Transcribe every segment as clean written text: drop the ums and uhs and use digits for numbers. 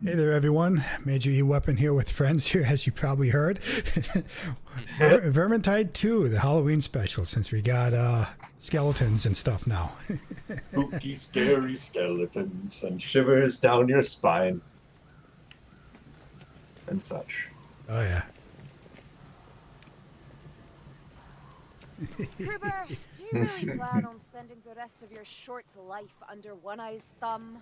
Hey there, everyone. Major EWeapon here with friends here, as you probably heard. Vermintide 2, the Halloween special, since we got skeletons and stuff now. Spooky, scary skeletons and shivers down your spine and such. Oh, yeah. Kruber, do you really plan on spending the rest of your short life under One Eye's thumb?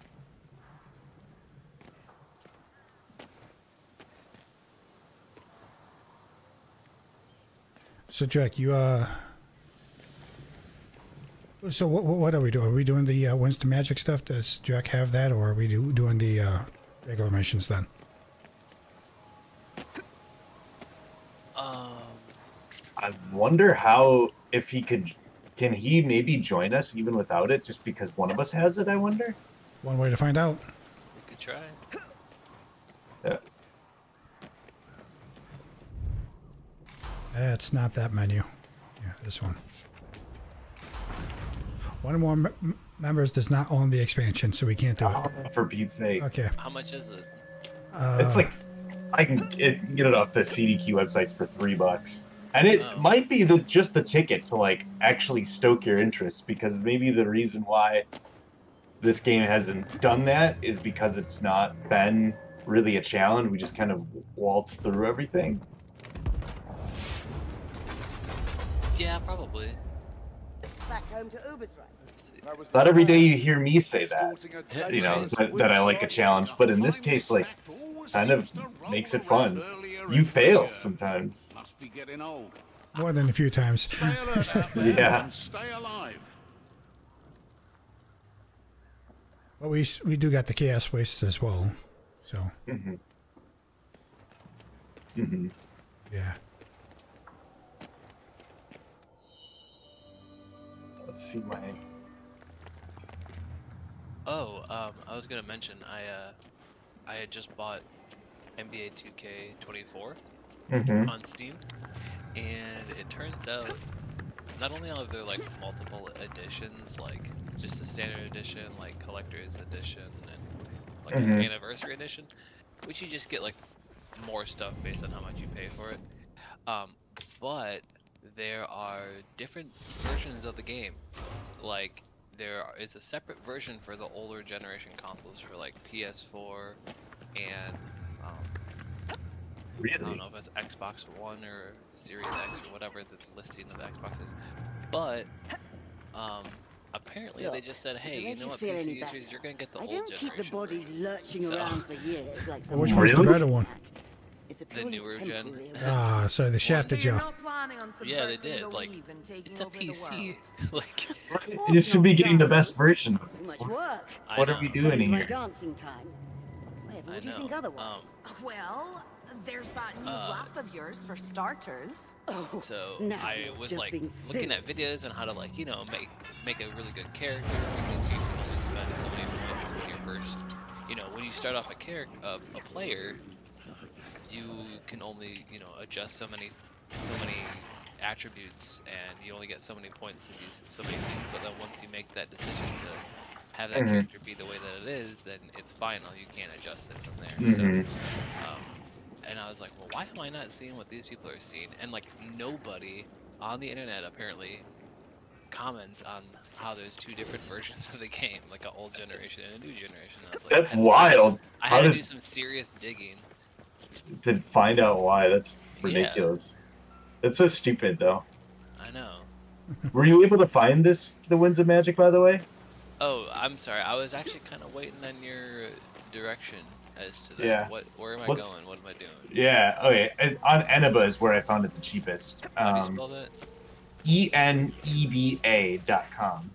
So, Jack, you, so what are we doing? Are we doing the Winston Magic stuff? Does Jack have that, or are we doing the regular missions then? I wonder how, if he could, can he maybe join us even without it, just because one of us has it, I wonder? One way to find out. We could try. Yeah. It's not that menu. Yeah, this one. One or more members does not own the expansion, so we can't do it. Oh, for Pete's sake. Okay. How much is it? It's like, I can get it off the CDQ websites for $3. And it might be just the ticket to like actually stoke your interest, because maybe the reason why this game hasn't done that is because it's not been really a challenge. We just kind of waltz through everything. Yeah, probably. Back home to Uber's, Let's see. Not every day you hear me say that, you know, that I like a challenge, but in this case, like, kind of makes it fun. You fail sometimes. Must be getting old. More than a few times. Stay alert out there Yeah. and stay alive. But we do got the chaos waste as well. So, Mm-hmm. Mm-hmm. yeah. Let's see my... Oh, I was gonna mention I had just bought NBA 2K24 Mm-hmm. on Steam, and it turns out not only are there like multiple editions, like just the standard edition, like collector's edition, and like an Mhm. anniversary edition, which you just get like more stuff based on how much you pay for it. But there are different versions of the game. Like is a separate version for the older generation consoles for like PS4 and I don't Really? know if it's Xbox One or Series X or whatever the listing of the Xbox is. But apparently they just said, hey, you know what, PC users, you're gonna get the I old don't generation keep the bodies version. lurching So- around for years like some Which one's the Really? better one? It's a The purely newer gen. temporary Ah, so they shafted you. Yeah, they did. Like, it's a PC. Like, You should be getting the best version of Too this. much work. I What know. are we Cut doing into my here? dancing time. Whatever I would you know. think otherwise? Well, there's that new laugh of yours for starters. Oh, So now I you're was just like being looking silly. at videos on how to like, you know, make a really good character, because you can only spend so many points with your first, you know, when you start off a player, you can only, you know, adjust so many attributes, and you only get so many points to do so many things. But then once you make that decision to have that Mhm. character be the way that it is, then it's final. You can't adjust it from there. Mhm. So, and I was like, well, why am I not seeing what these people are seeing? And like nobody on the internet apparently comments on how there's two different versions of the game, like an old generation and a new generation. I was like, That's I- wild. I How had to do does- some serious digging. To find out why. That's ridiculous. That's so stupid, though. I know. Were you able to find the Winds of Magic, by the way? Oh, I'm sorry. I was actually kind of waiting on your direction as to that. Yeah. Where am I Let's- going? What am I doing? Yeah. Okay. On Eneba is where I found it the cheapest. How do you spell that? ENEBA.com.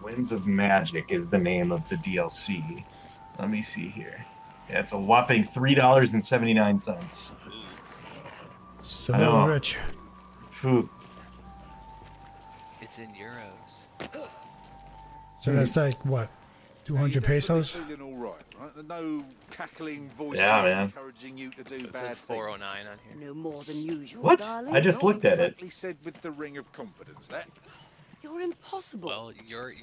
Winds of Magic is the name of the DLC. Let me see here. Yeah, it's a whopping $3.79. Ooh. So I they know. were rich. Phew. It's in euros. So that's like, what, 200 pesos? Feeling all right, right? No cackling voices Yeah, man. encouraging you to do It bad says things. 409 on here. No more than usual, What? darling. I just Not looked at it. exactly said with the ring of confidence, that. You're impossible. Well, your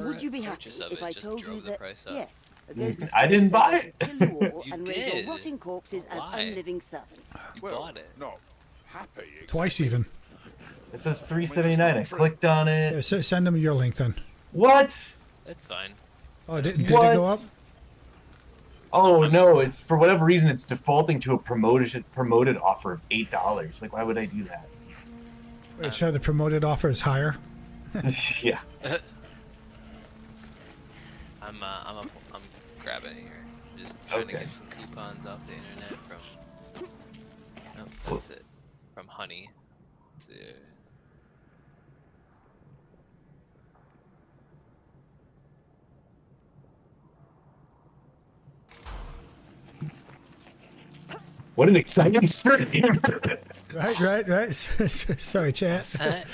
Would you be happy purchase of if it I just told you drove the that, price up. yes, a ghost of I didn't spirit buy says I should kill you all You and raise did. your rotting corpses as Why? unliving servants? You Well, bought it. not happy. Twice exactly. even. It says $3.79. I clicked on Yeah, it. send them your link then. What? That's fine. Oh, did it What? go up? Oh no! It's for whatever reason it's defaulting to a promoted offer of $8. Like, why would I do that? Wait, so the promoted offer is higher? Yeah. I'm grabbing it here. Just trying to Okay. get some coupons off the internet from. Oh, that's it. From Honey. Let's see. What an exciting stream! Right. Sorry, chat.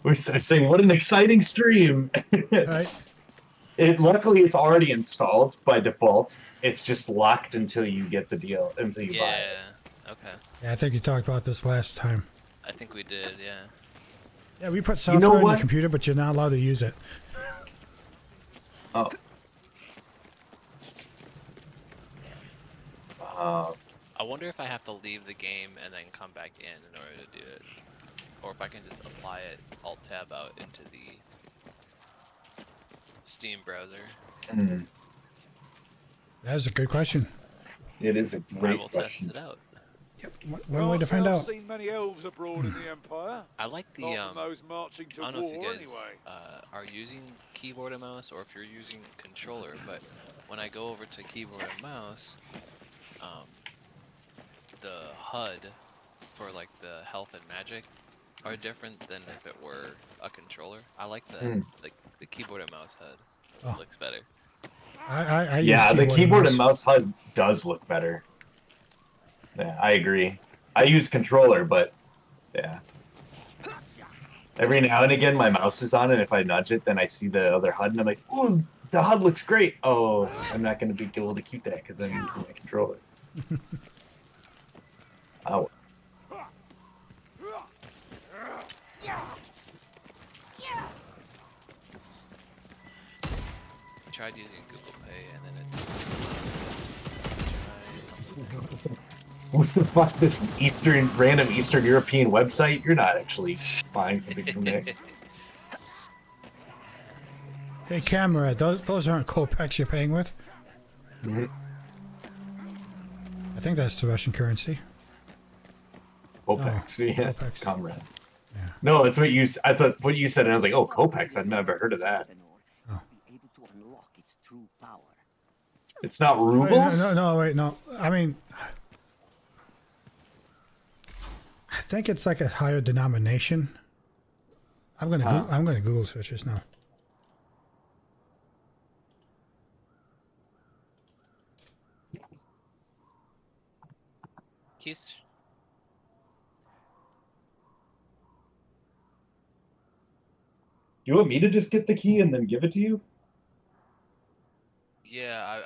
We're saying, what an exciting stream! Right. Luckily, it's already installed by default. It's just locked until you get the deal, until you buy it. Yeah. Okay. Yeah, I think you talked about this last time. I think we did. Yeah. Yeah, we put You software know in your what? computer, but you're not allowed to use it. Oh. I wonder if I have to leave the game and then come back in order to do it, or if I can just apply it Alt Tab out into the Steam browser. That is a good question. It is a I great will question. test it out. One way to find out. Seen many elves abroad in the Empire. I like the Apart from those marching to I don't know if war you guys anyway. are using keyboard and mouse or if you're using controller, but when I go over to keyboard and mouse, the HUD for like the health and magic are different than if it were a controller. I like the keyboard and mouse HUD. Oh. It looks better. I Yeah, use the keyboard mouse. and mouse HUD does look better. Yeah, I agree. I use controller, but yeah. Every now and again, my mouse is on, and if I nudge it, then I see the other HUD, and I'm like, "Ooh, the HUD looks great." Oh, I'm not going to be able to keep that because I'm using my controller. Oh, I tried using Google Pay and then it just what the fuck? This random Eastern European website? You're not actually buying something from there. Hey, camera, those aren't Copex you're paying with? I think that's the Russian currency. Copex, yes, Copex. comrade. Yeah. No, it's what you. I thought what you said, and I was like, "Oh, Copex. I've never heard of that." Oh. Be able to unlock its true power. It's not Wait, rubles. wait, no. I mean, I think it's like a higher denomination. I'm gonna Google search this now. keys. Do you want me to just get the key and then give it to you? Yeah,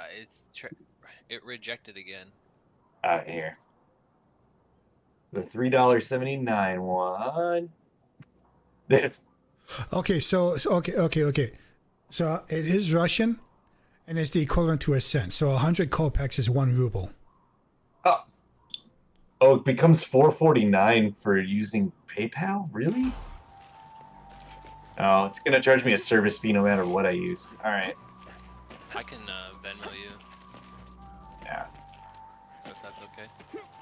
it rejected again. Here. The $3.79 one. Okay, so okay. So it is Russian, and it's the equivalent to a cent. So 100 Copex is 1 ruble. Oh, it becomes $4.49 for using PayPal? Really? Oh, it's gonna charge me a service fee no matter what I use. All right. I can Venmo you Yeah, if that's okay.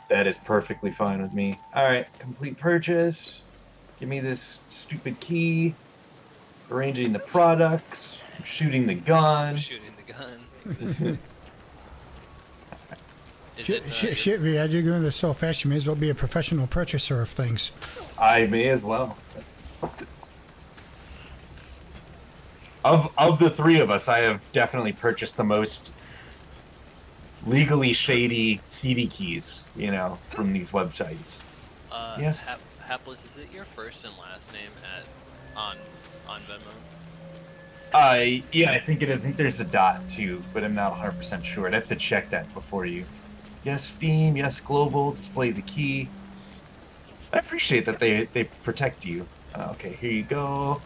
that is perfectly fine with me. All right, complete purchase. Give me this stupid key. Arranging the products. Shooting the gun. Shooting the gun. Shit, Riyadh, you're doing this so fast, you may as well be a professional purchaser of things. I may as well. Of the three of us, I have definitely purchased the most legally shady CD keys, you know, from these websites. Yes. Hapless, is it your first and last name on Venmo? Yeah, I think it is. I think there's a dot too, but I'm not 100% sure. I'd have to check that before you. Yes, Theme. Yes, Global. Display the key. I appreciate that they protect you. Okay, here you go.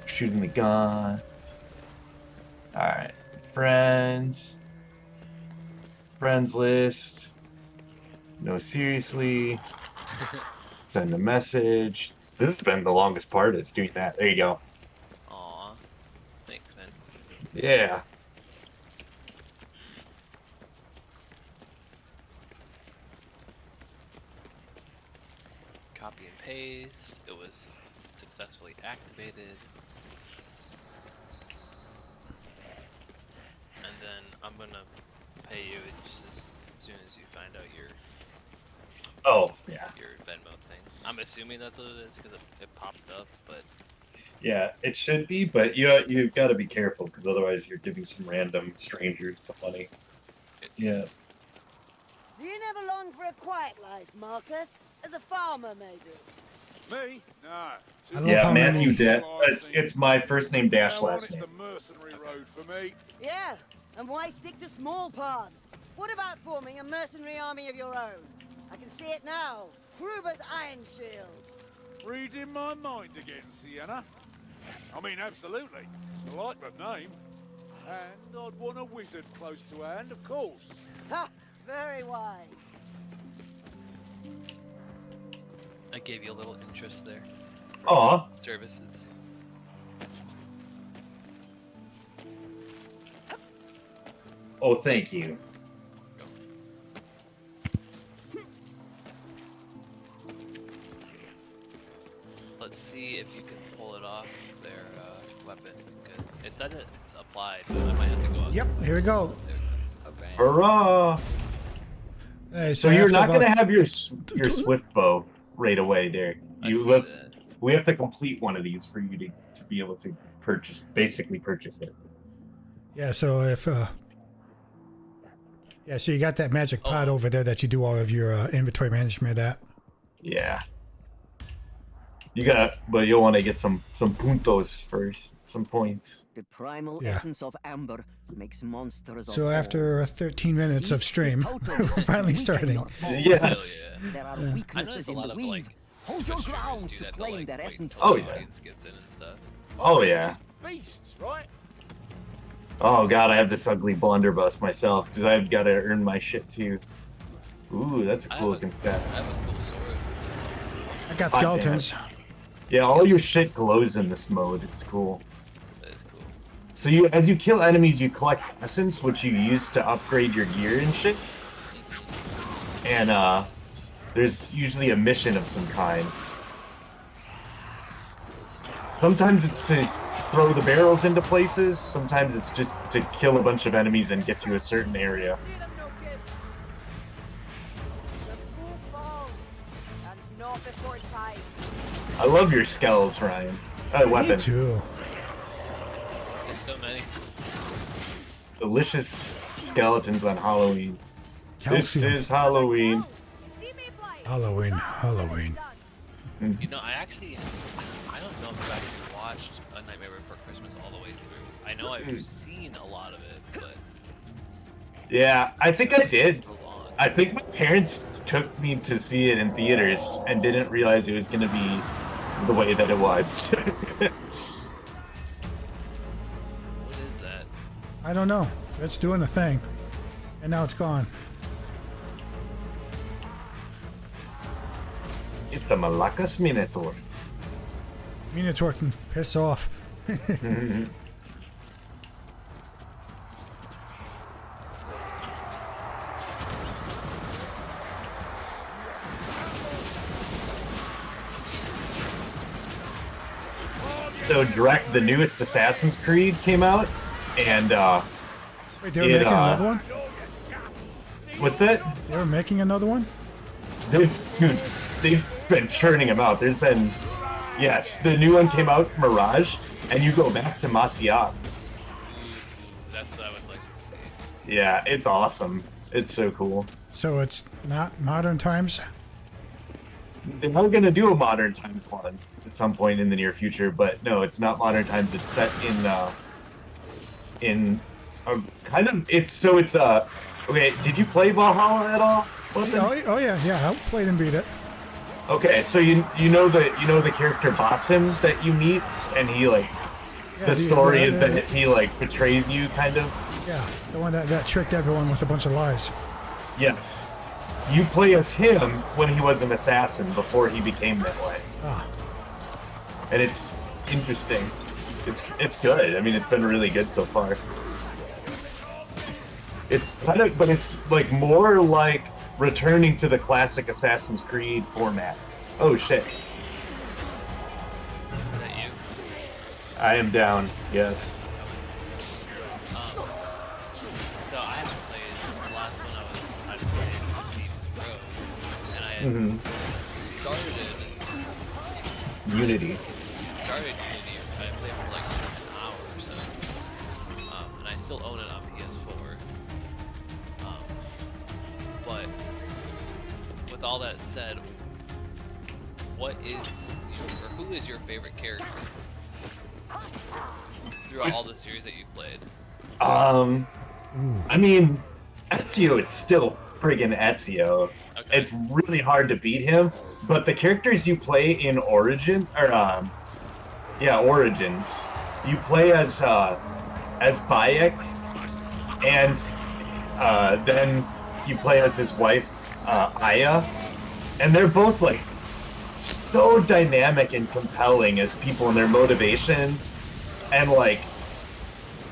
Shooting the gun. Alright. Friends. Friends list. No, seriously. Send a message. This has been the longest part, is doing that. There you go. Aw. Thanks, man. Yeah. Copy and paste. It was successfully activated. And then I'm gonna pay you just as soon as you find out Oh, yeah. your Venmo thing. I'm assuming that's what it is because it popped up, but Yeah, it should be, but you've got to be careful because otherwise you're giving some random strangers some money. Yeah. Do you never long for a quiet life, Marcus? As a farmer, maybe? Me? No. I love Yeah, how Matthew many- It's my first name dash Now on, last it's name. the mercenary road for me. Yeah, and why stick to small paths? What about forming a mercenary army of your own? I can see it now. Kruber's Iron Shields. Reading my mind again, Sienna. I mean, absolutely. I like the name. And I'd want a wizard close to hand, of course. Ha! Very wise. I gave you a little interest there. Aw. Services. Oh, thank you. Let's see if you can pull it off their weapon because it says it's applied. But I might have to go up. Yep, here we go. Okay. Hurrah! Hey, So you're after not about- gonna have your swift bow right away, Derek. I You see have, that. we have to complete one of these for you to be able to basically purchase it. Yeah, so if yeah, so you got that magic pod Oh. over there that you do all of your inventory management at. Yeah. But you'll want to get some puntos first, some points. The primal Yeah. essence of amber makes monsters of So all. after 13 minutes of Seek stream, the totem we're that finally weaken starting. your foes. Yes. Hell yeah. There are I weaknesses noticed a in lot the of weave. like Hold your Twitch streamers ground do to that to claim like their wait essence. until Oh, the yeah. audience gets in and stuff. Oh, yeah. Just beasts, right? Oh god, I have this ugly blunderbuss myself because I've got to earn my shit too. Ooh, that's a I cool have a- looking stat. I have a cool sword. That's awesome. I got Hot damn skeletons. Yeah, all your shit glows in this mode. It's cool. That is cool. So as you kill enemies, you collect essence, which you use to upgrade your gear and shit. And there's usually a mission of some kind. Sometimes it's to throw the barrels into places. Sometimes it's just to kill a bunch of enemies and get to a certain area. Do them no good. The fool falls, and not before time. I love your skells, Ryan. Me Weapon. too. There's so many. Delicious skeletons on Halloween. This Calcium. is Halloween. See me fly. Halloween, Halloween. You know, I don't know if I've actually watched A Nightmare Before Christmas all the way through. I know I've seen a lot of it, but Yeah, I think I did. so long. I think my parents took me to see it in theaters and didn't realize it was going to be the way that it was. What is that? I don't know. It's doing a thing. And now it's gone. It's the Malakas Minotaur. Minotaur can piss off. So direct, the newest Assassin's Creed came out, and Wait, they were It, making another one? what's that? They were making another one? They've been churning them out. There's been, yes, the new one came out, Mirage, and you go back to Masyaf. That's what I would like to see. Yeah, it's awesome. It's so cool. So it's not modern times? They're not gonna do a Modern Times one at some point in the near future, but no, it's not Modern Times. It's set in a kind of it's okay. Did you play Valhalla at all? Oh yeah. I played and beat it. Okay, so you know the character Basim that you meet, and he like The story is that he like betrays you, kind of. Yeah, the one that tricked everyone with a bunch of lies. Yes. You play as him when he was an assassin before he became that way. Ah, And it's interesting. It's good. I mean, it's been really good so far. It's kind of, but it's like more like returning to the classic Assassin's Creed format. Oh shit. Is that you? I am down, yes. So I haven't played the last one I played Pro, and I had started Unity. Unity. I played for like an hour or so, and I still own it on PS4. But with all that said, what is or who is your favorite character throughout all the series that you've played? I mean, Ezio is still friggin' Ezio. Okay. It's really hard to beat him, but the characters you play in Origins, you play as Bayek, and then you play as his wife, Aya, and they're both like so dynamic and compelling as people and their motivations, and like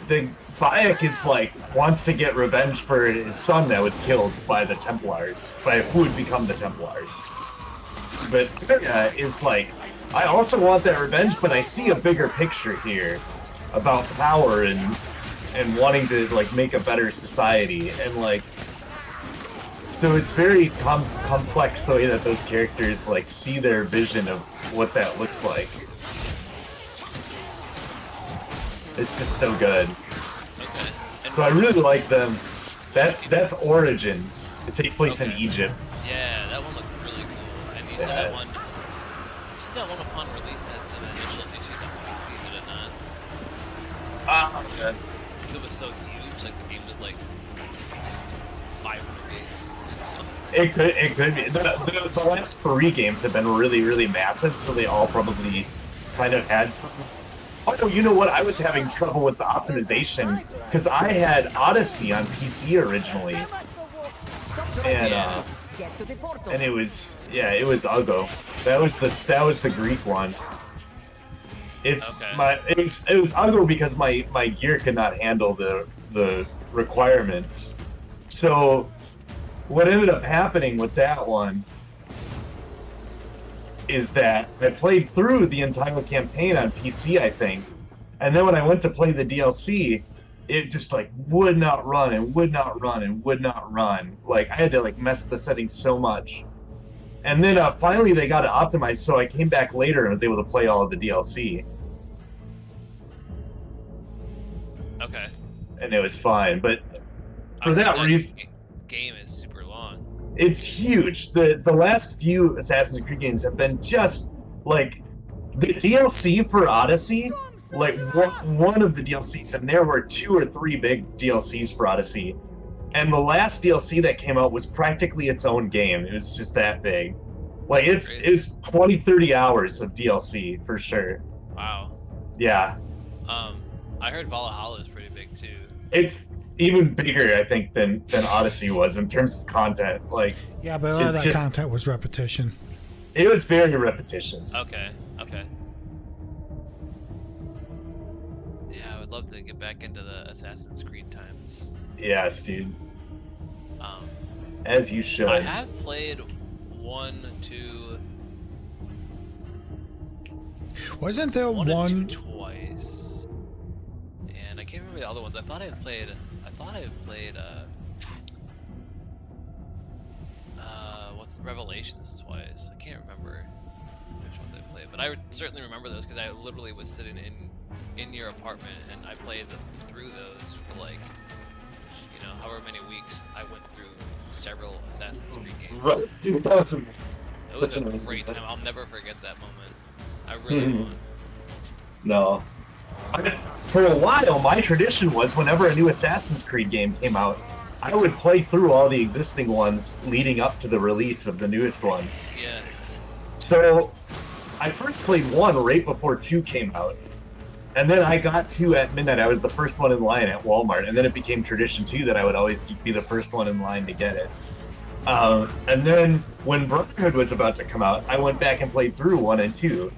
the Bayek is like wants to get revenge for his son that was killed by the Templars, by who would become the Templars. But Aya is like, I also want that revenge, but I see a bigger picture here about power and wanting to like make a better society, and like so it's very complex the way that those characters like see their vision of what that looks like. It's just so good. Okay. And So I really like them. That's Origins. It takes place in Egypt. yeah, that one looked really cool. And you said Yeah. that one. You said that one upon release had some initial issues on PC, did it not? Because it was so huge, like the game was like 500 gigs or something. It could be. The last 3 games have been really, really massive, so they all probably kind of had some. Oh no, you know what? I was having trouble with the optimization because I had Odyssey on PC originally, and it was it was Ugo. That was the Greek one. It's Okay. it was Ugo because my gear could not handle the requirements. So what ended up happening with that one is that I played through the entire campaign on PC, I think, and then when I went to play the DLC, it just like would not run and would not run and would not run. Like I had to like mess the settings so much, and then finally they got it optimized, so I came back later and was able to play all of the DLC, Okay. and it was fine. But for I heard that reason, game is super long. it's huge. The last few Assassin's Creed games have been just like the DLC for Odyssey, like one of the DLCs, and there were 2 or 3 big DLCs for Odyssey, and the last DLC that came out was practically its own game. It was just that big. Like it's 20-30 hours of DLC for sure. Wow. Yeah, I heard Valhalla is pretty big too. it's even bigger, I think, than Odyssey was in terms of content. Like yeah, but a lot of It's that just- content was repetition. it was very repetitious. Okay. Yeah, I would love to get back into the Assassin's Creed times. Yes, dude, Um, as you should. I have played 1, 2, Wasn't there 1 and one? 2 twice, and I can't remember the other ones. I thought I had played what's Revelations twice. I can't remember which ones I played, but I would certainly remember those because I literally was sitting in your apartment and I played through those for like, however many weeks. I went through several Assassin's Creed games. Right, dude, that was It was such a an great amazing time. I'll never forget that moment. I really won't. No. For a while, my tradition was whenever a new Assassin's Creed game came out, I would play through all the existing ones leading up to the release of the newest one. Yes. So, I first played 1 right before 2 came out. And then I got 2 at midnight. I was the first one in line at Walmart, and then it became tradition too that I would always be the first one in line to get it. And then when Brotherhood was about to come out, I went back and played through 1 and 2,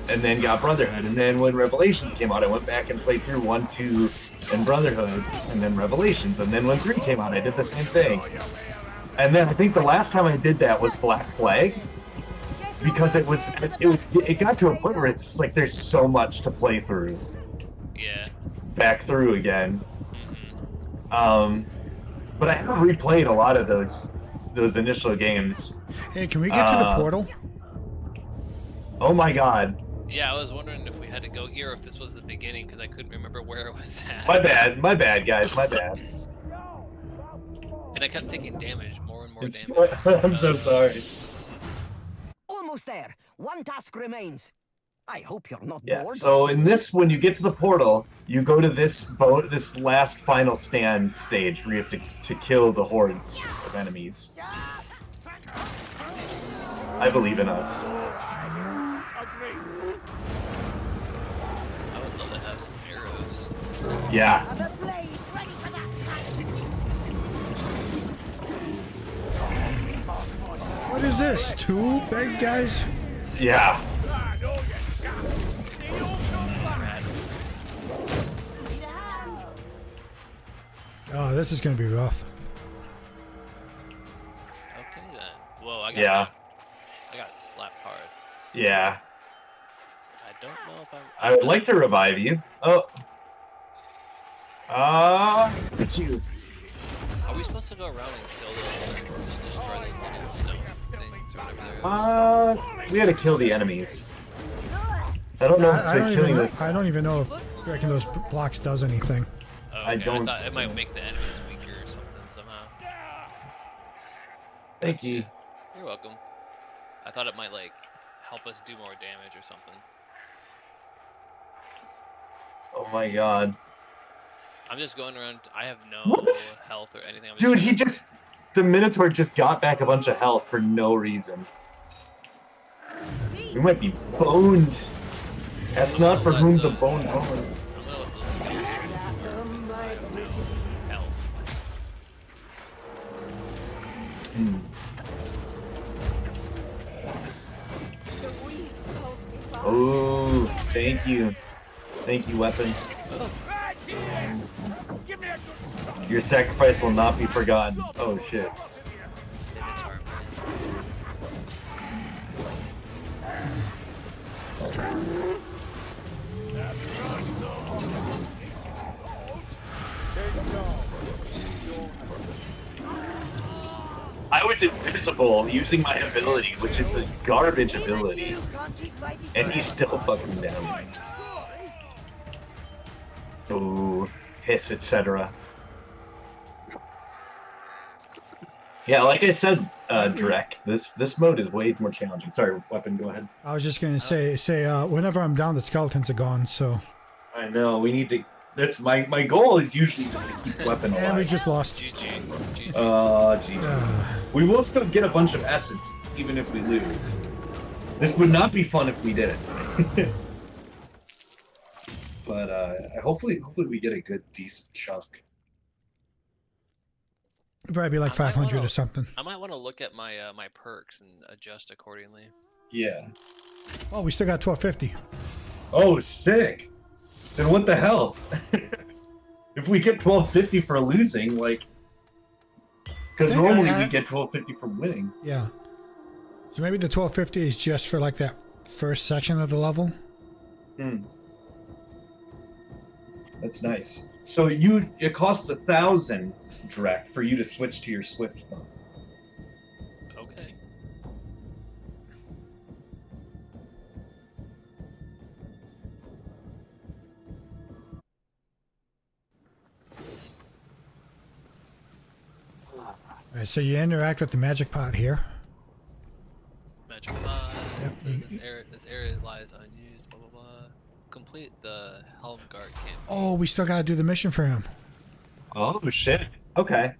and then got Brotherhood. And then when Revelations came out, I went back and played through 1, 2, and Brotherhood, and then Revelations. And then when 3 came out, I did the same thing. And then I think the last time I did that was Black Flag, because it got to a point where it's just like there's so much to play through. Yeah. Back through again. Mm-hmm. But I have replayed a lot of those initial games. Hey, can we get to the portal? Oh my god. Yeah, I was wondering if we had to go here, or if this was the beginning, because I couldn't remember where it was at. My bad, guys, my bad. And I kept taking damage, more and more damage. I'm so sorry. Almost there. One task remains. I hope you're not Yeah, bored. so in this, when you get to the portal, you go to this last final stand stage where you have to kill the hordes of enemies. I believe in us. I would love to have some arrows. Yeah. I'm ablaze, ready for that. What is this? 2 big guys? Yeah. Rad. Need a hand. Oh, this is gonna be rough. Okay then. Whoa, I got slapped hard. Yeah. I don't know if I would like to revive you. Oh. It's you. Are we supposed to go around and kill them, or just destroy these little stone things or whatever they are? We had to kill the enemies. I don't know I if killing the. don't even know if breaking those blocks does anything. Oh, I okay. don't- I thought it might make the enemies weaker or something somehow. Thank you. You're welcome. I thought it might like help us do more damage or something. Oh my god. I'm just going around. I have no What? health or anything. I'm Dude, trying to- the Minotaur just got back a bunch of health for no reason. We might be boned. That's not for whom the bone owns. I'm gonna let those skills health. Oh, thank you. Thank you, weapon. Your sacrifice will not be forgotten. Oh shit. Minotaur. I was invisible using my ability, which is a garbage ability, and he's still fucking down. Ooh, hiss, etc. Yeah, like I said, Drek, this mode is way more challenging. Sorry, weapon, go ahead. I was just gonna say whenever I'm down, the skeletons are gone. So. I know, we need to. That's my goal is usually just to keep weapon alive. And we just lost. GG. GG. Jesus. We will still get a bunch of essence, even if we lose. This would not be fun if we did it. But hopefully we get a good, decent chunk. It'd probably be like I might 500 wanna- or something. I might want to look at my my perks and adjust accordingly. Yeah. Oh, we still got 1250. Oh, sick. Then what the hell? If we get 1250 for losing, like, because think normally I- we get 1250 for winning. Yeah. So maybe the 1250 is just for like that first section of the level. That's nice. So it costs 1,000 Drek for you to switch to your Swift mode. Okay. All right, so you interact with the magic pot here. Magic pot. Yep. It says this area lies unused. Blah blah blah. Complete the Helmgard camp. Oh, we still gotta do the mission for him. Oh shit. Okay.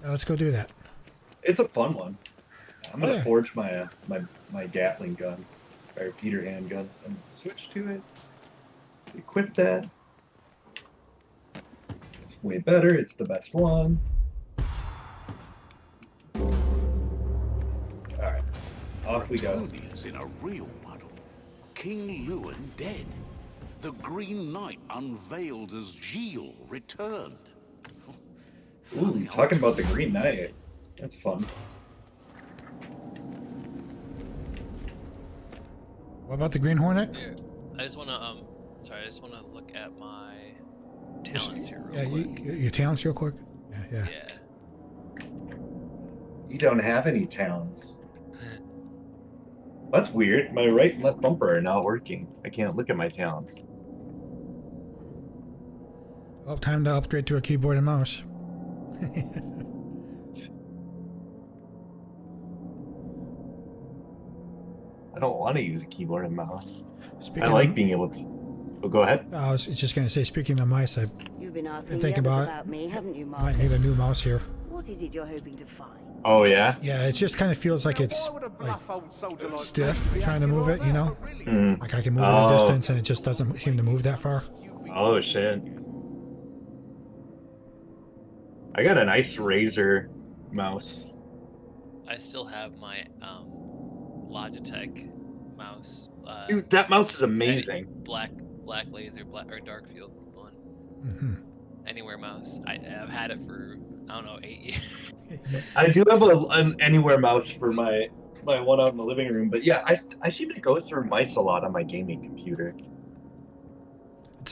Let's go do that. It's a fun one. I'm gonna Yeah. forge my my Gatling gun. our repeater handgun and switch to it. Equip that. It's way better. It's the best one. All right, off we go. Bretonia's in a real muddle. King Lewin dead. The Green Knight unveiled as Gilles returned. Ooh, talking about the Green Knight. That's fun. What about the Green Hornet? Here, I just wanna sorry, I just wanna look at my talents here real Yeah, quick. your talents real quick. Yeah. Yeah. You don't have any talents. That's weird. My right and left bumper are not working. I can't look at my talents. Oh, time to upgrade to a keyboard and mouse. I don't want to use a keyboard and mouse. Speaking I like of, being able to. Oh, go ahead. I was just going to say, speaking of mice, I You've been asking been thinking the others about me, haven't you, might Mark? need a new mouse here. What is it you're hoping to find? Oh, yeah? Yeah, it just kind of feels like it's like stiff trying to move it, you know? Mm. Like I can move it a distance and it just doesn't seem to move that far. Oh, shit. I got a nice Razer mouse. I still have my Logitech mouse. Dude, that mouse is amazing. Black laser, or dark field one. Hmm. Anywhere mouse. I've had it for I don't know 8 years. I do have an anywhere mouse for my one out in the living room, but yeah, I seem to go through mice a lot on my gaming computer.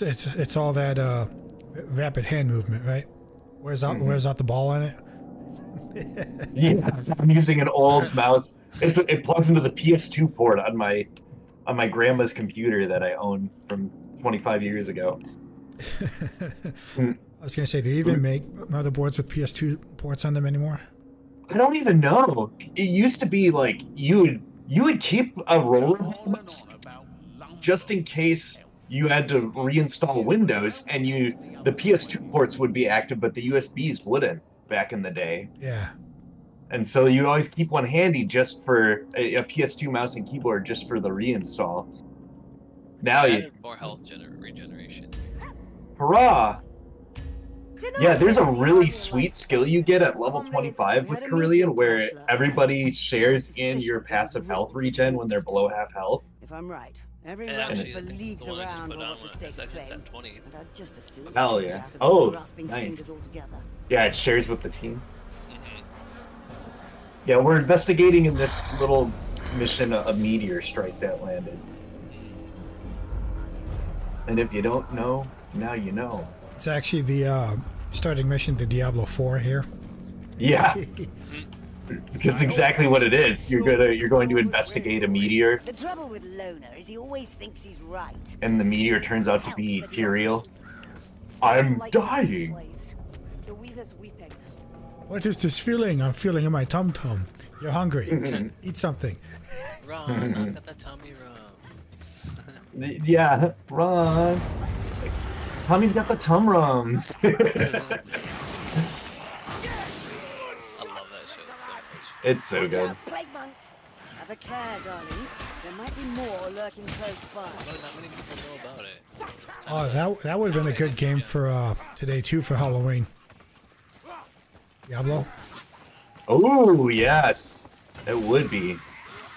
It's all that rapid hand movement, right? Wears out the ball on it. Yeah, I'm using an old mouse. It plugs into the PS2 port on my grandma's computer that I own from 25 years ago. I was gonna say, do you even make motherboards with PS2 ports on them anymore? I don't even know. It used to be like you would keep a roller mouse just in case you had to reinstall Windows, and the PS2 ports would be active, but the USBs wouldn't back in the day. Yeah. And so you always keep one handy just for a PS2 mouse and keyboard, just for the reinstall. Now I you, added more health regeneration. hurrah! Yeah, there's a really sweet skill you get at level 25 with Carillion where everybody shares in your passive health regen when they're below half health. If I'm right, every And round actually, for it's leagues the one I just around put will on want to when stake it's a at claim. 20. And I'd just as soon Hell shoot yeah. out of Oh, grasping nice. fingers altogether. Yeah, it shares with the team. Mm-hmm. Yeah, we're investigating in this little mission a meteor strike that landed. And if you don't know, now you know. It's actually the starting mission to Diablo 4 here. Yeah. Because exactly what it is. You're going to investigate a meteor, The trouble with Loner is he always thinks he's right. and the meteor turns out to be Imperial. I'm dying. The weave is weeping. What is this feeling? I'm feeling in my tum-tum. You're hungry. Eat something. Ron, I've got the tummy rums. Yeah, run. Tommy's got the tum rums. I love that show so much. It's so Watch good. out, plague monks! Have a care, darlings. There might be more lurking close by. Well, not many people know about it. So it's Oh, kinda- that would have been a good game for today too for Halloween. Diablo. Oh yes, it would be.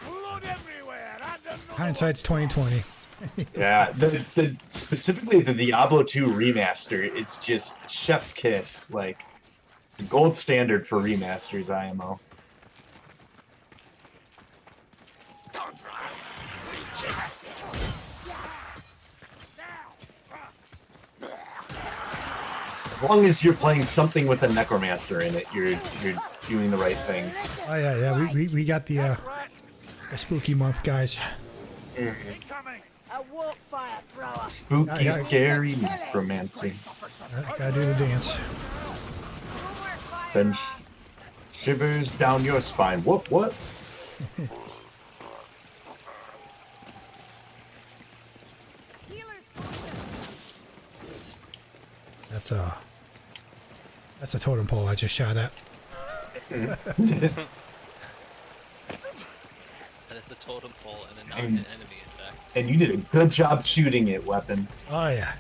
Blood everywhere, and another Hindsight's 2020. Yeah, the specifically the Diablo 2 remaster is just chef's kiss, like the gold standard for remasters IMO. As long as you're playing something with a necromancer in it, you're doing the right thing. Oh yeah. We got the rat spooky month, guys. incoming. A walk fire thrower. Spooky, Yeah. scary necromancy. Gotta do the dance. Send shivers down your spine. What? That's a totem pole I just shot at. And it's a totem pole and not an enemy, in fact. And you did a good job shooting it, weapon. Oh yeah,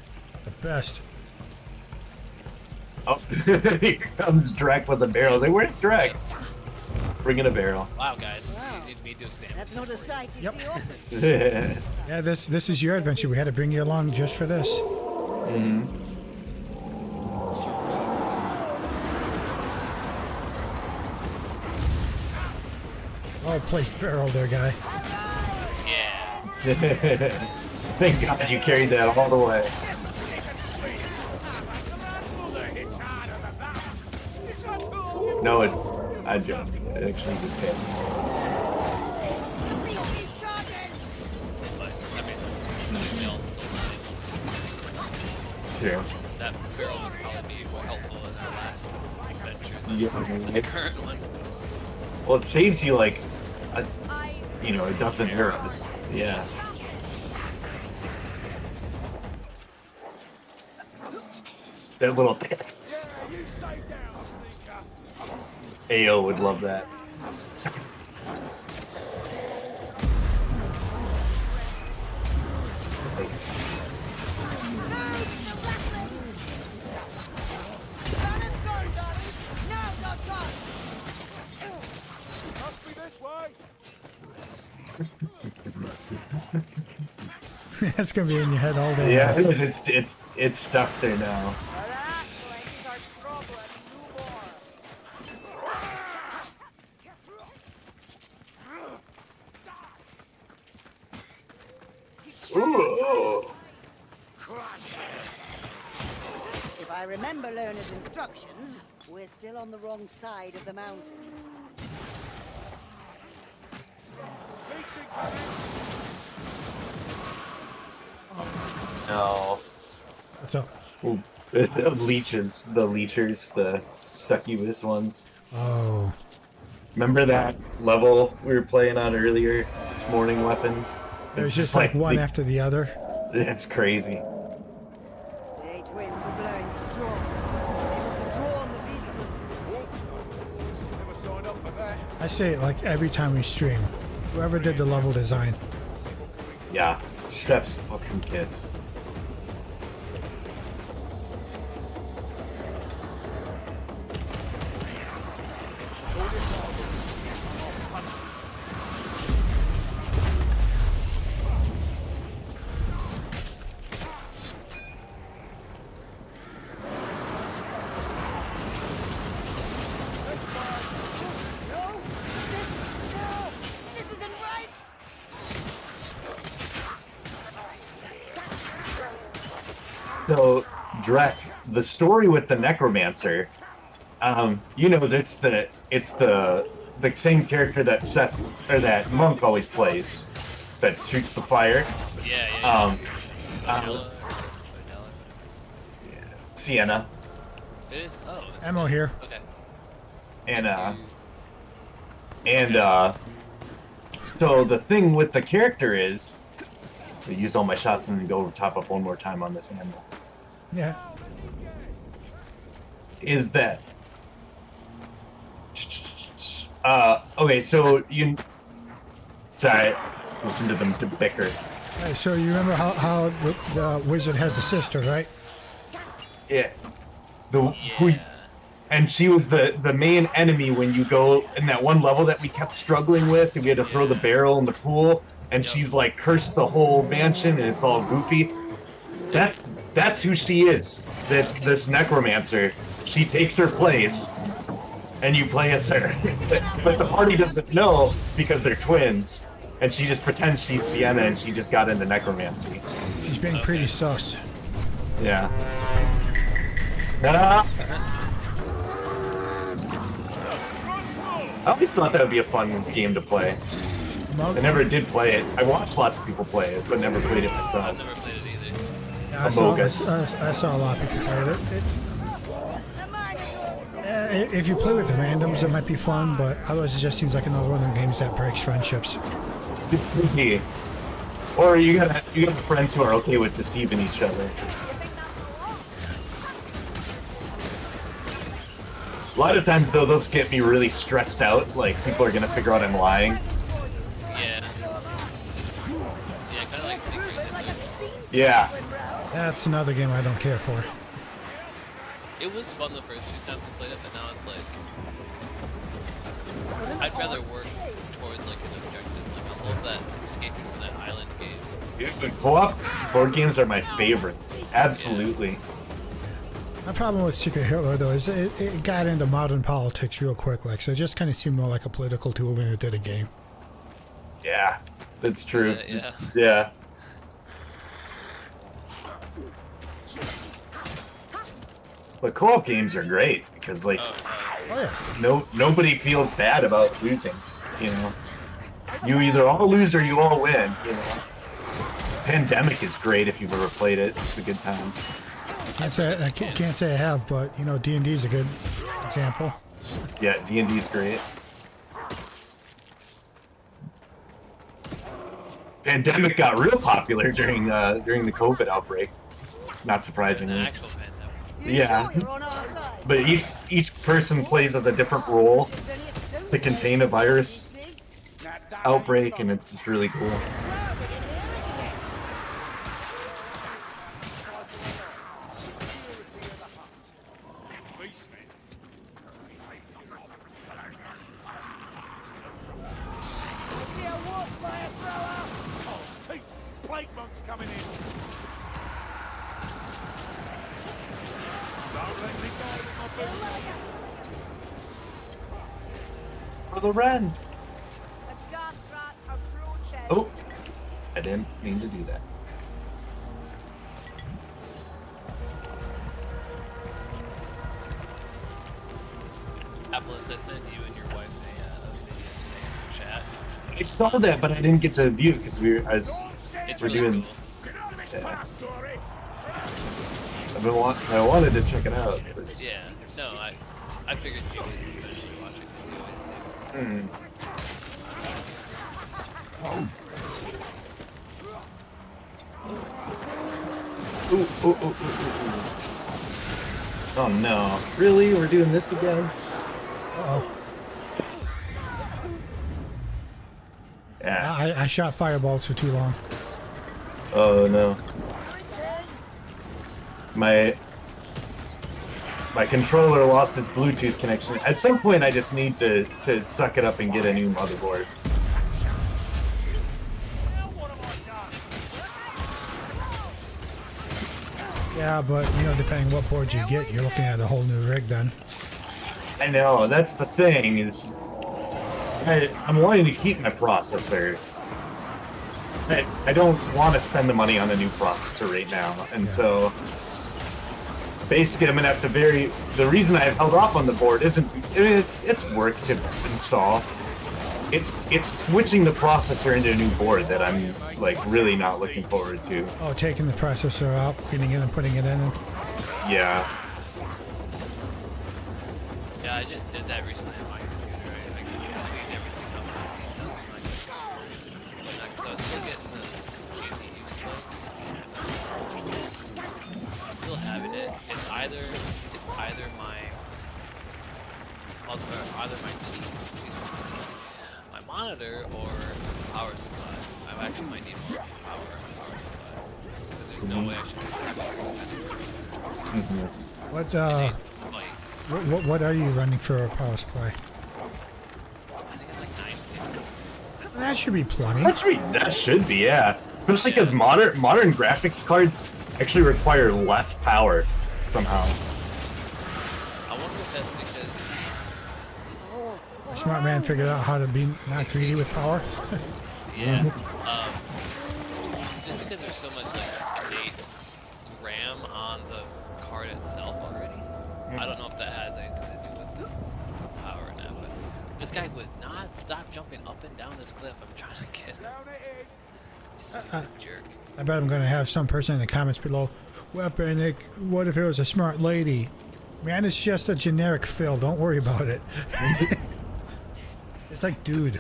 the best. Oh, here comes Drek with a barrel. Like, where's Drek? Bringing a barrel. Wow, guys, Wow. you need me to examine. That's not a sight to Yep. see often. Yeah, this is your adventure. We had to bring you along just for this. Well placed barrel there, guy. Yeah. Thank God you carried that all the way. No, I jumped. It actually did hit. But, I mean, we all still Sure. that barrel would probably be more helpful in our last adventure than Yeah. this current one. Well, it saves you like, you know, a dozen arrows. Yeah. That little AO would love that. Must be this way. That's gonna be in your head all day. Yeah, it is. It's stuck there now. Ooh. If I remember Lerner's instructions, we're still on the wrong side of the mountains. No. What's up? Ooh. The leeches, the leechers, the succubus ones. Oh, Remember that level we were playing on earlier this morning, weapon? there's just like one after the other. It's crazy. The eight winds are blowing strong. They must have drawn the beast. Never signed up for that. I say it like every time we stream. Whoever did the level design. Yeah, chef's fucking kiss. This isn't right! So, Drek, the story with the necromancer, you know, it's the same character that Seth or that Monk always plays, that shoots the fire. Yeah, yeah. Um, Vanilla. Sienna, It is. Oh. It's, Ammo here. okay. and so the thing with the character is, I use all my shots and then go top up one more time on this ammo. Yeah. Is that okay, so sorry, listen to them to bicker. Hey, so you remember how the wizard has a sister, right? Yeah, who, Yeah. and she was the main enemy when you go in that one level that we kept struggling with, and we had to throw the barrel in the pool, and Yep. she's like cursed the whole mansion, and it's all goofy. That's who she is. That this necromancer, she takes her place, and you play as her. But the party doesn't know because they're twins, and she just pretends she's Sienna, and she just got into necromancy. She's being pretty sus. Yeah. Ah. I always thought that would be a fun game to play. Monk? I never did play it. I watched lots of people play it, but never played it I've myself. never played it either. Yeah, I saw a lot of people play it. If you play with randoms, it might be fun, but otherwise it just seems like another one of them games that breaks friendships. Yeah. Or you got friends who are okay with deceiving each other. A lot of times though, those get me really stressed out. Like people are gonna figure out I'm lying. Yeah. Yeah. That's another game I don't care for. It was fun the first few times we played it, but now it's like I'd rather work towards like an objective. Like I love that escaping from that island game. Dude, co-op board games are my favorite. Absolutely. My problem with Secret Hitler though is it got into modern politics real quick, like so it just kind of seemed more like a political tool than it did a game. Yeah, that's true. Yeah. Yeah. But co-op games are great because like nobody feels bad about losing. You know, you either all lose or you all win. You know, Pandemic is great if you've ever played it. It's a good time. I can't say I have, but you know D&D is a good example. Yeah, D&D is great. Pandemic got real popular during the COVID outbreak. Not surprisingly. An actual pandemic. Yeah, but each person plays as a different role to contain a virus outbreak, and it's just really cool. Plague monks coming in. For the Ren. A gas rat approaches. Oh, I didn't mean to do that. Apples, I sent you and your wife a video today in the chat. I saw that, but I didn't get to view it because we're It's we're really doing. cool. Yeah. I wanted to check it out. But, Yeah, no, I figured you would eventually watch it because you always do. Ooh, ooh, ooh, ooh, ooh, ooh. Oh no! Really? We're doing this again? Uh-oh. Yeah. I shot fireballs for too long. Oh no. My controller lost its Bluetooth connection. At some point, I just need to suck it up and get a new motherboard. Yeah, but you know, depending what board you get, you're looking at a whole new rig then. I know, that's the thing, is I'm wanting to keep my processor. I don't want to spend the money on a new processor right now, and so basically I'm gonna have to the reason I've held off on the board isn't, it's work to install. It's switching the processor into a new board that I'm like really not looking forward to. Oh, taking the processor out, cleaning it and putting it in. Yeah. Yeah, I just did that recently on my computer. I cleaned everything up and dust my computer. Because I was still getting those GPU spikes. I'm still having it. It's either my monitor or power supply. I actually might need more power on my power supply. Because there's no way I should have What are you running for a power supply? I think it's like 950. That should be plenty. That should be, yeah. Especially because modern graphics cards actually require less power somehow. I wonder if that's because A smart man figured out how to be not greedy with power. yeah, just because there's so much like innate RAM on the card itself already. I don't know if that has anything to do with power or not, but this guy would not stop jumping up and down this cliff. I'm trying to get him. Stupid jerk. I bet I'm going to have some person in the comments below, Weapon, what if it was a smart lady? Man, it's just a generic fill. Don't worry about it. It's like, dude.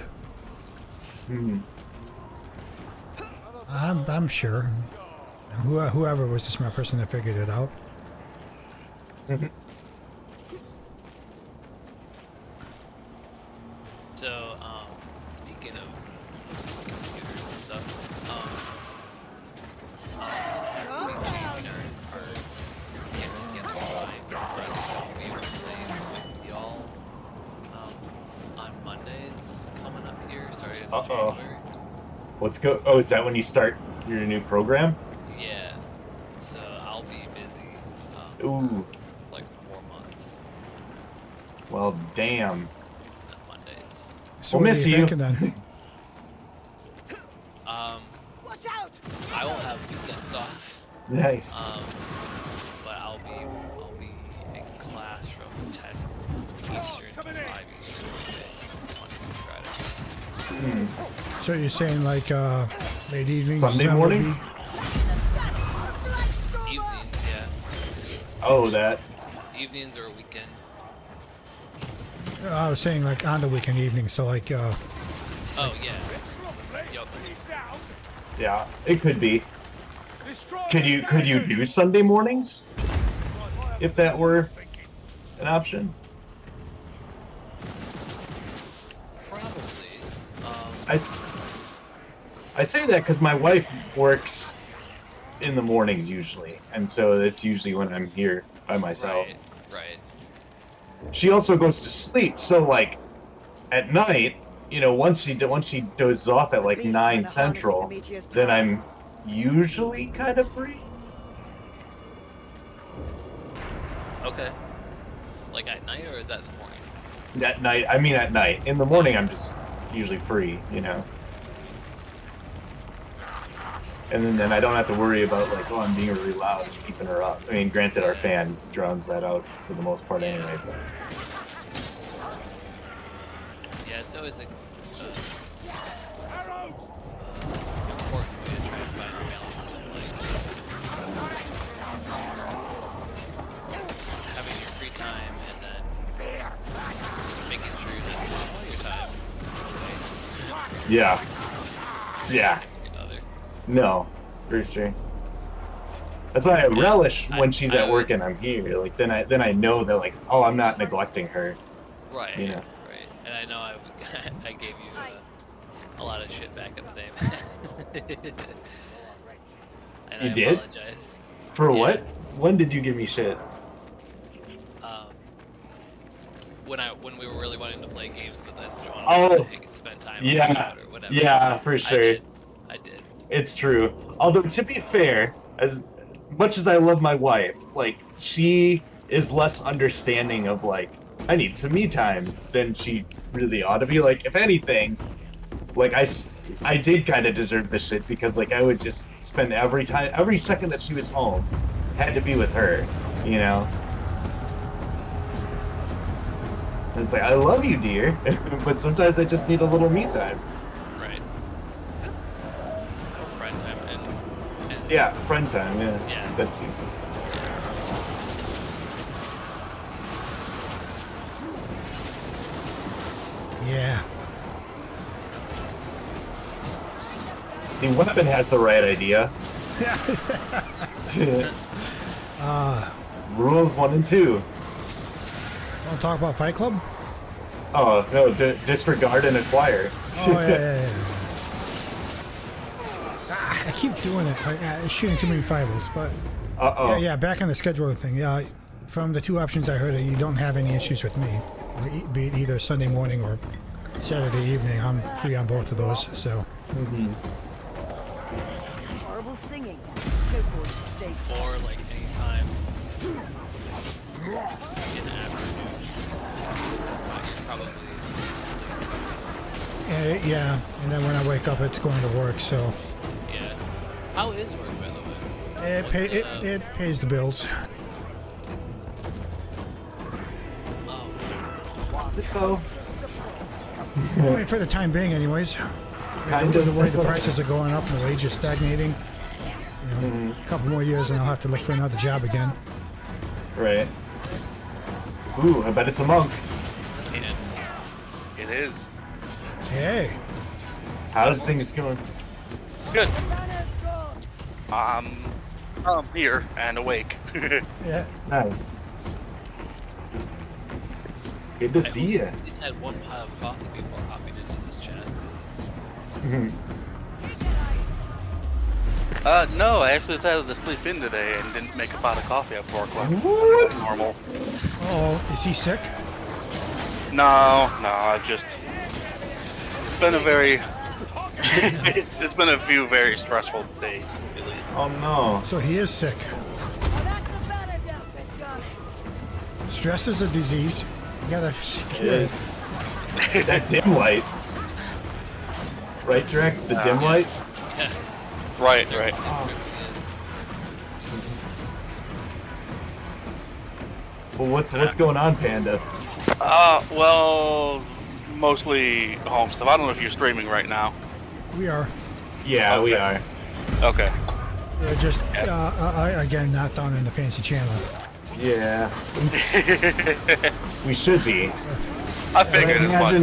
I'm sure. Whoever was the smart person that figured it out. So, speaking of computers and stuff, Uh-oh. January. Oh, is that when you start your new program? Yeah. So I'll be busy. Ooh. For like 4 months. Well, damn. On Mondays. So We'll what miss are you you. thinking then? Watch out! I will have weekends off. Nice. But I'll be in class from 10 Eastern to 5 Eastern Monday through Friday. So you're saying like late evenings? Sunday would morning? be- Evenings, yeah. Oh, that. Evenings or a weekend. I was saying like on the weekend evening, so like Oh yeah. Yup. Yeah, it could be. Destroy Could the you do Sunday mornings? If that were an option? Probably. I say that because my wife works in the mornings usually, and so that's usually when I'm here by myself. Right. She also goes to sleep, so like at night, you know, once she dozes off at like Beast 9 men are harnessing central, Demetrius' then power. I'm usually kind of free. Okay. Like at night or is that in the morning? At night, I mean at night. In the morning, I'm just usually free, you know. And then I don't have to worry about like, oh, I'm being really loud and keeping her up. I mean, granted, our fan drowns that out for the most part anyway. But Yeah, it's always important Arrows! for me to try and find a balance with like having your free time and then making sure you're not spending all your time. yeah, yeah, Other. no, for sure. That's why I relish when she's at work and I'm here. Like then I know that like, oh, I'm not neglecting her. Right. You know. Right. And I know I gave you a lot of shit back in the day. And You I did? apologize. For Yeah. what? When did you give me shit? When we were really wanting to play games, but then John Oh, could spend time yeah, out or whatever. yeah, for sure. I did. It's true. Although to be fair, as much as I love my wife, like she is less understanding of like I need some me time than she really ought to be. Like if anything, like I did kind of deserve this shit because like I would just spend every second that she was home had to be with her, you know. And it's like I love you, dear, but sometimes I just need a little me time. Right. Friend time and Yeah, friend time. Yeah, Yeah. that too. Yeah. The weapon has the right idea. Rules 1 and 2. Want to talk about Fight Club? Oh no, disregard and acquire. Oh yeah. I keep doing it. Shooting too many fireballs, but Uh-oh. yeah. Back on the scheduling thing. Yeah, from the two options I heard, you don't have any issues with me. Be it either Sunday morning or Saturday evening. I'm free on both of those. So. Horrible singing. Clipboard should stay silent. or like anytime in the afternoons. So you're probably asleep. Yeah, and then when I wake up, it's going to work. So Yeah. How is work, by the way? it pays the bills. Oh, So, I mean, for the time being, anyways. Kind The of. way the prices are going up and the wage is stagnating. You know, a couple more years and I'll have to look for another job again. right. Ooh, I bet it's a monk. It is. Hey, How's things going? Good. Banner's gone. I'm here and awake. yeah. Nice. Good to see you. at least had one pile of coffee before hopping into this chat. No, I actually decided to sleep in today and didn't make a pot of coffee at 4 o'clock. What? Normal. Oh, is he sick? No, I've just... It's been a very It's been a few very stressful days, really. Oh no. So he is sick. Well, that's the better job, McDonald. Stress is a disease. You gotta cure it. That dim light. Right, Drek? The dim light? Right. Well, what's going on, Panda? Well, mostly home stuff. I don't know if you're streaming right now. We are. Yeah, Okay. we are. Okay. We're just, again, not down in the fancy channel. Yeah. We should be. I figured as much.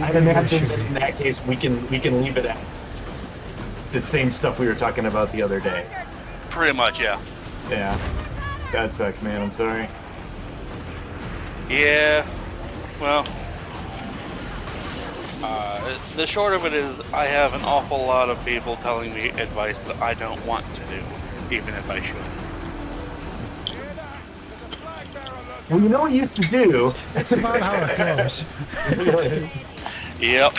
I'd imagine that in that case we can leave it at the same stuff we were talking about the other day. Pretty much, yeah. Yeah. That sucks, man. I'm sorry. Yeah. Well, the short of it is I have an awful lot of people telling me advice that I don't want to do, even if I should. Well, you know what you used to do? That's about how it goes. Yep.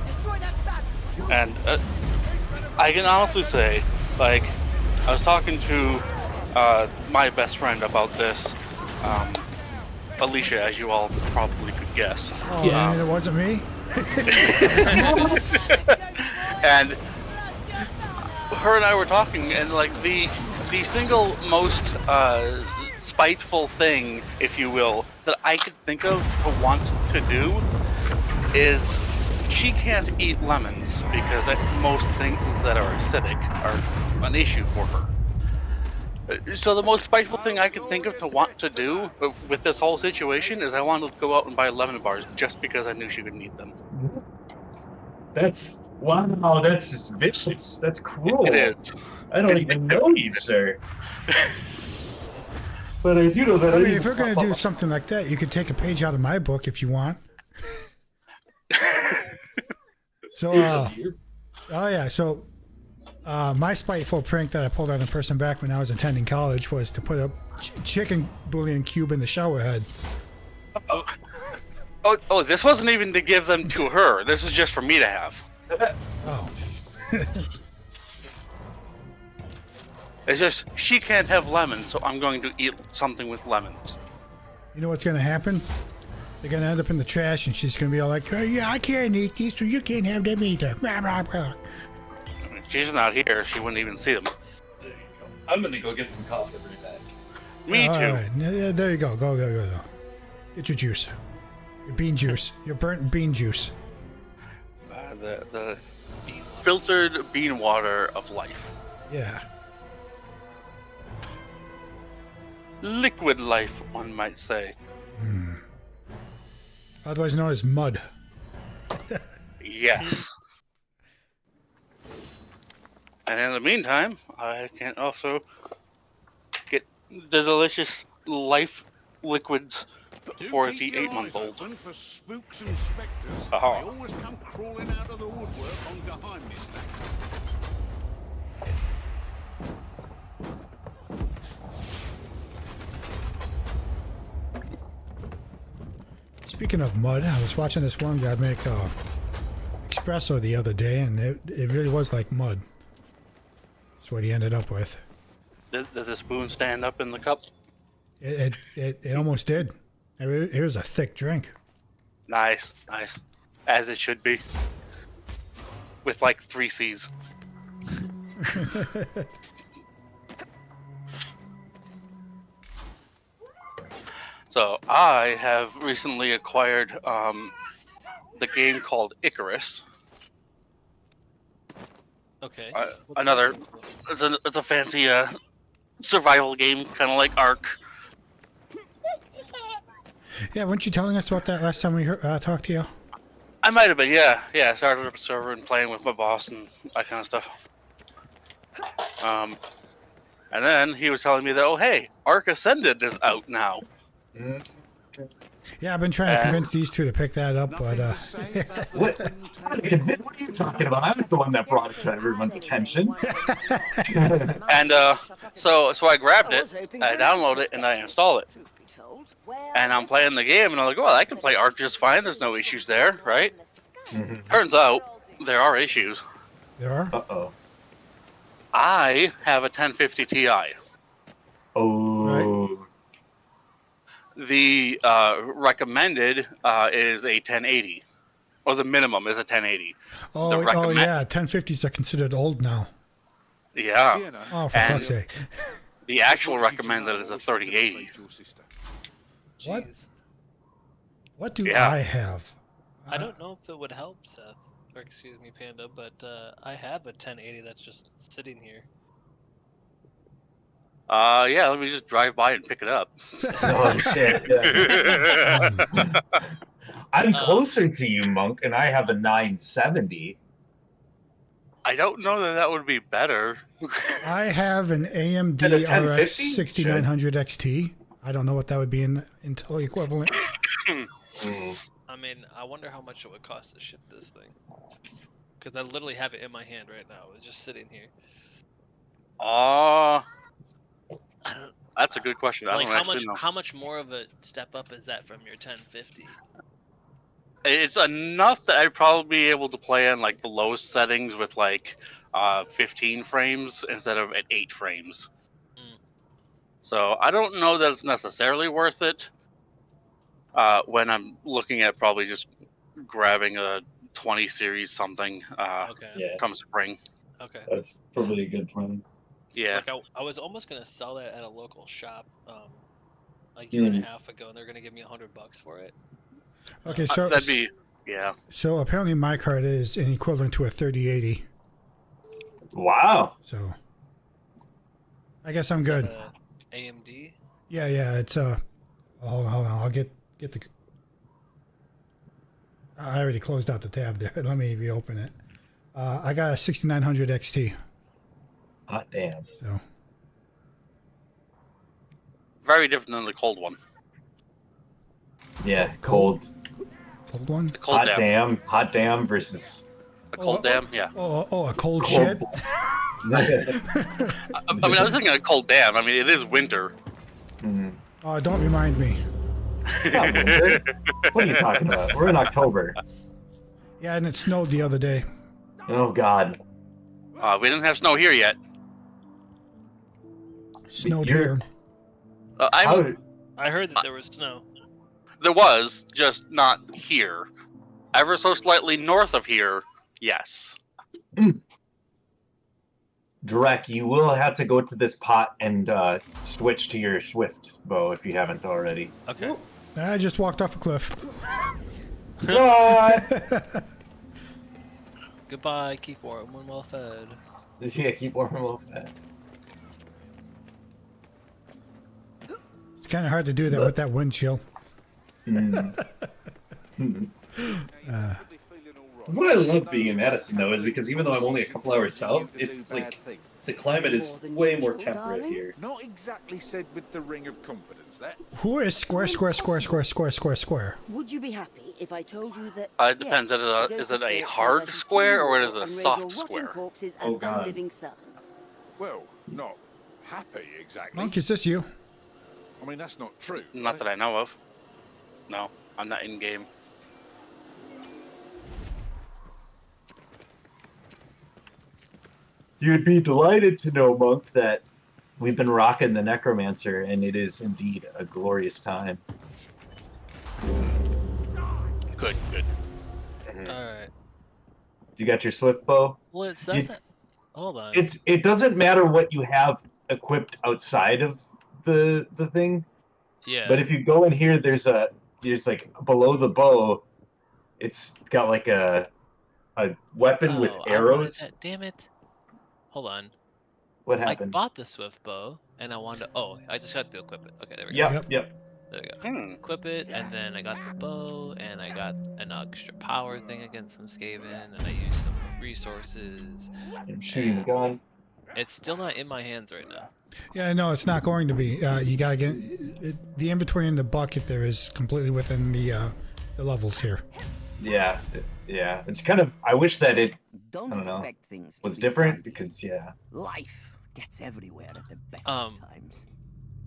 Destroy that bat. And I can honestly say, like, I was talking to my best friend about this, Alicia, as you all probably could guess. Oh, and it wasn't me? And her and I were talking, and like the single most spiteful thing, if you will, that I could think of to want to do is she can't eat lemons because most things that are acidic are an issue for her. So the most spiteful thing I could think of to want to do with this whole situation is I wanted to go out and buy lemon bars just because I knew she couldn't eat them. That's wow. That's just vicious. That's cruel. It is. I don't even know you, sir. But I do know that. I mean, if you're going to do something like that, you could take a page out of my book if you want. So, my spiteful prank that I pulled on a person back when I was attending college was to put a chicken bouillon cube in the shower head. Oh, this wasn't even to give them to her. This is just for me to have. Oh. It's just, she can't have lemons, so I'm going to eat something with lemons. You know what's going to happen? They're going to end up in the trash, and she's going to be all like, oh, yeah, I can't eat these, so you can't have them either. Blah, blah, blah. I mean, she's not here. She wouldn't even see them. There you go. I'm gonna go get some coffee right back. Me All too. right. Yeah, there you go. Go. Get your juice. Your bean juice. Your burnt bean juice. The filtered bean water of life. Yeah. Liquid life, one might say. Otherwise known as mud. Yes. And in the meantime, I can also get the delicious life liquids for the 8-month-old. For spooks and spectres, Aha. they always come crawling out of the woodwork on Geheimnisnacht. Speaking of mud, I was watching this one guy make espresso the other day, and it really was like mud. That's what he ended up with. Did the spoon stand up in the cup? It almost did. It was a thick drink. Nice. As it should be. With like 3 C's. So, I have recently acquired the game called Icarus. Okay. Another, it's a fancy survival game, kind of like Ark. Yeah, weren't you telling us about that last time we talked to you? I might have been, yeah. I started up a server and playing with my boss and that kind of stuff. And then he was telling me that, oh hey, Ark Ascended is out now. Yeah, I've been trying to convince these two to pick that up, but What are you talking about? I was the one that brought it to everyone's attention. And so I grabbed it, I downloaded it, and I installed it. And I'm playing the game, and I'm like, well, I can play Ark just fine. There's no issues there, right? Turns out there are issues. There are? Uh-oh. I have a 1050 Ti. Oh. The recommended is a 1080, or the minimum is a 1080. Oh, yeah. 1050s are considered old now. Yeah. Sienna, Oh, for And- fuck's sake. The actual recommended is a 3080. What? Jeez. What do Yeah. I have? I don't know if it would help, Seth, or excuse me, Panda, but I have a 1080 that's just sitting here. Yeah, let me just drive by and pick it up. Oh, shit. Yeah. I'm closer to you, Monk, and I have a 970. I don't know that that would be better. I have an AMD And a RX 1050? 6900 XT. I don't know what that would be in Intel equivalent. I mean, I wonder how much it would cost to ship this thing. Because I literally have it in my hand right now. It's just sitting here. Uh, I don't, that's a good question. I like, don't actually know. how much more of a step up is that from your 1050? It's enough that I'd probably be able to play in like the lowest settings with like 15 frames instead of at 8 frames. Mm. So I don't know that it's necessarily worth it. When I'm looking at probably just grabbing a 20 series something Okay. Yeah, come spring. Okay. that's probably a good plan. Yeah. Like, I was almost gonna sell that at a local shop, a year and a half ago, and they're gonna give me $100 for it. Okay, so That'd be, yeah. so apparently my card is an equivalent to a 3080. Wow. So I guess I'm good. AMD. Yeah, it's hold on. I'll get the. I already closed out the tab there. Let me reopen it. I got a 6900 XT. Hot damn. So Very different than the cold one. Yeah, cold. cold one. The cold dam. Hot damn versus. The cold dam, yeah. Oh, a cold shit. I mean, I was thinking a cold dam. I mean, it is winter. Oh, don't remind me. Not winter. What are you talking about? We're in October. Yeah, and it snowed the other day. Oh God. We didn't have snow here yet. Snowed You're- here. I heard that there was snow. There was, just not here. Ever so slightly north of here, yes. Drek, you will have to go to this pot and switch to your Swift bow if you haven't already. Okay. I just walked off a cliff. What? Goodbye. Keep warm and well fed. Yeah, keep warm and well fed. It's kind of hard to do that with that wind chill. What I love being in Madison though is because even though I'm only a couple hours south, it's like the climate is way more temperate here. Not exactly said with the ring of confidence, that. Who is square? Would you be happy if I told you that? It depends. yes, Is the it a ghost of hard spirits square or I is it a should kill you soft and raise your square? rotting corpses Oh, as God. unliving servants. Well, not happy exactly. Monk, is this you? I mean, that's not true. Not that I know of. No, I'm not in game. You'd be delighted to know, Monk, that we've been rocking the necromancer, and it is indeed a glorious time. Good, good. All right. You got your Swift bow? Well, it says that. Hold on. It doesn't matter what you have equipped outside of the thing. Yeah. But if you go in here, there's like below the bow, it's got like a weapon with Oh, I wanted arrows. that. Damn it. Hold on. What I happened? bought the Swift bow, and I wanted to. Oh, I just had to equip it. Okay, there we go. Yep. There we go. Equip it, and then I got the bow, and I got an extra power thing against some Skaven, and I used some resources. I'm shooting the gun. It's still not in my hands right now. Yeah, no, it's not going to be. You gotta get the inventory in the bucket. There is completely within the levels here. Yeah. It's kind of. I wish that it Don't I don't know. expect things to was be different tidy. because Life gets everywhere at the best of times.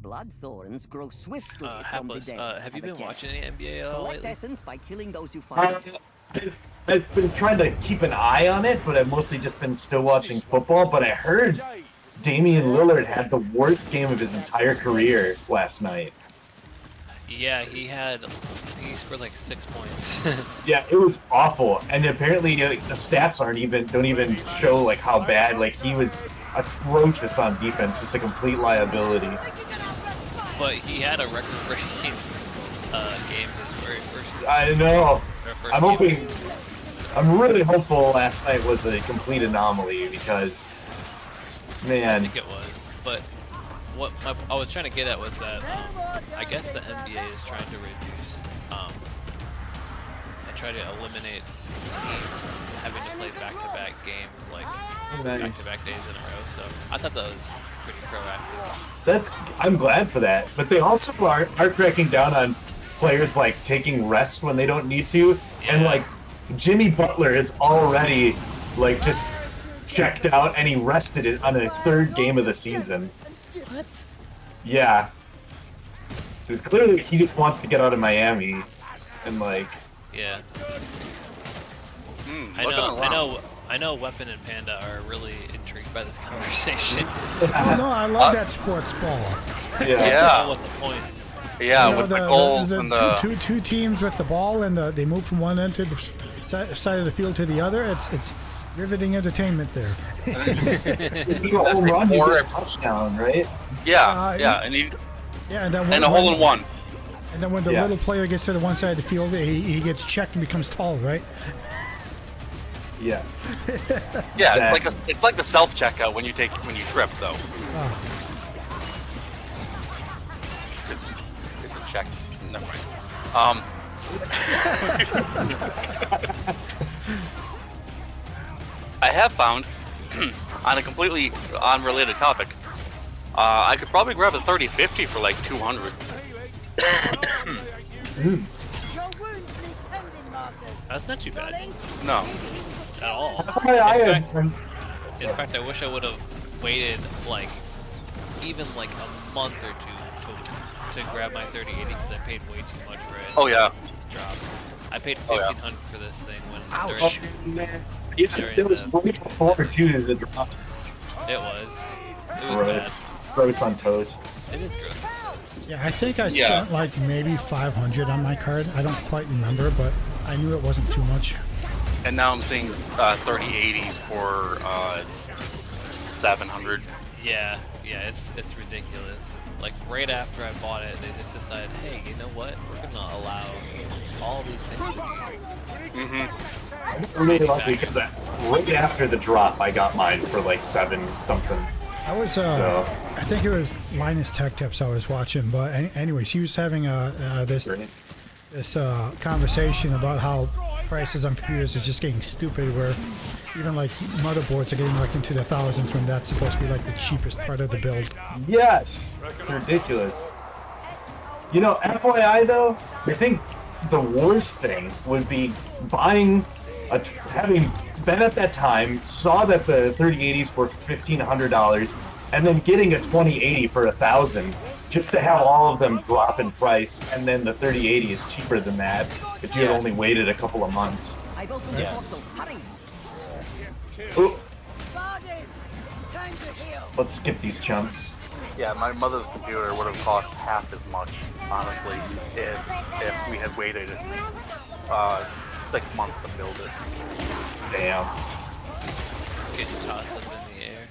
Blood thorns grow swiftly from the Hapless, dead. have you been a care. watching any NBA at all Collect lately? essence by killing those you find. I've been trying to keep an eye on it, but I've mostly just been still watching football. But I heard Damian Lillard had the worst game of his entire career last night. Yeah, he scored like 6 points. Yeah, it was awful, and apparently the stats don't even show like how bad. Like he was atrocious on defense, just a complete liability. But he had a record-breaking game his very first. I know. First game. I'm really hopeful last night was a complete anomaly because, I man. think it was, but what I was trying to get at was that I guess the NBA is trying to reduce and try to eliminate teams having to play back-to-back games like back-to-back days in a row. So I thought that was pretty proactive. I'm glad for that, but they also are cracking down on players like taking rest when they don't need to, and like Jimmy Butler is already like just checked out and he rested it on a third game of the season. What? Yeah. Because clearly he just wants to get out of Miami, and like. Yeah. I know Weapon and Panda are really intrigued by this conversation. Oh no, I love that sports ball. Yeah. With the points. Yeah, You know, with the goals and the... two teams with the ball, and they move from one end to the side of the field to the other. It's riveting entertainment there. If you go home run, you get a touchdown, right? Yeah, and a hole in one. And then when the little player gets to the one side of the field, he gets checked and becomes tall, right? Yeah. Yeah, it's like the self checkout when you trip though. Oh. It's a check. Never mind. I have found, on a completely unrelated topic, I could probably grab a 3050 for like 200. That's not too bad. No. At all. In fact, I wish I would have waited like even like a month or two to grab my 3080 because I paid way too much for it. Oh yeah. It just dropped. I paid $1,500 for this thing when Ouch. It was way before too the drop. It was Gross. bad. Gross on toast. It is gross. on toast. Yeah, I think I spent like maybe 500 on my card. I don't quite remember, but I knew it wasn't too much. And now I'm seeing 3080s for 700. Yeah, it's ridiculous. Like right after I bought it, they just decided, hey, you know what? We're gonna allow all these things to be. Mm-hmm. I'm really lucky because right after the drop, I got mine for like 7 something. I was, I think it was Linus Tech Tips I was watching, but anyways, he was having this conversation about how prices on computers is just getting stupid, where even like motherboards are getting like into the thousands when that's supposed to be like the cheapest part of the build. Yes, it's ridiculous. You know, FYI though, I think the worst thing would be having been at that time, saw that the 3080s were $1,500, and then getting a 2080 for $1,000, just to have all of them drop in price, and then the 3080 is cheaper than that if you had only waited a couple of months. I've opened the portal. Hurry! Ooh, Time to heal. let's skip these chumps. Yeah, my mother's computer would have cost half as much, honestly, if we had waited 6 months to build it. Damn. Getting tossed up in the air.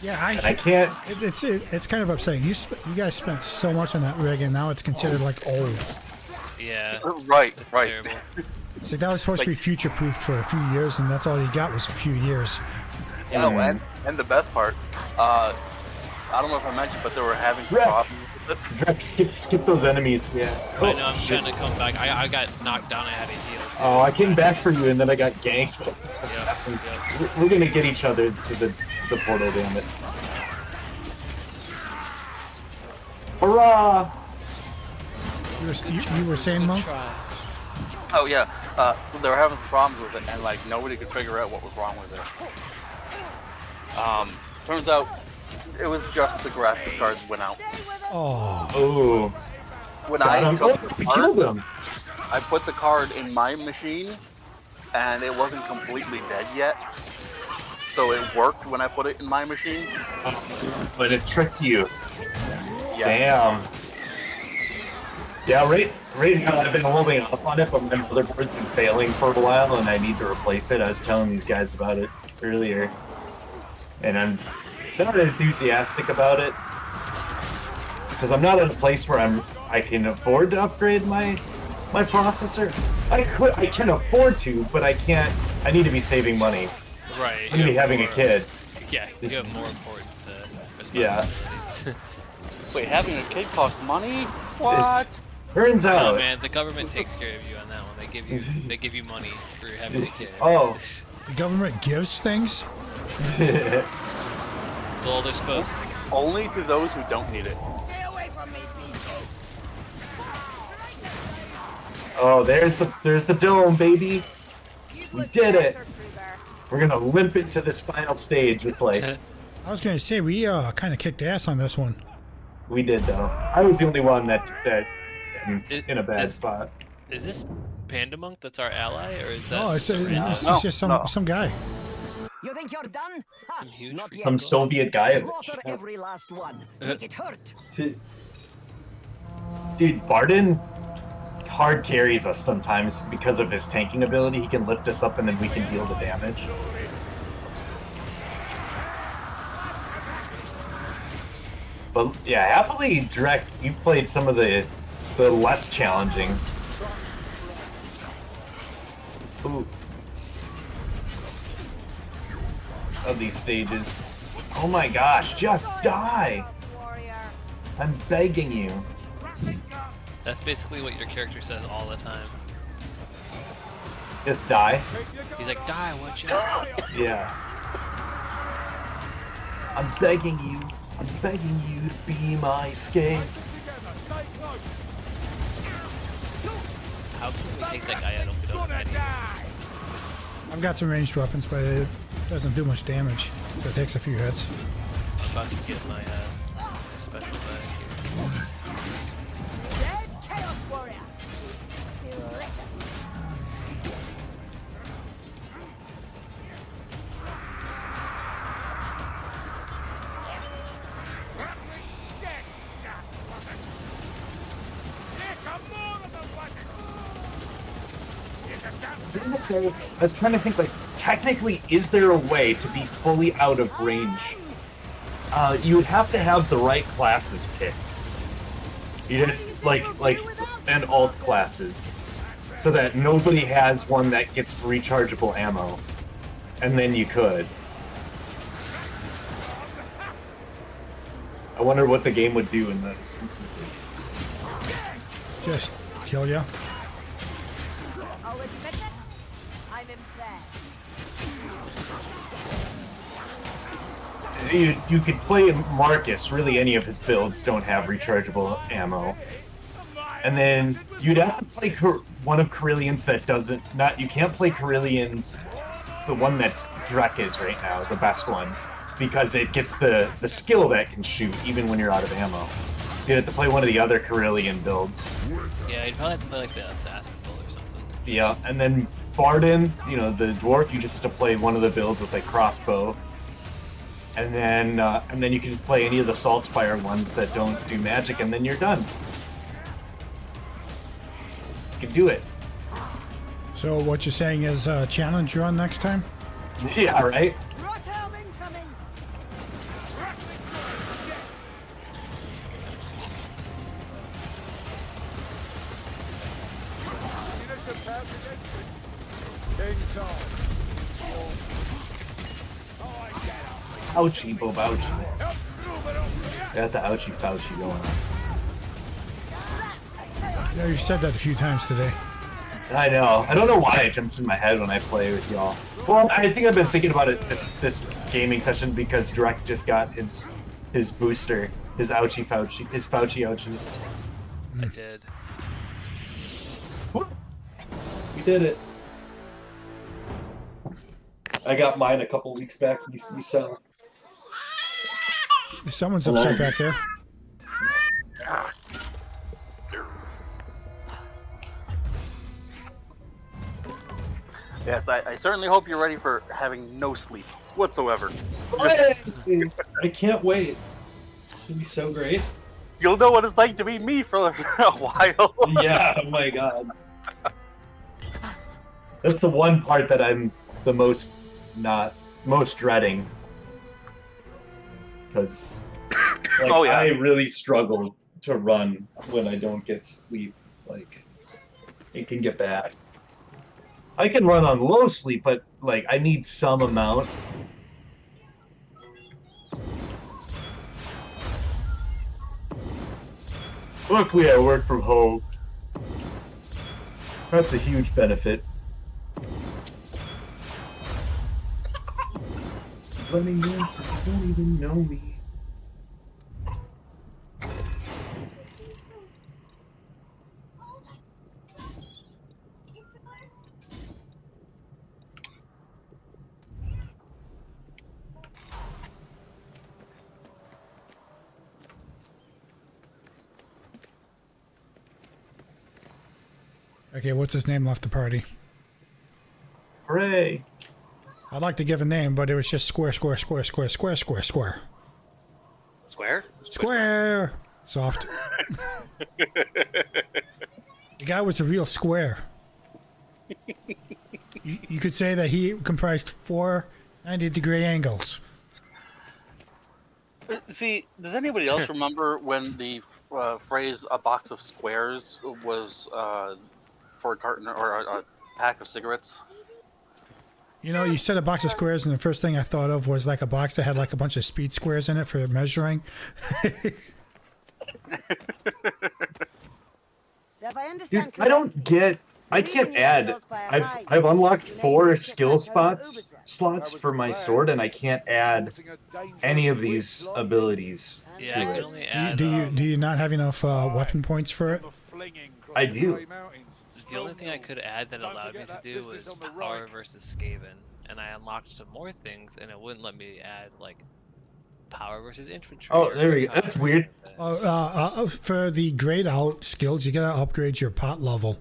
Yeah, I can't. It's kind of upsetting. You guys spent so much on that rig, and now it's considered like old. Yeah. Right. Terrible. So that was supposed to be future-proofed for a few years, and that's all you got was a few years. Yeah, and the best part, I don't know if I mentioned, but they were having problems with it. Drek, skip those enemies. Yeah. I know, I'm trying to come back. I got knocked down, I had to heal. Oh, I came back for you, and then I got ganked. We're gonna get each other to the portal, damn it. Hurrah! You were saying, Monk? Oh yeah, they were having some problems with it, and like nobody could figure out what was wrong with it. Turns out it was just the graphics cards went out. Oh. Oh. When I took we killed him. I put the card in my machine, and it wasn't completely dead yet. So it worked when I put it in my machine. But it tricked you. Yes. Damn. Yeah, right now I've been holding off on it, but my motherboard's been failing for a while, and I need to replace it. I was telling these guys about it earlier, and I'm not enthusiastic about it because I'm not in a place where I can afford to upgrade my processor. I can afford to, but I can't. I need to be saving money. Right. I'm gonna be having a kid. Yeah, you have more important Yeah. responsibilities. Wait, having a kid costs money? What? Turns out. Oh man, the government takes care of you on that one. They give you money for having a kid. Oh. The government gives things? Well, they're supposed to. Only to those who don't need it. Stay away from me, beastie. Oh, there's the dome, baby. We did it. We're gonna limp it to this final stage with like. I was gonna say we kind of kicked ass on this one. We did though. I was the only one that in a bad spot. Is this Panda Monk that's our ally, or is that? Oh, it's just some guy. You think you're done? Ha, Some huge not yet. Some Soviet guy. Slaughter every last one. Make it hurt. Dude, Barden hard carries us sometimes because of his tanking ability. He can lift us up and then we can deal the damage. But yeah, happily, Drek, you played some of the less challenging. Ooh. Of these stages. Oh my gosh, just die! I'm begging you. That's basically what your character says all the time. Just die? He's like, die, watch you? Yeah. I'm begging you. I'm begging you to be my escape. How can we take that guy out if we don't have any? I've got some ranged weapons, but it doesn't do much damage, so it takes a few hits. I'm about to get my special bag here. Dead Chaos Warrior. Delicious. I was trying to think, like, technically, is there a way to be fully out of range? You would have to have the right classes picked. You'd like and alt classes, so that nobody has one that gets rechargeable ammo, and then you could. I wonder what the game would do in those instances. Just kill ya. I'll admit it, I'm impressed. You could play Marcus. Really, any of his builds don't have rechargeable ammo. And then you'd have to play one of Karelian's that doesn't. You can't play Karelian's, the one that Drek is right now, the best one, because it gets the skill that can shoot even when you're out of ammo. So you have to play one of the other Karelian builds. Yeah, you'd probably have to play like the assassin build or something. Yeah, and then Barden, the dwarf, you just have to play one of the builds with like crossbow. And then you can just play any of the Saltspire ones that don't do magic, and then you're done. You can do it. So what you're saying is challenge run next time? Yeah, right? Rothelm incoming. Ouchie, Bobouchie. Got the ouchie Fauci going on. Yeah, you said that a few times today. I know. I don't know why it jumps in my head when I play with y'all. Well, I think I've been thinking about it this gaming session because Drek just got his booster, his ouchie Fauci, his Fauci ouchie. I did. We did it. I got mine a couple weeks back. We sell. Someone's upset back there. Yes, I certainly hope you're ready for having no sleep whatsoever. I can't wait. It'll be so great. You'll know what it's like to be me for a while. Yeah, oh my god. That's the one part that I'm the most dreading. Because Oh, yeah. I really struggle to run when I don't get sleep. Like, it can get bad. I can run on low sleep, but like I need some amount. Luckily, I work from home. That's a huge benefit. Running this, you don't even know me. Okay, what's his name left the party? Hooray! I'd like to give a name, but it was just square. Square? Square! Soft. The guy was a real square. You could say that he comprised 4 90-degree angles. See, does anybody else remember when the phrase "a box of squares" was for a carton or a pack of cigarettes? You know, you said a box of squares, and the first thing I thought of was like a box that had like a bunch of speed squares in it for measuring. So if I understand Dude, I don't get. I can't add. I've unlocked 4 skill slots for my sword, and I can't add any of these abilities Yeah, to I it. can only add. Do you not have enough weapon points for it? I do. The only thing I could add that allowed me to do was power versus Skaven, and I unlocked some more things, and it wouldn't let me add like power versus infantry. Oh, or there we go. power That's weird. For the grayed out skills, you gotta upgrade your pot level.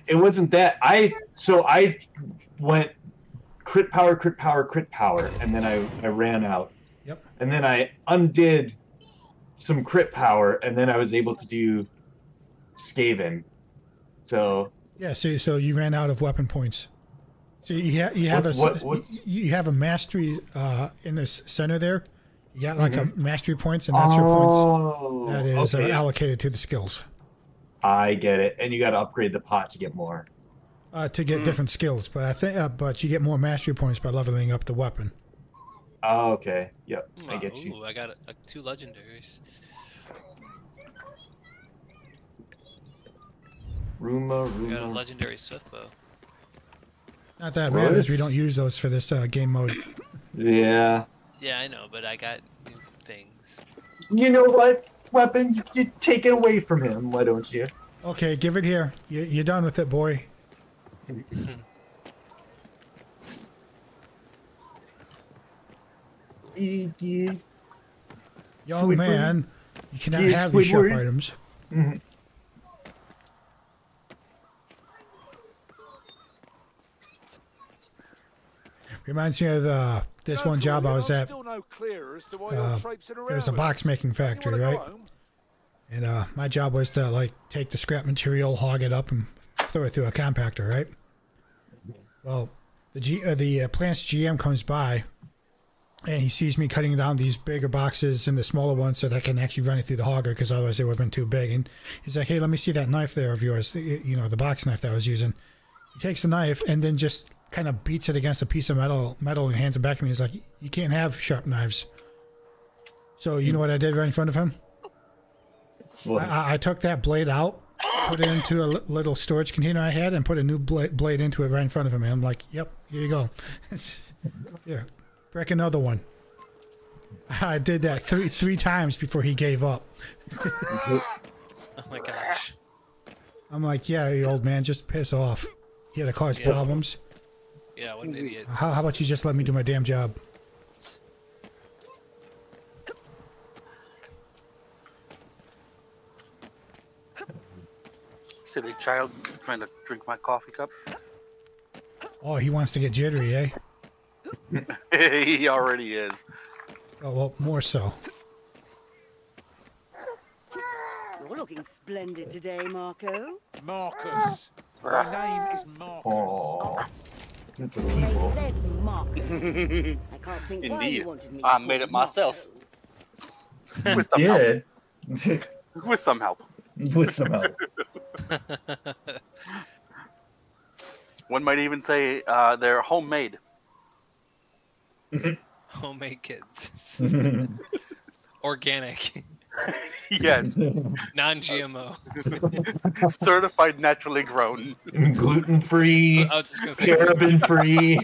It wasn't that. I went crit power, and then I ran out. Yep. And then I undid some crit power, and then I was able to do Skaven. So Yeah, so you ran out of weapon points. So you have you have a mastery in the center there. You got like a mastery points, and that's your points that is allocated to the skills. I get it, and you got to upgrade the pot to get more. To get different skills, but I think but you get more mastery points by leveling up the weapon. Oh, okay. Yep, I get you. Ooh, I got 2 legendaries. Roomba. I got a legendary swift bow. Not that matters. We don't use those for this game mode. Yeah. Yeah, I know, but I got new things. You know what? Weapon, you take it away from him. Why don't you? Okay, give it here. You're done with it, boy. Young man, you cannot have these shop items. Reminds me of this one job I was at. There's a box making factory, right? And my job was to like take the scrap material, hog it up, and throw it through a compactor, right? Well, the plant's GM comes by, and he sees me cutting down these bigger boxes into smaller ones so that I can actually run it through the hogger, because otherwise it would have been too big. And he's like, "Hey, let me see that knife there of yours, the box knife that I was using." He takes the knife and then just kind of beats it against a piece of metal and hands it back to me. He's like, "You can't have sharp knives." So you know what I did right in front of him? I took that blade out, put it into a little storage container I had, and put a new blade into it right in front of him. And I'm like, "Yep, here you go. Here, break another one." I did that three times before he gave up. Oh my gosh. I'm like, "Yeah, you old man, just piss off. You had to cause problems. Yeah, what an idiot. How about you just let me do my damn job?" Silly child trying to drink my coffee cup. Oh, he wants to get jittery, eh? He already is. Oh, well, more so. You're looking splendid today, Marco. Marcus. My name is Marcus. Oh, it's a They people. said Marcus. I can't think why Indeed. you wanted me to I call made you it myself. Marco. With some help. Did. With some help. With some help. One might even say they're homemade. Homemade kits. Organic. Yes. Non-GMO. Certified naturally grown. Gluten free, I was just gonna say. paraben free.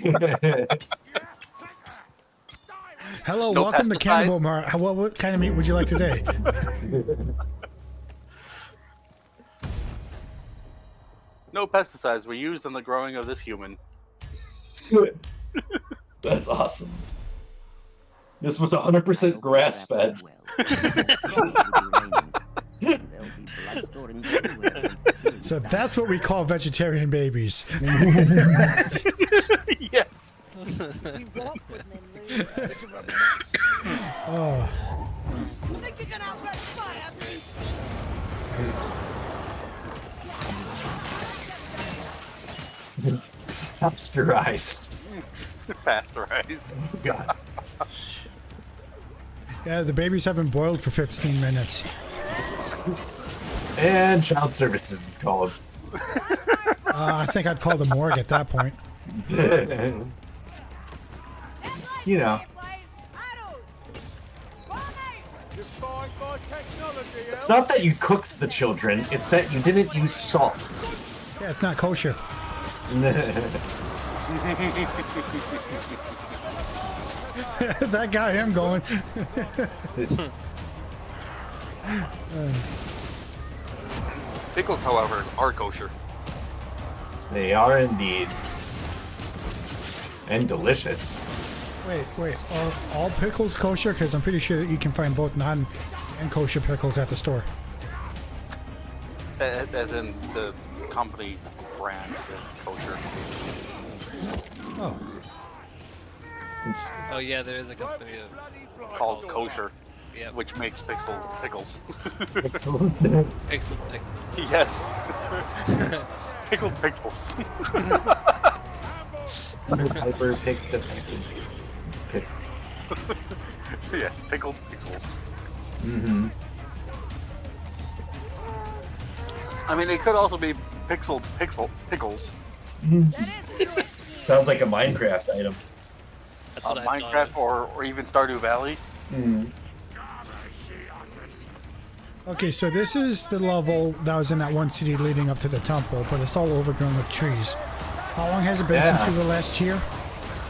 Hello, No welcome to pesticides? Cannibal Mar. What kind of meat would you like today? No pesticides were used in the growing of this human. That's awesome. This was 100% grass fed. So that's what we call vegetarian babies. Yes. We walk with them, Lou. Oh, Think you can outrun fire, beast? Pasteurized. Pasteurized. God. yeah, the babies have been boiled for 15 minutes. And child services is called. I think I'd call the morgue at that point. You know. Defined by technology, It's not that you cooked the children, it's that you didn't use salt. Yeah, it's not kosher. That got him going. Pickles, however, are kosher. They are indeed. And delicious. Wait, are all pickles kosher? Because I'm pretty sure that you can find both non and kosher pickles at the store. As in the company brand is kosher. Oh, Oh yeah, there is a company Called kosher, yeah, which makes pickles. pixel. Yes. Pickled pickles. Piper picked the pick. Yeah, pickled pixels. Mm-hmm. I mean, it could also be pickles. Sounds like a Minecraft item. That's what I thought. Minecraft or even Stardew Valley. Mm. okay. So this is the level that was in that one city leading up to the temple, but it's all overgrown with trees. How long has it been since we were last here?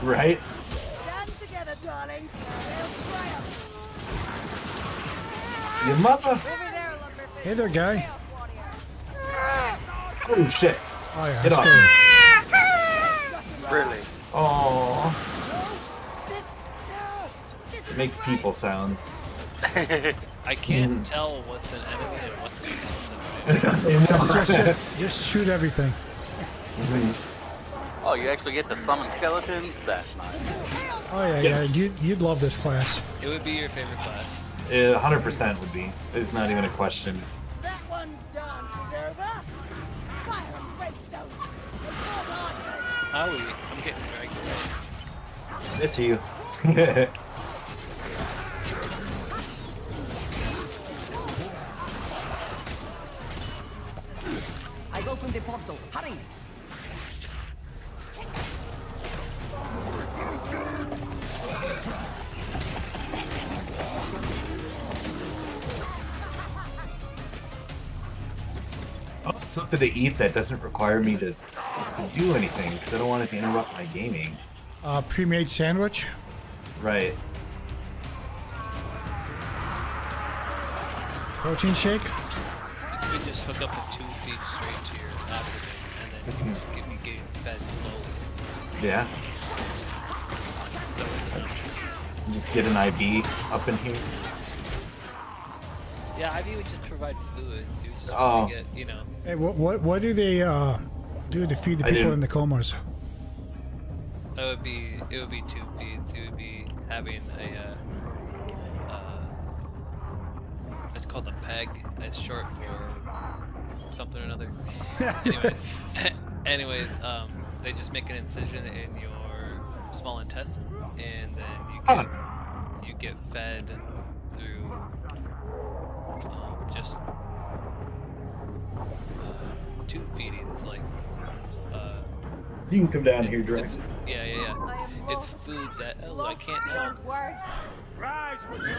Right? Stand together, darling. They'll triumph. Your mother. Over there, Lumberfish. Hey there, guy. Oh shit. Oh yeah, Get that's off. good. Really? Aww. It makes people sounds. I can't tell what's an enemy and what's a skeleton. Just shoot everything. Oh, you actually get to summon skeletons? That's nice. Oh yeah, Yes. yeah. You'd love this class. It would be your favorite class. 100% would be. It's not even a question. That one's dance is over. Fire and brimstone. The four archers. Howie, I'm getting dragged away. Miss you. I go from the portal. Hurry! Oh, something to eat that doesn't require me to do anything because I don't want it to interrupt my gaming. Pre-made sandwich. Right. Protein shake. You could just hook up a 2 feed straight to your abdomen and then you can just get me getting fed slowly. Yeah. So it's an option. Just get an IB up in here. Yeah, IV would just provide fluids. You would just Oh. want to get, you know. Hey, what do they do to feed the I people didn't- in the comas? It would be tube feeds. It would be having it's called a peg. It's short for something or another. Anyways, they just make an incision in your small intestine, and then you get fed through just tube feedings, like You can come down here, Drake. yeah. It's food that I can't now. Rise with you.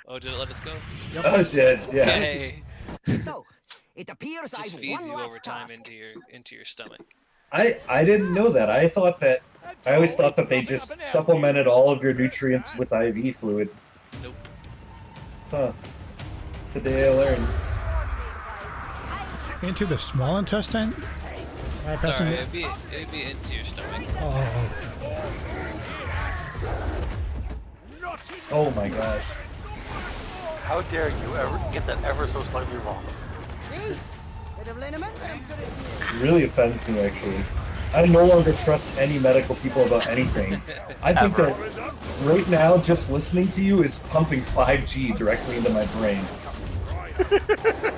Oh, did it let us go? Oh, it did. Yeah. Yay! So, it appears Just I've feeds one you last over time task. into your stomach. I didn't know that. I always thought that they just supplemented all of your nutrients with IV fluid. Nope. Huh. Today I learned. Into the small intestine? Sorry, it'd be into your stomach. Oh my gosh. How dare you ever get that ever so slightly wrong? See? Bit of liniment, but I'm good at It really offends me, actually. I no longer trust any medical people about anything. I think that right now, just listening to you is pumping 5G directly into my brain.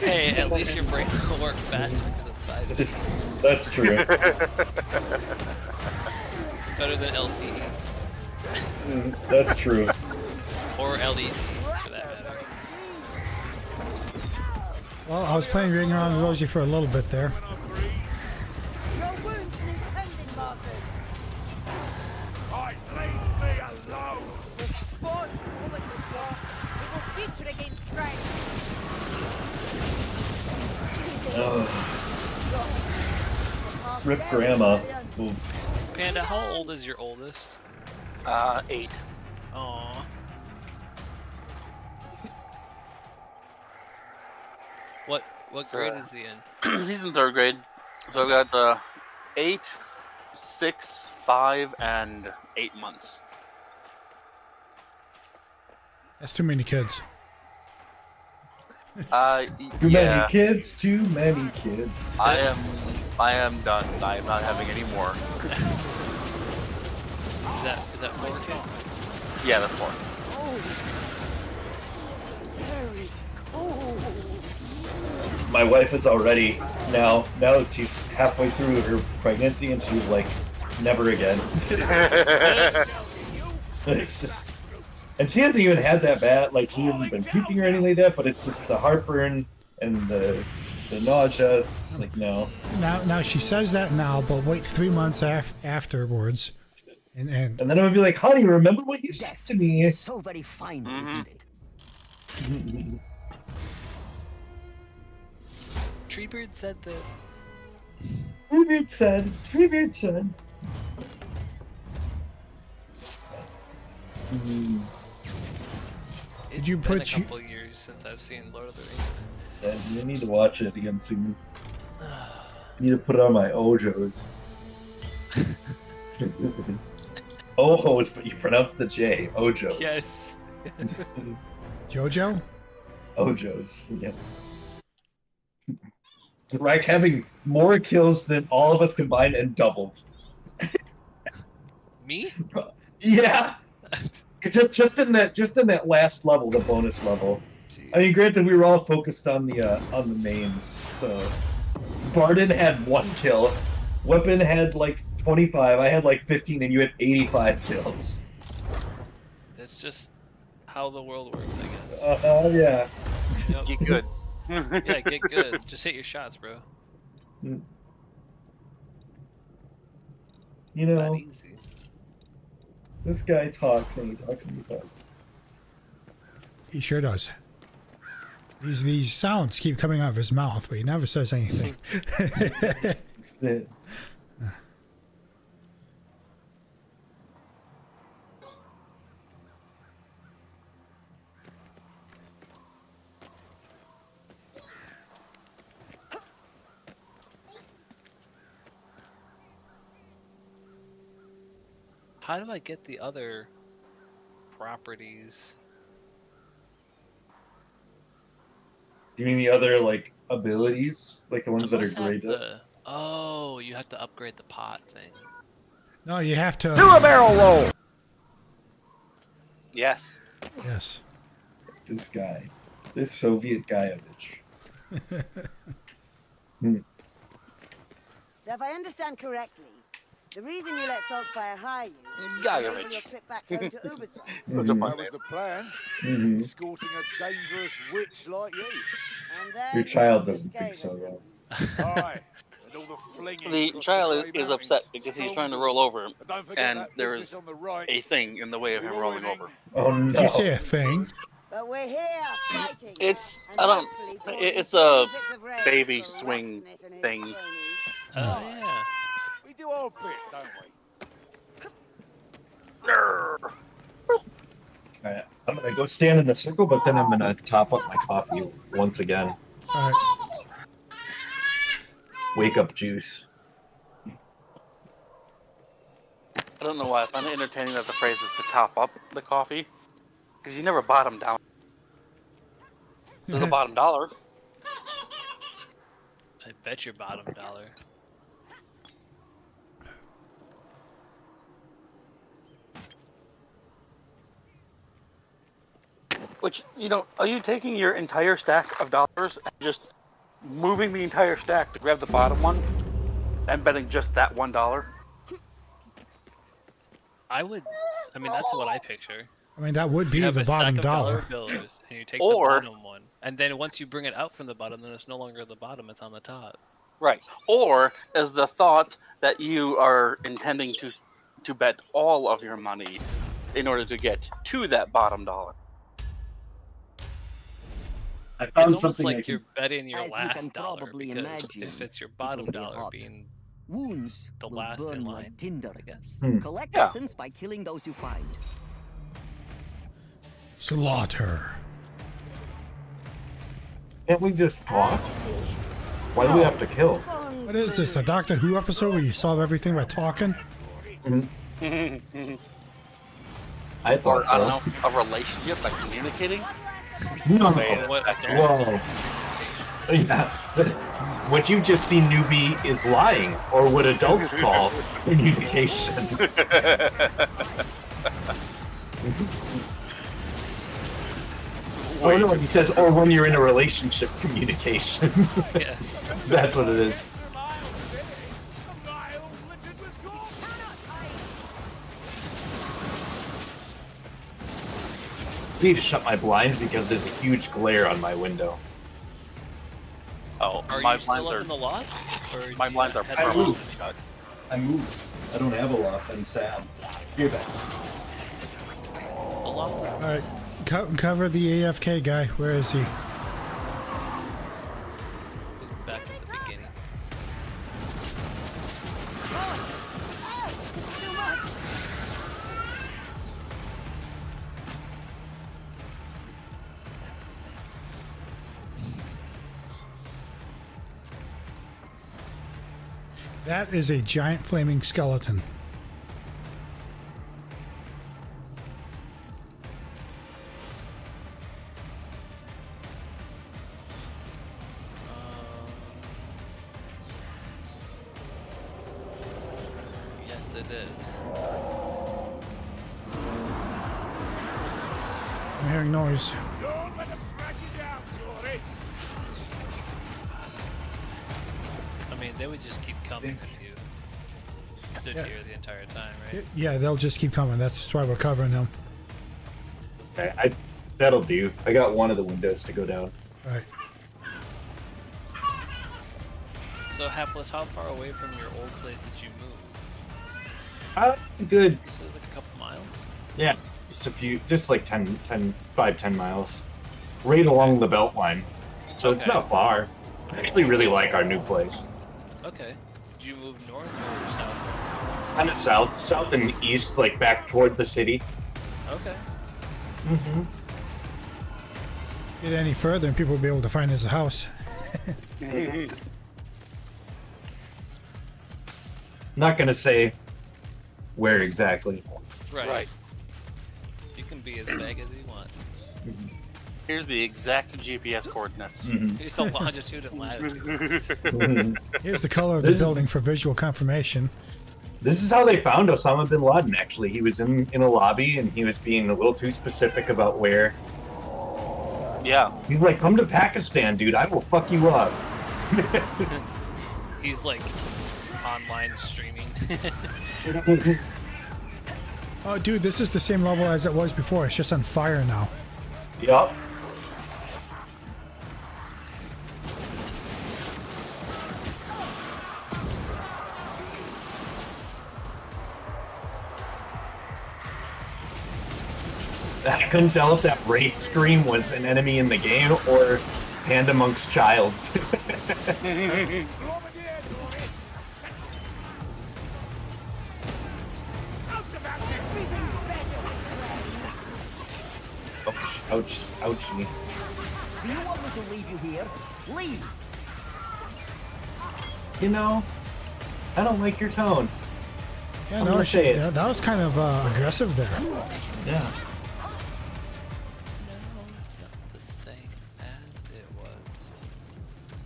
Hey, at least your brain will work faster because it's 5G. That's true. It's better than LTE. That's true. Or LED, for that matter. Well, I was playing Ring Around the Rosie for a little bit there. your wounds need tending, Marcus. I leave me alone. The spawn will the door. It will feature against strength. Rip Grandma. Ooh. Panda, how old is your oldest? 8. Aww. What grade is he in? He's in 3rd grade. So I've got 8, 6, 5, and 8 months. That's too many kids. Too Yeah, many kids, too many kids. I am done. I am not having any more. Is that 4 kids? Yeah, that's 4. Very cold. My wife is already now that she's halfway through her pregnancy and she's like, never again. It's just, and she hasn't even had that bad, like she hasn't been puking or anything like that, but it's just the heartburn and the nausea. It's like, no. Now she says that now, but wait 3 months afterwards, and And then I'm gonna be like, honey, remember what you said Death to me? is so very fine, isn't it? Treebeard said that. Treebeard said. It's you been put a couple years since I've seen Lord of the Rings. Yeah, you need to watch it again soon. Need to put it on my Ojos. Ojos, but you pronounce the J. Ojos. Yes. JoJo? Ojos. Yeah. Like having more kills than all of us combined and doubled. Me? Yeah. Just in that last level, the bonus level. Jeez. I mean, granted, we were all focused on the mains. So, Barden had 1 kill, Weapon had like 25, I had like 15, and you had 85 kills. It's just how the world works, I guess. Yeah. Yep. Get good. Yeah, get good. Just hit your shots, bro. You It's know, not easy. this guy talks and he talks and he talks. He sure does. These sounds keep coming out of his mouth, but he never says anything. How do I get the other properties? Do you mean the other like abilities, like the ones I that are must have graded? to- Oh, you have to upgrade the pot thing. No, you have to... Do a barrel roll! Yes. Yes. This guy. This Soviet Guyevich. So if I understand correctly, the reason you let Saltzpyre hire you is to Guyevich. enable your trip back home to Ubersdorf. That was the plan. Escorting a dangerous witch like you. And then Your child doesn't think so, though. Aye. And all the flinging The across child the is Grey upset Mountains. because he's trying to roll over him, But don't forget and that there business is on the right. a thing in the way of him rolling over. Oh no. Did you say a thing? But we're here fighting. It's and I don't. hopefully causing It's a benefits of race baby for swing Rasmus and his thing. cronies. Oh yeah. We do our bit, don't we? Grrr. Alright, I'm gonna go stand in the circle, but then I'm gonna top up my coffee once again. All right. Wake up juice. I don't know why I find it entertaining that the phrase is to top up the coffee, because you never bottom down. There's a bottom dollar. I bet your bottom dollar. Which, you know, are you taking your entire stack of dollars and just moving the entire stack to grab the bottom one and betting just that $1? I would. I mean, that's what I picture. I mean, that would be You have the a stack bottom of dollar. bills, and you take Or- the bottom one, and then once you bring it out from the bottom, then it's no longer the bottom; it's on the top. Right. Or is the thought that you are intending to bet all of your money in order to get to that bottom dollar? I It's found almost something like I can... you're betting your As you last can dollar probably because imagine, if it's your it bottom will be dollar hot. being Wounds the will last burn in like line, tinder. I guess. Collect Yeah. essence by killing those you find. Slaughter. Can't we just talk? Why do we have to kill? What is this, a Doctor Who episode where you solve everything by talking? I Or, thought so. I don't know, a relationship by communicating? No. What adults Whoa. Yeah. What you just seen, newbie, is lying, or what adults call communication. Oh no, he says, or when you're in a relationship, communication. Yes. That's what it is. I need to shut my blinds because there's a huge glare on my window. Oh, Are my you still blinds up are in the loft? Or my do you blinds are head permanently out? shut. I moved. I don't have a loft. I'm sad. You're back. The loft is All right, cover the AFK guy. Where is he? is back at the beginning. That is a giant flaming skeleton. Yes, it is. I'm hearing noise. Don't let them track you down, Glory. I mean, they would just keep coming if you stood Yeah. here the entire time, right? Yeah, they'll just keep coming. That's why we're covering him. Okay, that'll do. I got one of the windows to go down. All right. So, Hapless, how far away from your old place did you move? Good. So it was like a couple miles? Yeah, just a few, just like 5-10 miles. Right along the belt line. So it's Okay. not far. I actually really like our new place. Okay. Did you move north or south? Kind of south and east, like back toward the city. Okay. Mm-hmm. Get any further, and people will be able to find his house. Not gonna say where exactly. Right. You can be as vague as you want. Here's the exact GPS coordinates. Mm-hmm. Here's the longitude and latitude. Mhm. Here's the color of the This- building for visual confirmation. This is how they found Osama bin Laden, actually. He was in a lobby, and he was being a little too specific about where. Yeah. He's like, come to Pakistan, dude. I will fuck you up. He's like online streaming. Oh, dude, this is the same level as it was before. It's just on fire now. Yup. I couldn't tell if that Wraith scream was an enemy in the game or Panda Monk's child. Ouch, ouchie. Do you want me to leave you here? Leave! You know, I don't like your tone. Yeah, I'm no, gonna say it. that was kind of aggressive there. Yeah. No, it's not the same as it was.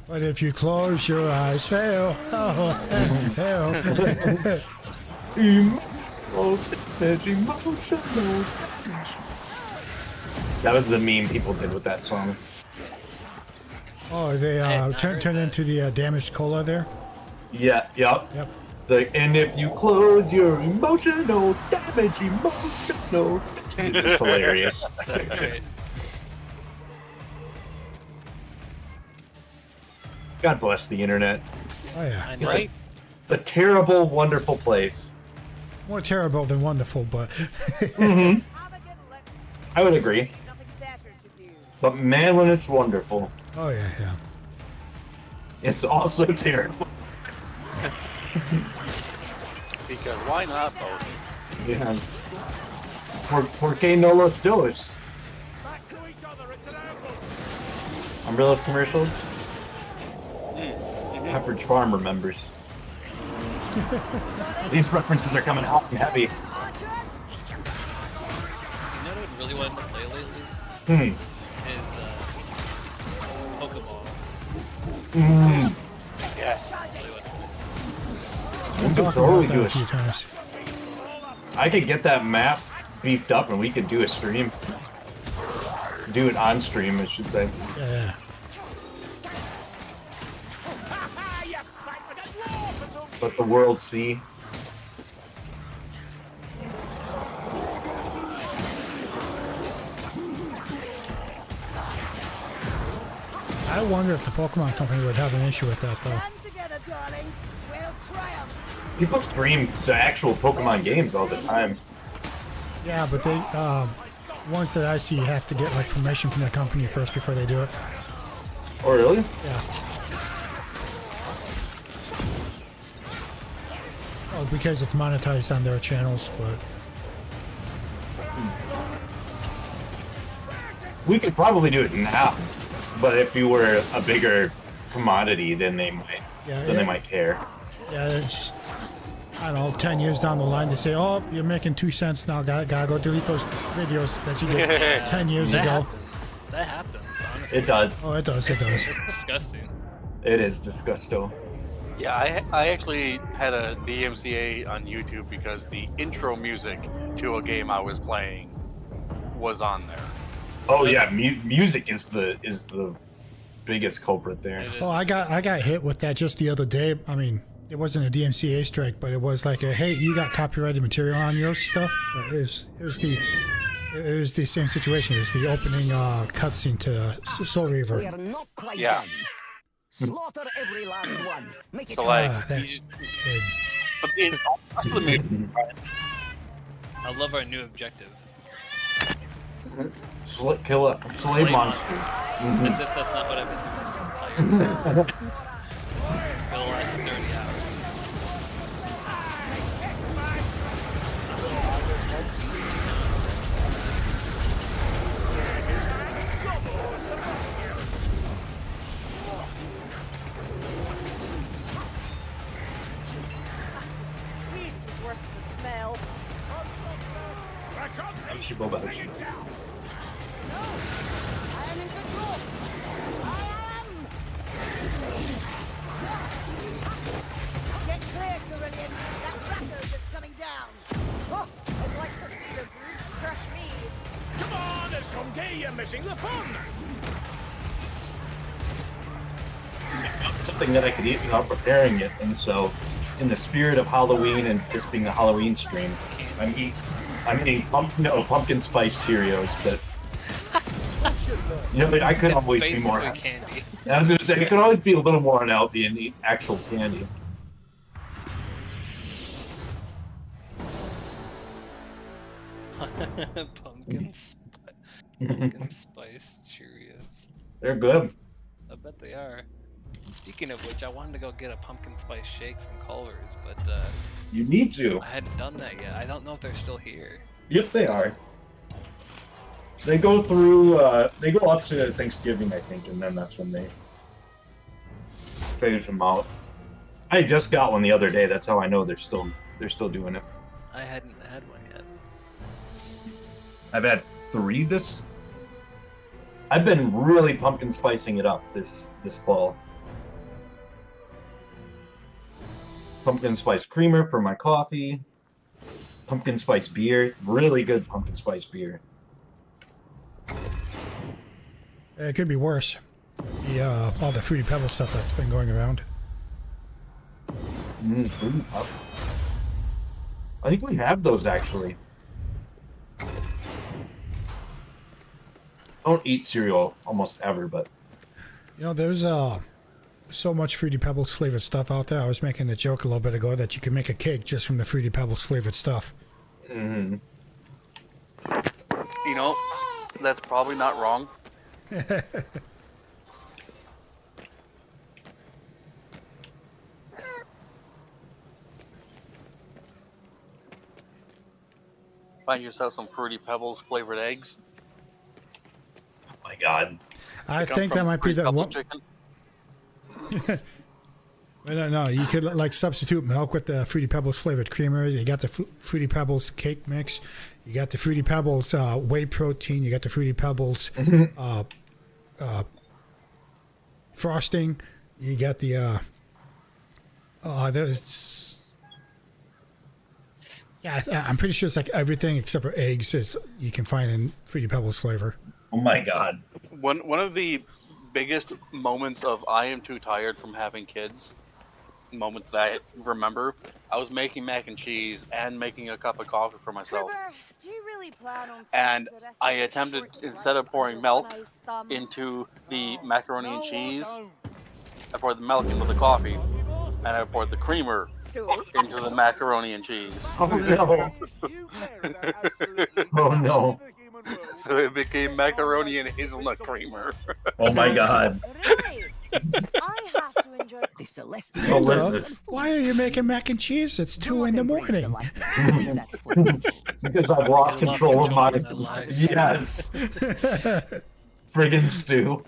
But if you close your eyes, hell, hell. That was the meme people did with that song. Oh, they turned into the damaged cola there? Yeah, yep. Yep. And if you close your emotional damage, emotional. It's hilarious. That's great. God bless the internet. Oh, yeah. I know. Right? It's a terrible, wonderful place. More terrible than wonderful, but... Mm-hmm. I would agree. But man, when it's wonderful, Oh, yeah, yeah. it's also terrible. Because why not both? Yeah. Por qué no los dos? Umbrella's commercials? Pepperidge Farm remembers. These references are coming hot and heavy. You know what I really wanted to play lately? Is Pokemon. Yes. We could totally do a few times. I could get that map beefed up and we could do a stream. Do it on stream, I should say. Yeah, Let the world see. I wonder if the Pokemon Company would have an issue with that, though. People stream the actual Pokemon games all the time. Yeah, but they, ones that I see have to get, like, permission from the company first before they do it. Oh, really? Yeah. Well, because it's monetized on their channels, but... We could probably do it now, but if you were a bigger commodity, then they might, they might care. Yeah, it's, I don't know, 10 years down the line, they say, oh, you're making 2 cents now, gotta go delete those videos that you did 10 years ago. That happens, honestly. It does. Oh, it does, it does. It's disgusting. It is disgusting. Yeah, I actually had a DMCA on YouTube because the intro music to a game I was playing was on there. Oh yeah, music is the biggest culprit there. Oh, I got hit with that just the other day. I mean, it wasn't a DMCA strike, but it was like a, hey, you got copyrighted material on your stuff. But it was the same situation. It was the opening cutscene to Soul Reaver. We are not quite Yeah. done. Slaughter every last one. Make it So like, that you just, kid. but being also the music, right? I love our new objective. Kill a slave monster. As if that's not what I've been doing this entire time. For the last 30 hours. Yeast is worse than the smell. Ouchie, Boba, ouchie. I am in control. I am. Get clear, Cerulean. That ratter's missing the fun. Something that I could eat without preparing it, and so, in the spirit of Halloween and this being a Halloween stream, I'm eating pumpkin spice Cheerios, but I could It's always be more. candy. I was gonna say, it could always be a little more unhealthy and eat actual candy. Pumpkin spice Cheerios. They're good. I bet they are. Speaking of which, I wanted to go get a pumpkin spice shake from Culver's, but You need to. I hadn't done that yet. I don't know if they're still here. Yep, they are. They go through. They go up to Thanksgiving, I think, and then that's when they phase them out. I just got one the other day. That's how I know they're still doing it. I hadn't had one yet. I've had 3 this. I've been really pumpkin spicing it up this fall. Pumpkin spice creamer for my coffee. Pumpkin spice beer, really good pumpkin spice beer. It could be worse. All the Fruity Pebble stuff that's been going around. Fruity Pebble. I think we have those actually. I don't eat cereal almost ever, but There's so much Fruity Pebbles flavored stuff out there. I was making a joke a little bit ago that you can make a cake just from the Fruity Pebbles flavored stuff. mm-hmm. That's probably not wrong. Find yourself some Fruity Pebbles flavored eggs. Oh my god. I think that might be the one. Chicken. No, you could like substitute milk with the Fruity Pebbles flavored creamer. You got the Fruity Pebbles cake mix. You got the Fruity Pebbles whey protein. You got the Fruity Pebbles frosting. You got the there's I'm pretty sure it's like everything except for eggs is you can find in Fruity Pebbles flavor. Oh my god. One of the biggest moments of I am too tired from having kids, moments that I remember, I was making mac and cheese and making a cup of coffee for myself. Kruber, do you really plan on And spending the rest I of your attempted, short instead life of pouring under milk one ice thumb? into the macaroni and cheese, I poured the milk into the coffee, and I poured the creamer So, into the macaroni and cheese. Oh no. Oh no. So it became macaroni and hazelnut creamer. Oh my god. really? I have to enjoy The celestial. Oh, Linda, Linda. why are you making mac and cheese? It's 2 in the morning. Because I've lost control of my life. yes. Friggin' stew.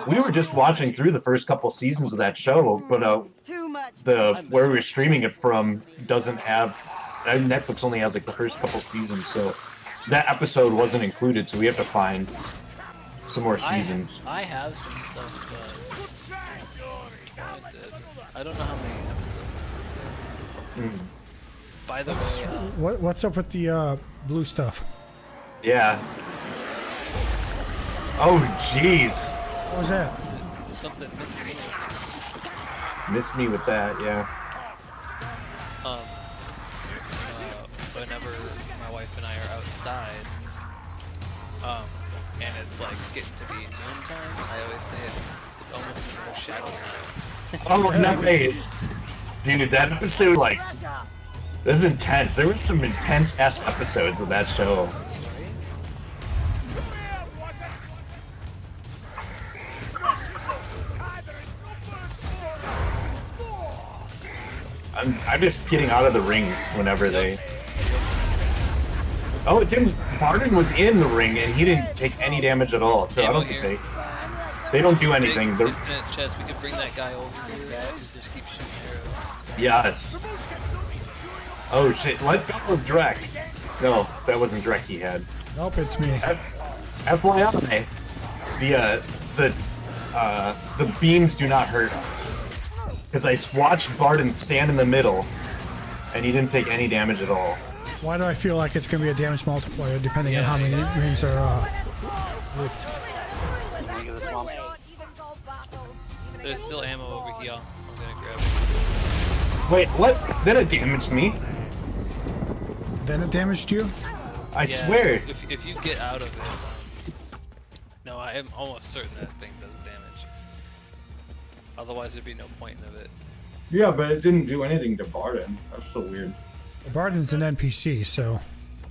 We were just watching through the first couple seasons of that show, but Too much. where we were streaming it from doesn't have. Netflix only has like the first couple seasons, so that episode wasn't included. So we have to find some more seasons. I have some stuff, but I don't know how many episodes. By the way, What's up with the blue stuff? Yeah. Oh jeez. What was that? something missed me. Miss me with that, yeah. Whenever my wife and I are outside, and it's like getting to be noontime, I always say it's almost no shadow time. Oh, nice. Dude, that episode, like, this is intense. There were some intense-ass episodes of that show. I'm just getting out of the rings whenever they... Oh, it didn't... Barden was in the ring and he didn't take any damage at all, so I don't think they don't do anything. They're... Infinite chest, we could bring that guy over here and just keep shooting arrows. Yes. Oh shit, let go of Drek. No, that wasn't Drek he had. Nope, it's me. FYI, the beams do not hurt us. Because I watched Barden stand in the middle, and he didn't take any damage at all. Why do I feel like it's going to be a damage multiplier depending on how many rings are looped? There's still ammo over here. I'm gonna grab it. Wait, what? Then it damaged me. Then it damaged you? I swear. If you get out of it, no, I am almost certain that thing does damage. Otherwise, there'd be no point of it. Yeah, but it didn't do anything to Barden. That's so weird. Barden's an NPC, so.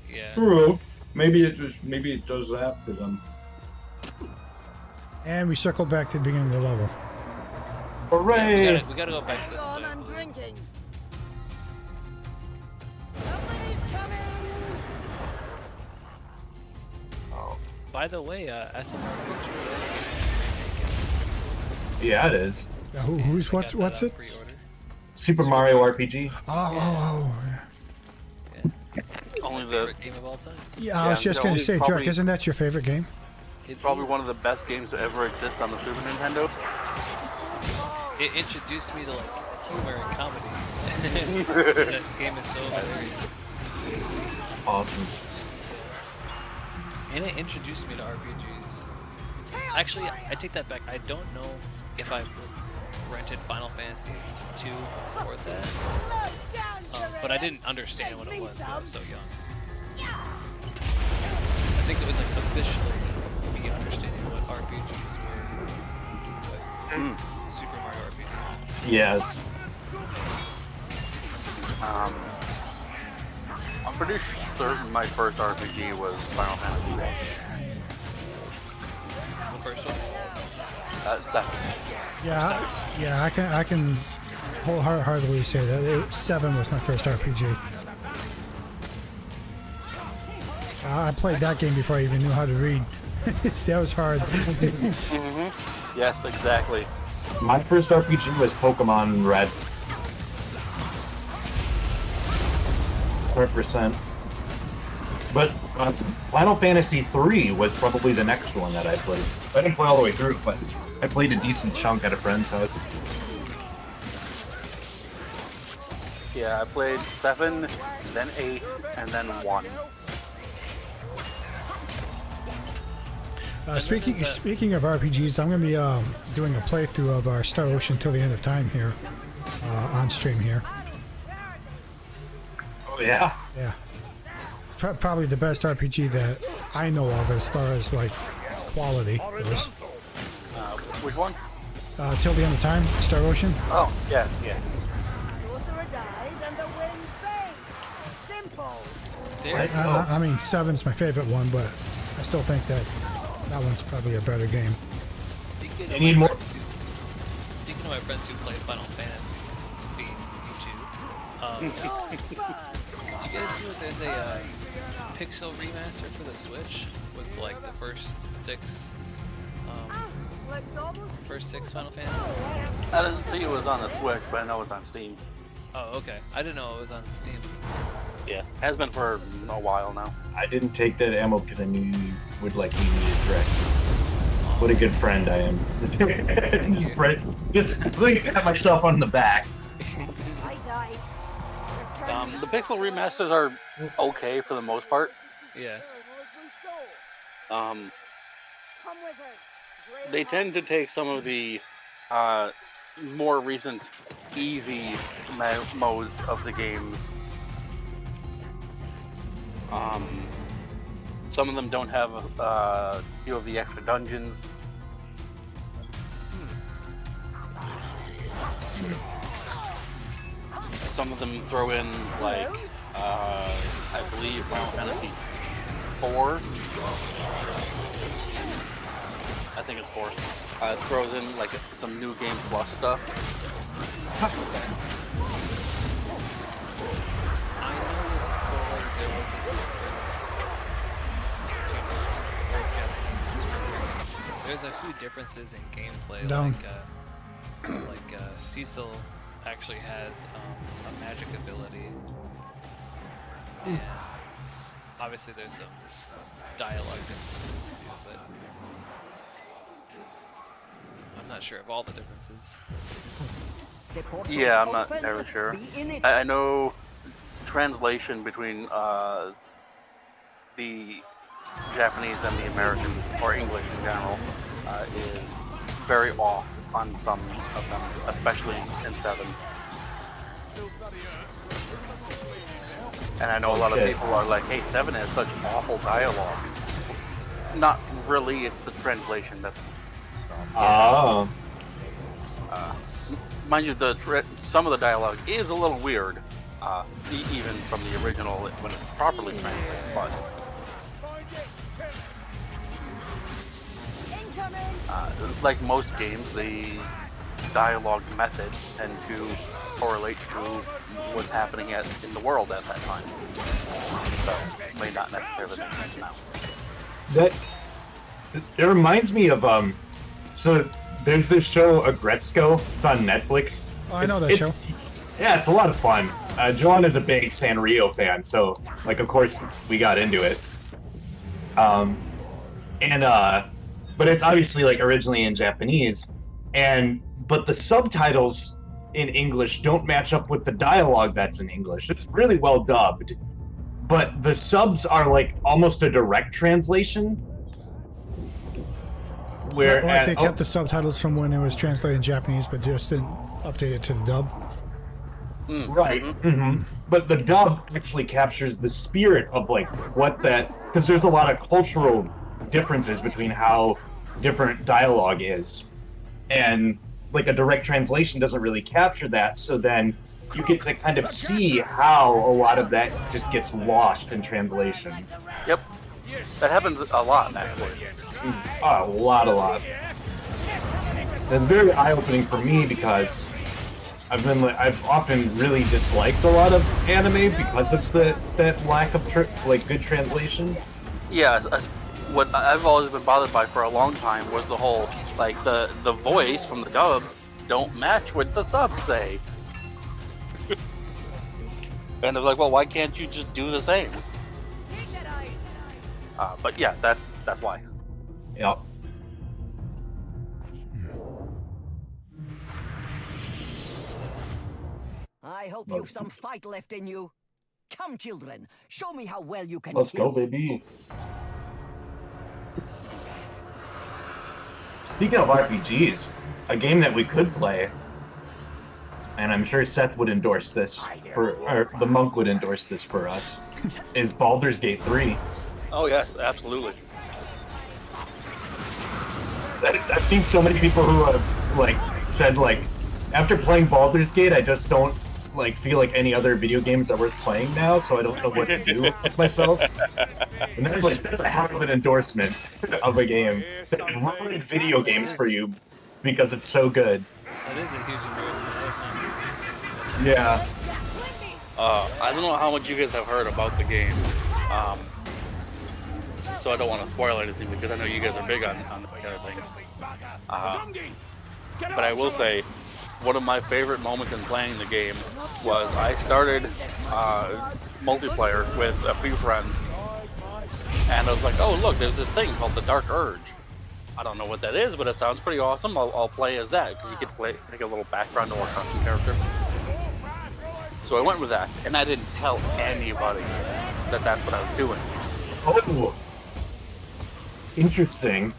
Yeah. True. Maybe it does that for them. And we circled back to the beginning of the level. Hooray! Yeah, we gotta go back to this way. I'm drinking. Somebody's coming. Oh. By the way, SMR picture. Yeah, it is. What's it? Super Mario RPG. Oh, Only My the favorite game of all time. yeah. I was just going to say, Chuck, isn't that your favorite game? It's probably one of the best games to ever exist on the Super Nintendo. It introduced me to like humor and comedy. That game is so hilarious. Awesome. And it introduced me to RPGs. Actually, I take that back. I don't know if I rented Final Fantasy 2 before that. But I didn't understand what it was because I was so young. I think it was like officially me understanding what RPGs were. But Super Mario RPG. Yes. I'm pretty certain my first RPG was Final Fantasy 1. The first one. 7. Yeah. I can wholeheartedly say that 7 was my first RPG. I played that game before I even knew how to read. That was hard. Yes, exactly. My first RPG was Pokemon Red. 100%. But Final Fantasy 3 was probably the next one that I played. I didn't play all the way through, but I played a decent chunk at a friend's house. Yeah, I played 7, then 8, and then 1. Speaking of RPGs, I'm going to be doing a playthrough of our Star Ocean Till the End of Time here, on stream here. Oh yeah? Yeah. Probably the best RPG that I know of as far as like quality goes. Which one? Till the End of Time, Star Ocean. Oh, yeah. Sorcerer dies and the wind fades. Simple. I mean, 7's my favorite one, but I still think that one's probably a better game. You need more. Speaking of my friends who play Final Fantasy, being you two, did you guys see that there's a pixel remaster for the Switch with like the first six Final Fantasies? I didn't see it was on the Switch, but I know it's on Steam. Oh, okay. I didn't know it was on Steam. Yeah, has been for a while now. I didn't take that ammo because I knew you would like me to direct. What a good friend I am. Just looking at myself on the back. I died. The pixel remasters are okay for the most part. Yeah. They tend to take some of the more recent easy modes of the games. Some of them don't have a few of the extra dungeons. Some of them throw in like I believe Final Fantasy 4. I think it's 4. It throws in like some new Game Plus stuff. I know there was a difference. There's a few differences in gameplay. Down. Like Cecil actually has a magic ability. And obviously there's some dialogue differences too, but I'm not sure of all the differences. Yeah, I'm not ever sure. I know translation between the Japanese and the American, or English in general, is very off on some of them, especially in 7. And I know a lot of people are like, hey, 7 has such awful dialogue. Not really, it's the translation that's... Oh. Mind you, some of the dialogue is a little weird, even from the original when it's properly translated, but... like most games, the dialogue methods tend to correlate to what's happening in the world at that time. So, may not necessarily make sense now. It reminds me of, so there's this show, Agretzko. It's on Netflix. Oh, I know that show. Yeah, it's a lot of fun. John is a big Sanrio fan, so, like, of course, we got into it. But it's obviously, like, originally in Japanese, but the subtitles in English don't match up with the dialogue that's in English. It's really well dubbed, but the subs are, like, almost a direct translation. Where like they kept the subtitles from when it was translated in Japanese, but just didn't update it to the dub. Right. Mm-hmm. But the dub actually captures the spirit of, like, what that... Because there's a lot of cultural differences between how different dialogue is. And, like, a direct translation doesn't really capture that, so then you get to kind of see how a lot of that just gets lost in translation. Yep. That happens a lot, actually. A lot. It's very eye-opening for me because I've often really disliked a lot of anime because of that lack of good translation. Yeah, what I've always been bothered by for a long time was the whole, like, the voice from the dubs don't match what the subs say. And they're like, well, why can't you just do the same? But yeah, that's why. Yep. I hope you've some fight left in you. Come, children, show me how well you can Let's kill. go, baby. Speaking of RPGs, a game that we could play, and I'm sure Seth would endorse this, or the monk would endorse this for us, is Baldur's Gate 3. Oh yes, absolutely. I've seen so many people who have, like, said, like, after playing Baldur's Gate, I just don't, like, feel like any other video games are worth playing now, so I don't know what to do with myself. And that's a heck of an endorsement of a game that ruined video games for you because it's so good. That is a huge endorsement. Yeah. I don't know how much you guys have heard about the game, so I don't want to spoil anything because I know you guys are big on the kind of thing. But I will say, one of my favorite moments in playing the game was I started multiplayer with a few friends, and I was like, oh look, there's this thing called the Dark Urge. I don't know what that is, but it sounds pretty awesome. I'll play as that, because you get to play like a little background to our custom character. So I went with that, and I didn't tell anybody that that's what I was doing. Oh, interesting.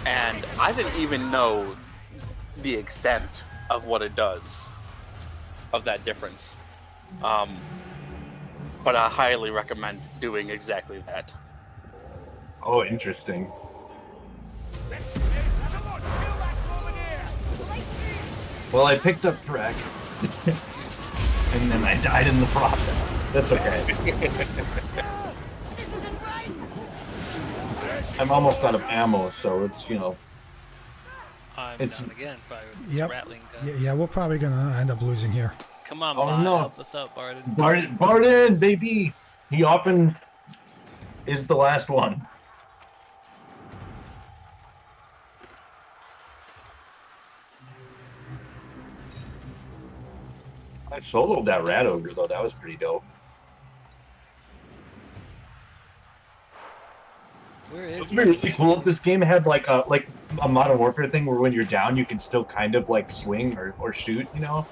And I didn't even know the extent of what it does, of that difference. But I highly recommend doing exactly that. Oh, interesting. Well, I picked up track, and then I died in the process. That's okay. I'm almost out of ammo, so it's, you know... I'm It's- down again, probably with Yep. this rattling gun. Yeah, we're probably gonna end up losing here. Come on, Oh, Bard, no. help us out, Bard. Barden, baby! He often is the last one. I soloed that rat ogre, though. That was pretty dope. Where It is would be really cool if this game had like a Modern Warfare thing where when you're down you can still kind of like swing or shoot, you know?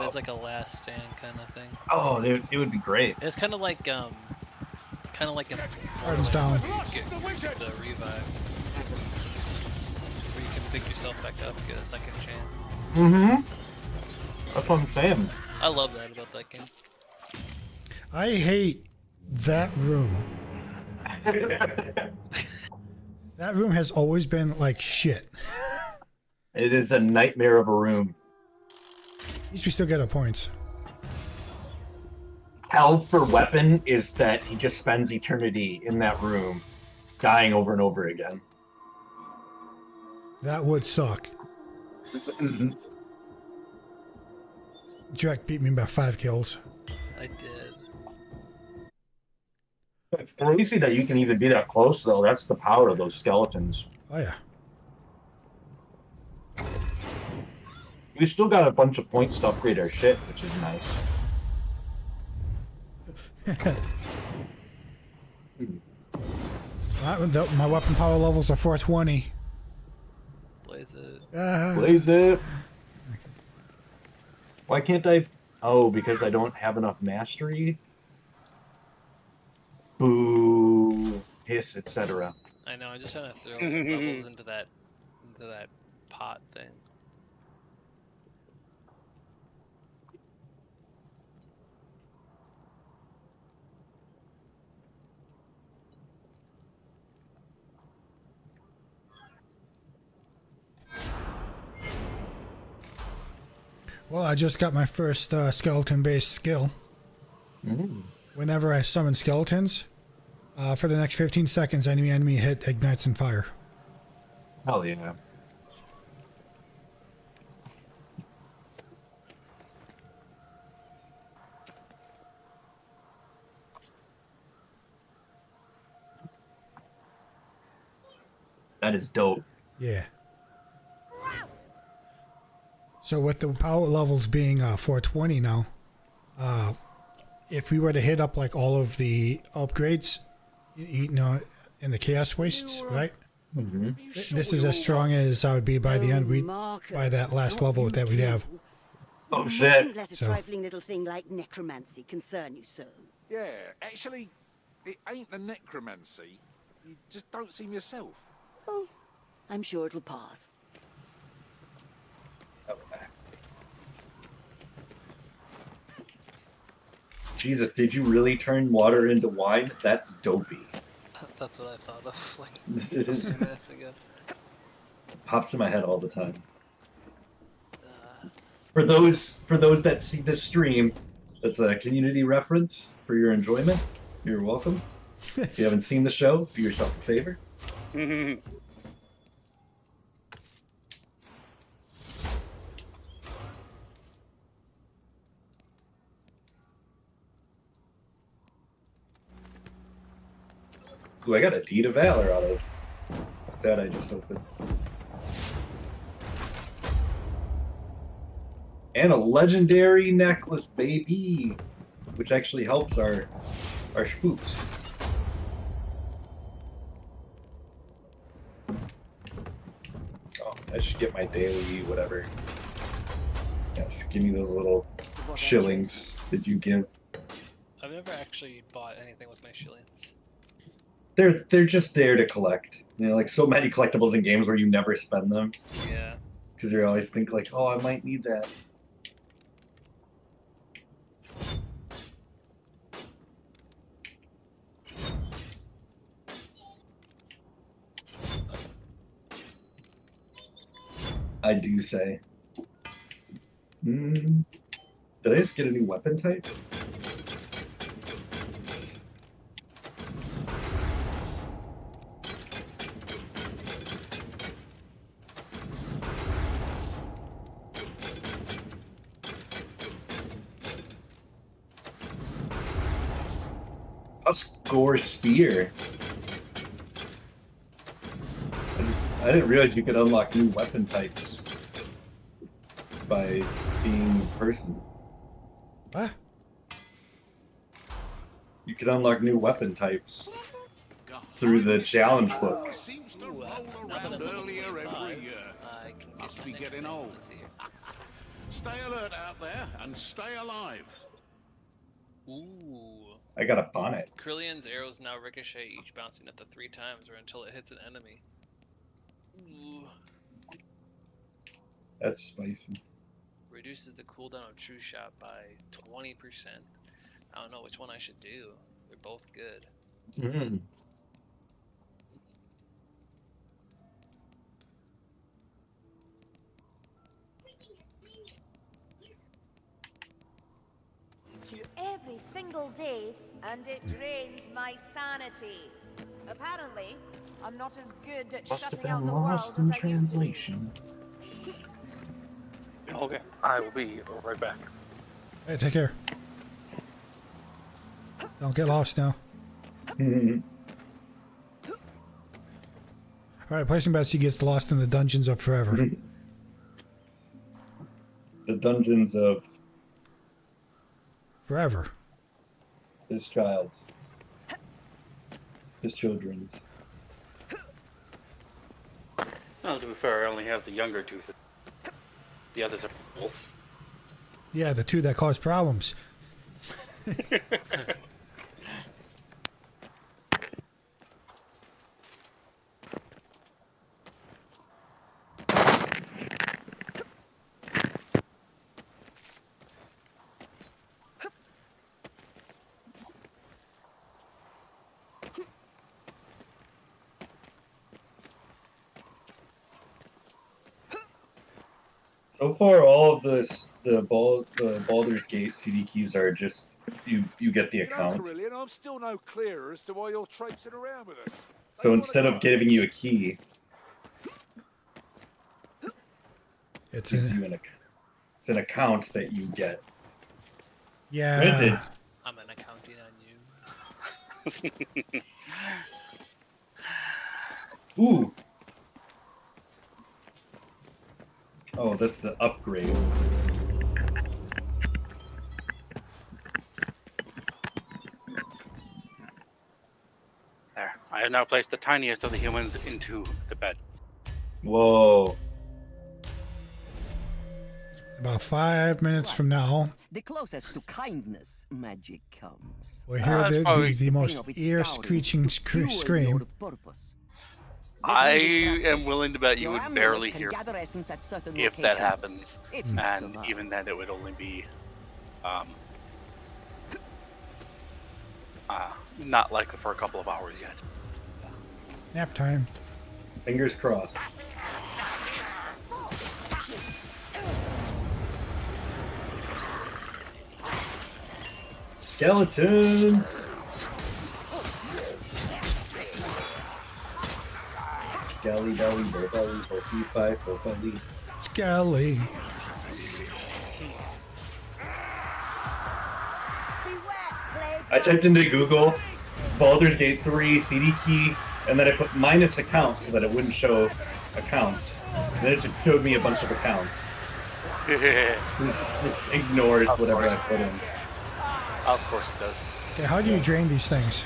as like a last stand kind of thing. Oh, it would be great. It's kind of like in Harden's down. get the revive, where you can pick yourself back up, get a second chance. Mm-hmm. That's what I'm saying. I love that about that game. I hate that room. That room has always been like shit. It is a nightmare of a room. At least we still get our points. Hell for weapon is that he just spends eternity in that room, dying over and over again. That would suck. Drek beat me by 5 kills. I did. It's crazy that you can even be that close, though. That's the power of those skeletons. Oh yeah. We still got a bunch of points to upgrade our shit, which is nice. My weapon power levels are 420. Blaze it. Blaze it. Why can't I? Oh, because I don't have enough mastery? Boo. Hiss, etc. I know. I'm just trying to throw levels into that pot thing. Well, I just got my first skeleton-based skill. Whenever I summon skeletons, for the next 15 seconds, enemy hit ignites in fire. Hell yeah. That is dope. Yeah. So with the power levels being 420 now, if we were to hit up like all of the upgrades, you know, in the chaos wastes, right? This is as strong as I would be by the end. By that last level that we'd have. Oh shit! Let a trifling little thing like necromancy concern you so. Yeah, actually, it ain't the necromancy. You just don't seem yourself. Oh, I'm sure it'll pass. Jesus, did you really turn water into wine? That's dopey. That's what I thought of like a few minutes ago. Pops in my head all the time. For those that see this stream, that's a community reference for your enjoyment. You're welcome. If you haven't seen the show, do yourself a favor. Ooh, I got a Deed of Valor out of that I just opened. And a legendary necklace, baby! Which actually helps our spooks. Oh, I should get my daily whatever. Yes, give me those little shillings that you give. I've never actually bought anything with my shillings. They're just there to collect. You know, like so many collectibles in games where you never spend them. Yeah. Because you always think like, oh, I might need that. I do say. Did I just get a new weapon type? A score spear. I didn't realize you could unlock new weapon types by being in person. What? You could unlock new weapon types through the challenge book. Seems to roll around earlier every year. I can get Must the be next getting thing. old. Let's see here. Stay alert out there and stay alive. Ooh. I got a bonnet. Krillion's arrows now ricochet, each bouncing up to 3 times or until it hits an enemy. Ooh. That's spicy. Reduces the cooldown of True Shot by 20%. I don't know which one I should do. They're both good. Mm. To every single day, and it drains my sanity. Apparently, I'm not as good at Must have shutting out been the world lost as in I used to be. translation. Okay, I will be right back. Hey, take care. Don't get lost now. Mhm. All right, placing bets he gets lost in the dungeons of forever. The dungeons of Forever. his child's. His children's. Well, to be fair, I only have the younger two. The others are wolf. Yeah, the two that cause problems. So far, all of the Baldur's Gate CD keys are just you get the You know, account. Karelian, I'm still no clearer as to why you're traipsing around with us. So instead of giving you a key, It's gives an, you it's an account that you get. yeah. Granted, I'm an accounting on you. ooh. Oh, that's the upgrade. There. I have now placed the tiniest of the humans into the bed. Whoa. About 5 minutes from now, The closest to kindness magic comes. we'll hear That's the probably- most Of its ear-screeching fuel scream. your purpose. I This may be am willing to bet you Your would amulet barely can hear gather essence at certain if that locations. happens, If you and survive. even then it would only be, not like for a couple of hours yet. Nap time. Fingers crossed. Skeletons! Scally belly, bo belly, bo fee fi, fo felly. Skelly. I typed into Google Baldur's Gate 3 CD key, and then I put minus account so that it wouldn't show accounts. And then it just showed me a bunch of accounts. This ignores whatever I put in. Of course it does. Okay, how do you drain these things?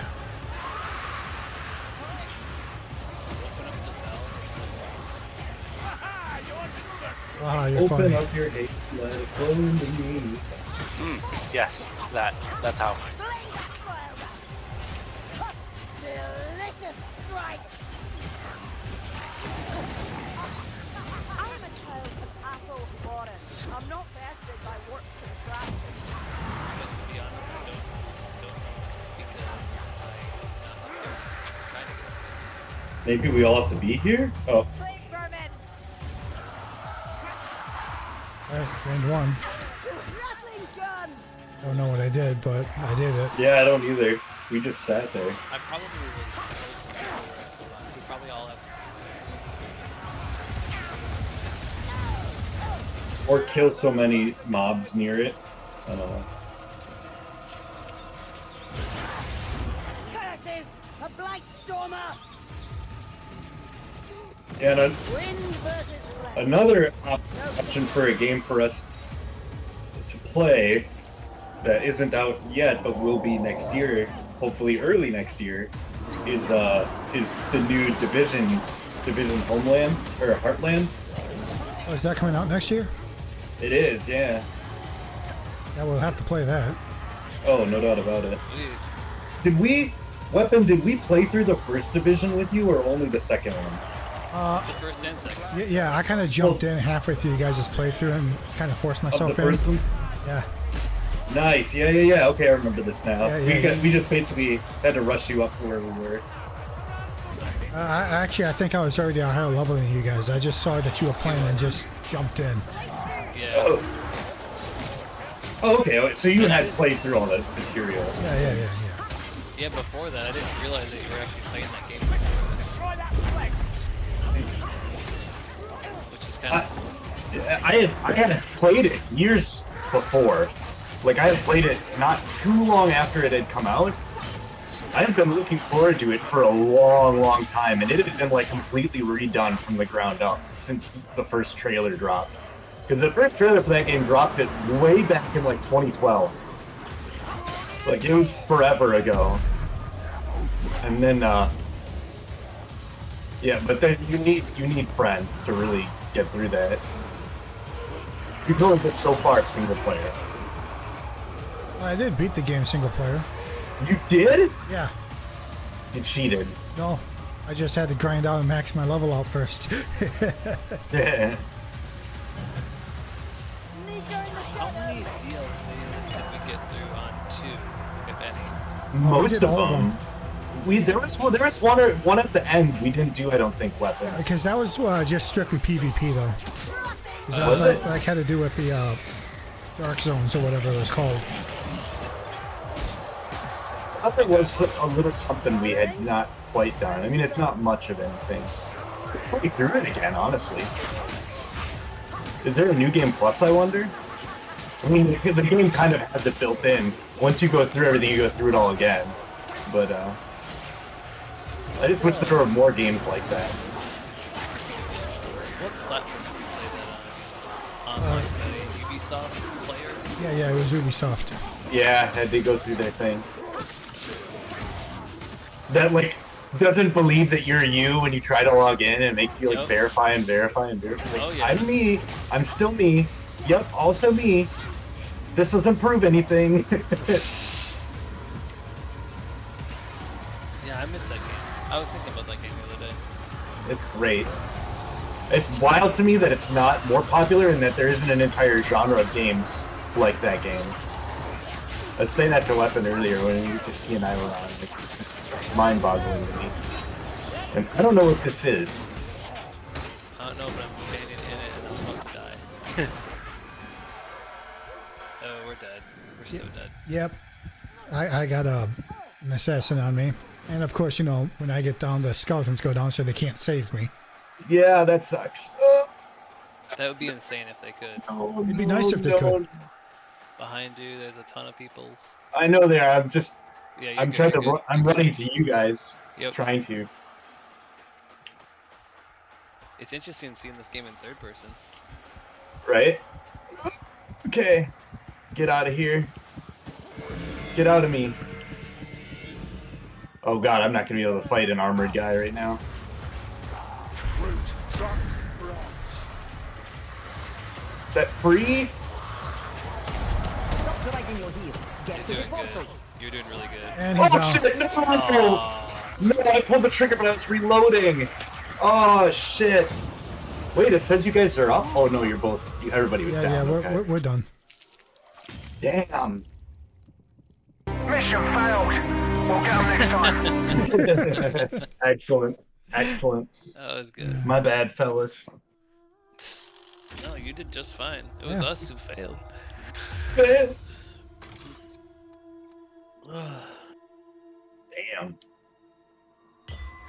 Ah, you're Open funny. up your gate, let it flow into me. Yes, that's how. Delicious strike! I am a child of Athol Warren. I'm not vested by work contractions. But to be honest, I don't know because I kind of Maybe we all have to be here? Oh, Play vermin! Alright, drained one. Rattling gun! Don't know what I did, but I did it. yeah, I don't either. We just sat there. I probably was close to where we probably all have. Or kill so many mobs near it. I don't know. Curses! A blight stormer! Yeah, and Wind versus flesh. another option for a game for us to play that isn't out yet but will be next year, hopefully early next year, is the new Division Homeland or Heartland. Oh, is that coming out next year? It is, yeah. Yeah, we'll have to play that. Oh, no doubt about it. Sweet. Did we play through the first division with you, or only the second one? The first and second. Yeah, I kind of jumped in halfway through you guys' playthrough and kind of forced myself Of the first in. one? Yeah. Nice, yeah. Okay, I remember this now. Yeah, We just basically had to rush you up to where we were. I think I was already a higher level than you guys. I just saw that you were playing and just jumped in. Yeah. Oh, okay. So you had played through all the material. Yeah. Yeah, before that, I didn't realize that you were actually playing that game before this. Which is kind of... I had played it years before. Like, I had played it not too long after it had come out. I have been looking forward to it for a long time, and it had been, like, completely redone from the ground up since the first trailer dropped. Because the first trailer for that game dropped it way back in, like, 2012. Like, it was forever ago. And then, yeah, but then you need friends to really get through that. You can only get so far single player. I did beat the game single player. You did? Yeah. You cheated. No, I just had to grind out and max my level out first. Yeah. How many DLCs did we get through on 2, if any? Most did of all of them. There was one at the end we didn't do, I don't think, weapon. Because that was just strictly PvP though. 'Cause that Was was it? like had to do with the Dark Zones or whatever it was called. I thought there was a little something we had not quite done. I mean, it's not much of anything. Play through it again, honestly. Is there a new game plus, I wonder? I mean, the game kind of has it built in. Once you go through everything, you go through it all again. But, I just wish there were more games like that. What platform did you play that on? On like the Ubisoft player? Yeah, it was Ubisoft. Yeah, had to go through their thing. That, like, doesn't believe that you're you when you try to log in, and it makes you, like, verify and verify and verify. Like, Oh, yeah. I'm me. I'm still me. Yep, also me. This doesn't prove anything. Yeah, I missed that game. I was thinking about that game the other day. It's great. It's wild to me that it's not more popular and that there isn't an entire genre of games like that game. I was saying that to Weapon earlier when he and I were on. Like, this is mind-boggling to me. And I don't know what this is. I don't know, but I'm standing in it and I'm about to die. Oh, we're dead. We're so dead. Yep. I got an assassin on me. And of course, you know, when I get down, the skeletons go down so they can't save me. Yeah, that sucks. That would be insane if they could. Oh, It'd be nice if they could. Behind you, there's a ton of peoples. I know they are. I'm just. Yeah, I'm trying to. I'm running to you guys. Yep. Trying to. It's interesting seeing this game in third person. Right? Okay. Get out of here. Get out of me. Oh god, I'm not gonna be able to fight an armored guy right now. Is that free? Stop dragging your heels. Get to the portal. You're doing really good. And he's Oh down. shit! No! No, I pulled the trigger, but I was reloading. Oh shit! Wait, it says you guys are up. Oh no, you're both. Everybody was Yeah, down. yeah, we're done. Damn. Mission failed. We'll get them next time. Excellent. Excellent. That was good. My bad, fellas. No, you did just fine. It was us who failed. Damn.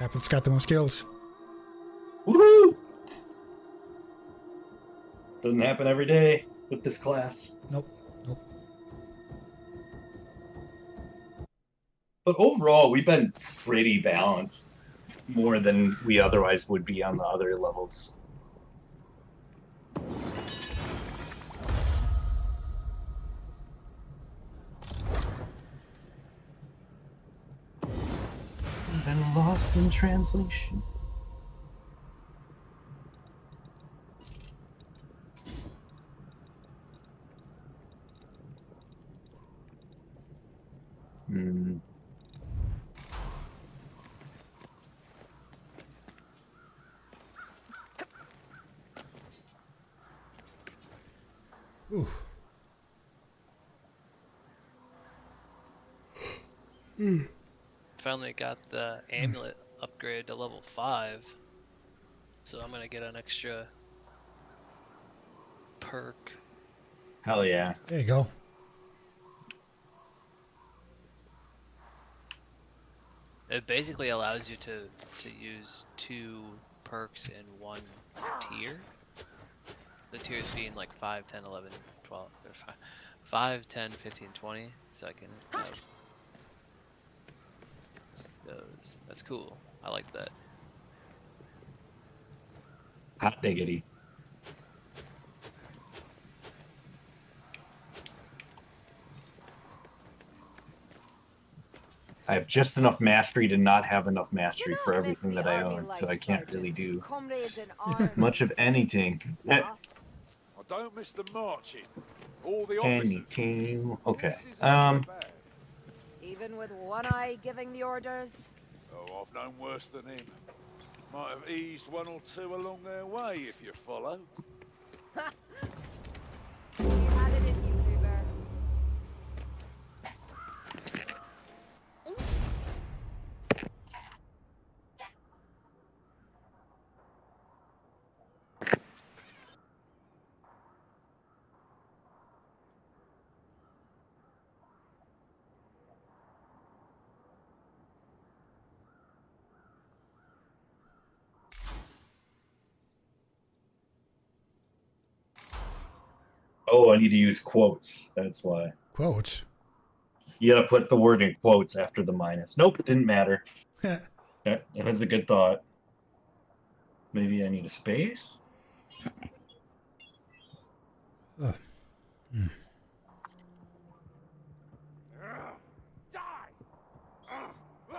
Apple's got the most skills. Woohoo! Doesn't happen every day with this class. Nope. But overall, we've been pretty balanced. More than we otherwise would be on the other levels. Been lost in translation. Ooh. Finally got the amulet upgrade to level 5. So I'm gonna get an extra perk. Hell yeah. There you go. It basically allows you to use 2 perks in one tier. The tiers being like 5, 10, 11, 12, or 5, 10, 15, 20. So I can have those. That's cool. I like that. Hot diggity. I have just enough mastery to not have enough mastery for everything that I own, so I can't really do much of anything. I don't miss the marching. All the officers. Anything. Okay. This isn't so bad. Even with one eye giving the orders? Oh, I've known worse than him. Might have eased one or two along their way, if you follow. You had it in you, Uber. Oh, I need to use quotes. That's why. Quotes. You gotta put the word in quotes after the minus. Nope, it didn't matter. That was a good thought. Maybe I need a space?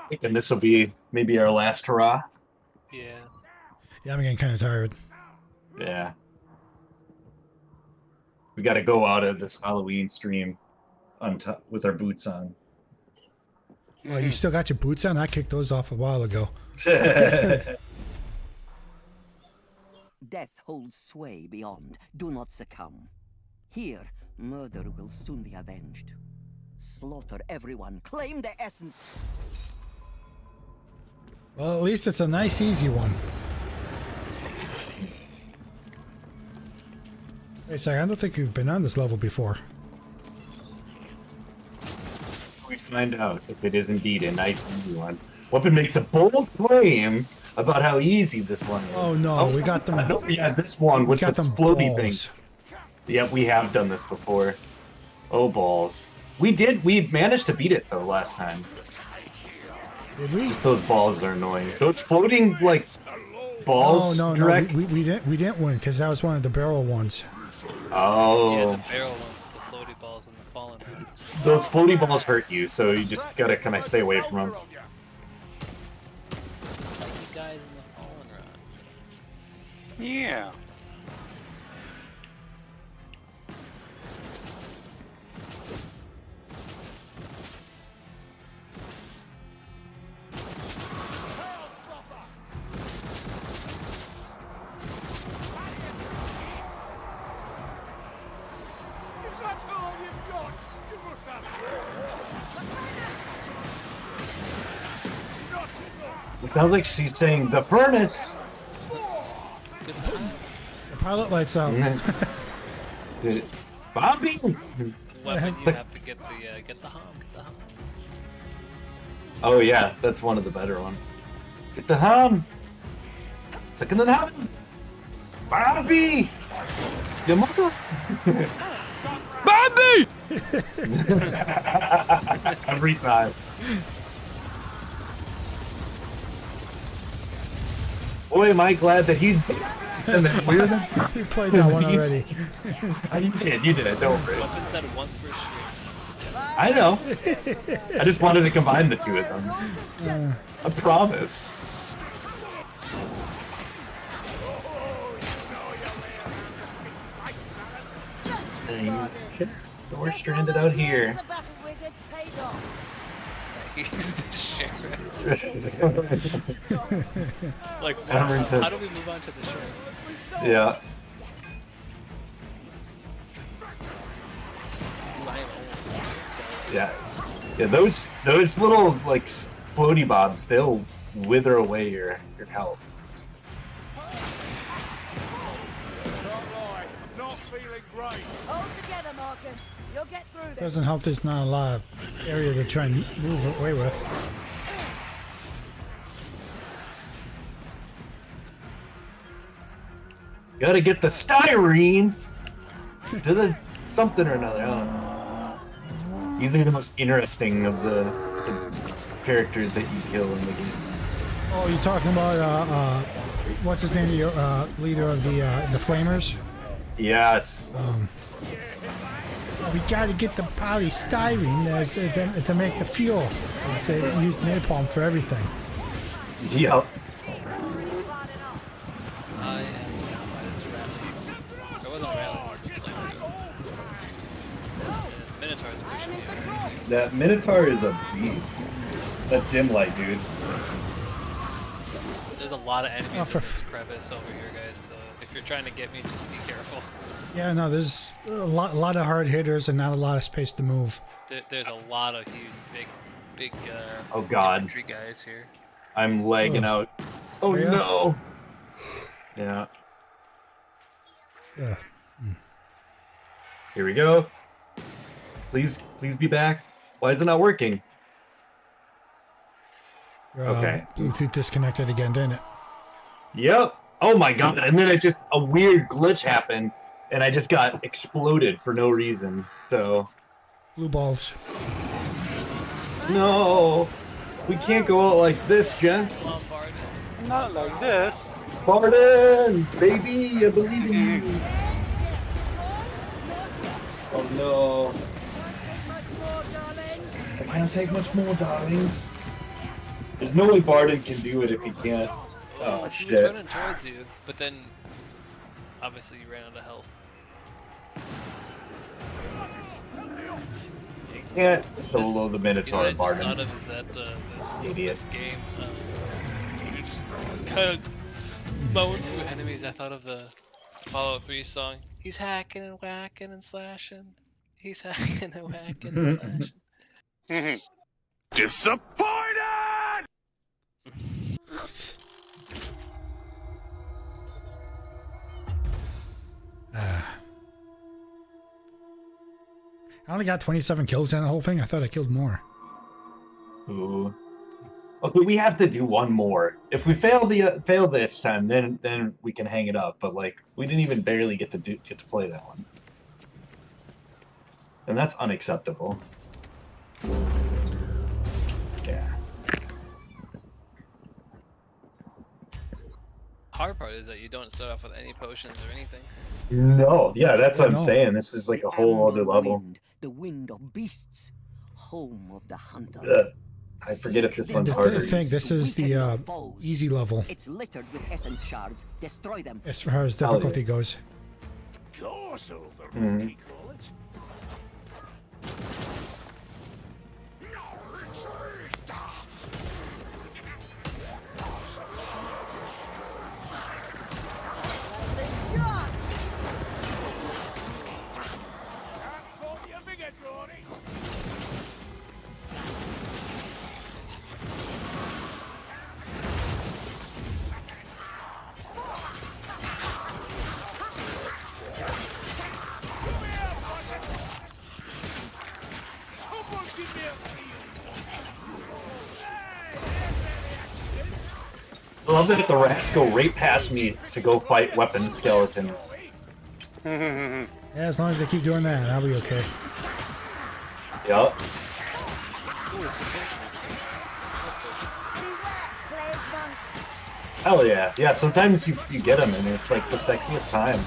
Thinking this will be maybe our last hurrah. Yeah. Yeah, I'm getting kind of tired. Yeah. We got to go out of this Halloween stream with our boots on. Well, you still got your boots on? I kicked those off a while ago. Death holds sway beyond. Do not succumb. Here, murder will soon be avenged. Slaughter everyone. Claim the essence. Well, at least it's a nice, easy one. Wait a second, I don't think you've been on this level before. We find out if it is indeed a nice, easy one. Weapon makes a bold claim about how easy this one is. Oh no, we got them. Yeah, this one with the got them floaty balls. thing. Yeah, we have done this before. Oh balls. We managed to beat it though last time. Did we? Just those balls are annoying. Those floating like balls. No, direct. we didn't win because that was one of the barrel ones. Oh. Yeah, the barrel ones, the floaty balls, and the fallen ones. Those floaty balls hurt you, so you just gotta kind of stay away from them. The spiky guys and the fallen rods. Yeah. It sounds like she's saying the furnace. The pilot lights out. Bobby. Weapon, you have to get the hum. Oh yeah, that's one of the better ones. Get the hum. Second the hum. Bobby. Your mother. Bobby. Every time. Boy, am I glad that he's. And then You played that one already. You did. Don't worry. Weapon said once per stream. I know. I just wanted to combine the two of them. I promise. We're stranded out here. He's the sheriff. Like, how do we move on to the sheriff? Yeah. Yeah, those little like floaty bobs, they'll wither away your health. Not feeling great. Hold together, Marcus. You'll get through this. Doesn't help there's not a lot of area to try and move away with. Gotta get the styrene to the something or another. I don't know. These are the most interesting of the characters that you kill in the game. Oh, you're talking about what's his name? The leader of the Flamers. Yes. We gotta get the polystyrene to make the fuel. They use napalm for everything. Yep. That Minotaur is a beast. That dim light, dude. There's a lot of enemies in this crevice over here, guys, so if you're trying to get me, just be careful. Yeah, no, there's a lot of hard hitters and not a lot of space to move. There's a lot of huge, big oh god, infantry guys here. I'm lagging out. Oh yeah? no. Yeah. Yeah. Here we go. Please be back. Why is it not working? Okay. Bluetooth disconnected again, didn't it? Yep. Oh my god. And then a weird glitch happened and I just got exploded for no reason. So. Blue balls. No. We can't go out like this, gents. Not like this. Barden! Baby, I believe in you. Oh no. I can't take much more, darlings. There's no way Barden can do it if he can't. Oh He shit. was running towards you, but then obviously you ran out of health. You can't solo the Minotaur, You know what I just Barden. thought of is that Idiot. this game, you just kind of mowing through enemies. I thought of the Fallout 3 song. He's hacking and whacking and slashing. He's hacking and whacking and slashing. Disappointed! I only got 27 kills in the whole thing. I thought I killed more. Ooh. Okay, we have to do one more. If we fail this time, then we can hang it up. But like, we didn't even barely get to play that one, and that's unacceptable. Yeah. Hard part is that you don't start off with any potions or anything. No, yeah, that's what I'm No. saying. This is like a whole other level. Wind, the wind of beasts, home of the hunter. Ugh. I forget if this one's I harder. think this is the easy level It's littered with essence shards. Destroy them. as far as difficulty goes. Castle, the Mhm. rookie call it. I love that the rats go right past me to go fight weapon skeletons. Yeah, as long as they keep doing that, I'll be okay. Yup. Hell yeah. Yeah, sometimes you get them and it's like the sexiest time.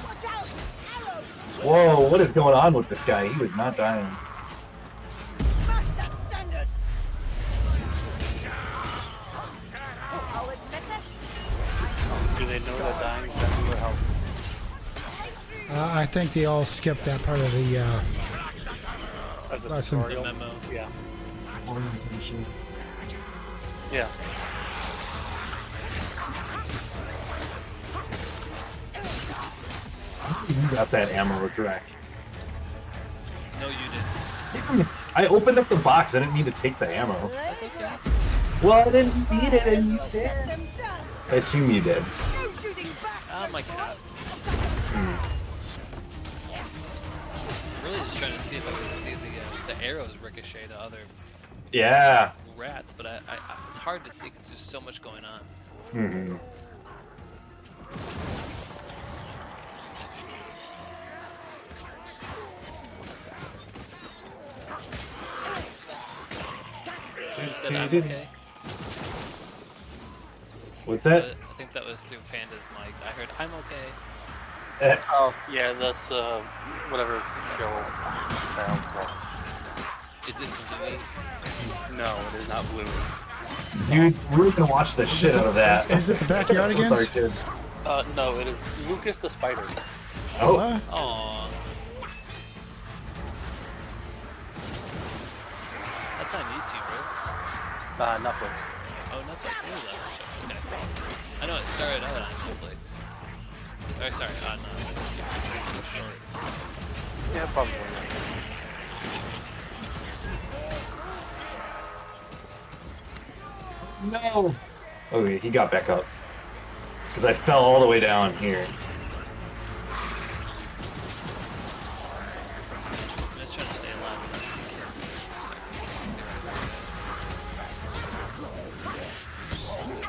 Whoa, what is going on with this guy? He was not dying. Do they know that dying is definitely will help? I think they all skipped that part of the As a lesson. tutorial? The memo. Yeah. Yeah. You got that ammo direct. No, you didn't. Damn it. I opened up the box. I didn't mean to take the ammo. Well, I didn't need it, and you did. I assume you did. Oh my god. Really just trying to see if I can see the arrows ricochet to other rats, but I it's hard to see because there's so much going on. Mm-hmm. Who said I'm okay? What's that? I think that was through Panda's mic. I heard I'm okay. Oh, yeah, that's whatever show sounds like. Is it Bluey? No, it is not Blue. Dude, we're gonna watch the shit out of that. Is it the Backyardigans? No, it is Lucas the Spider. Oh. Aww. That's on YouTube, right? Netflix. Oh, Netflix. I knew that. Okay. I know it started out on Netflix. Oh, sorry, on short. Yeah, probably. No. Okay, he got back up. Because I fell all the way down here. I'm just trying to stay alive.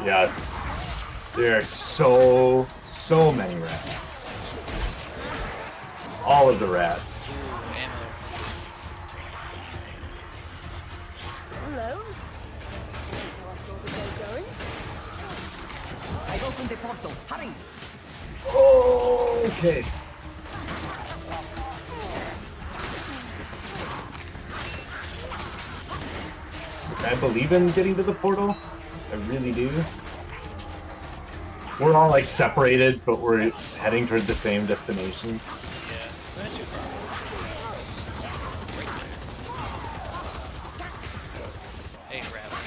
Yes. There are so many rats. All of the rats. Ooh, ammo. Hello. I saw the day going. I opened the portal. Hurry! Okay. I believe in getting to the portal. I really do. We're all like separated, but we're heading toward the same destination. Yeah, not too far. Hey, rabbit.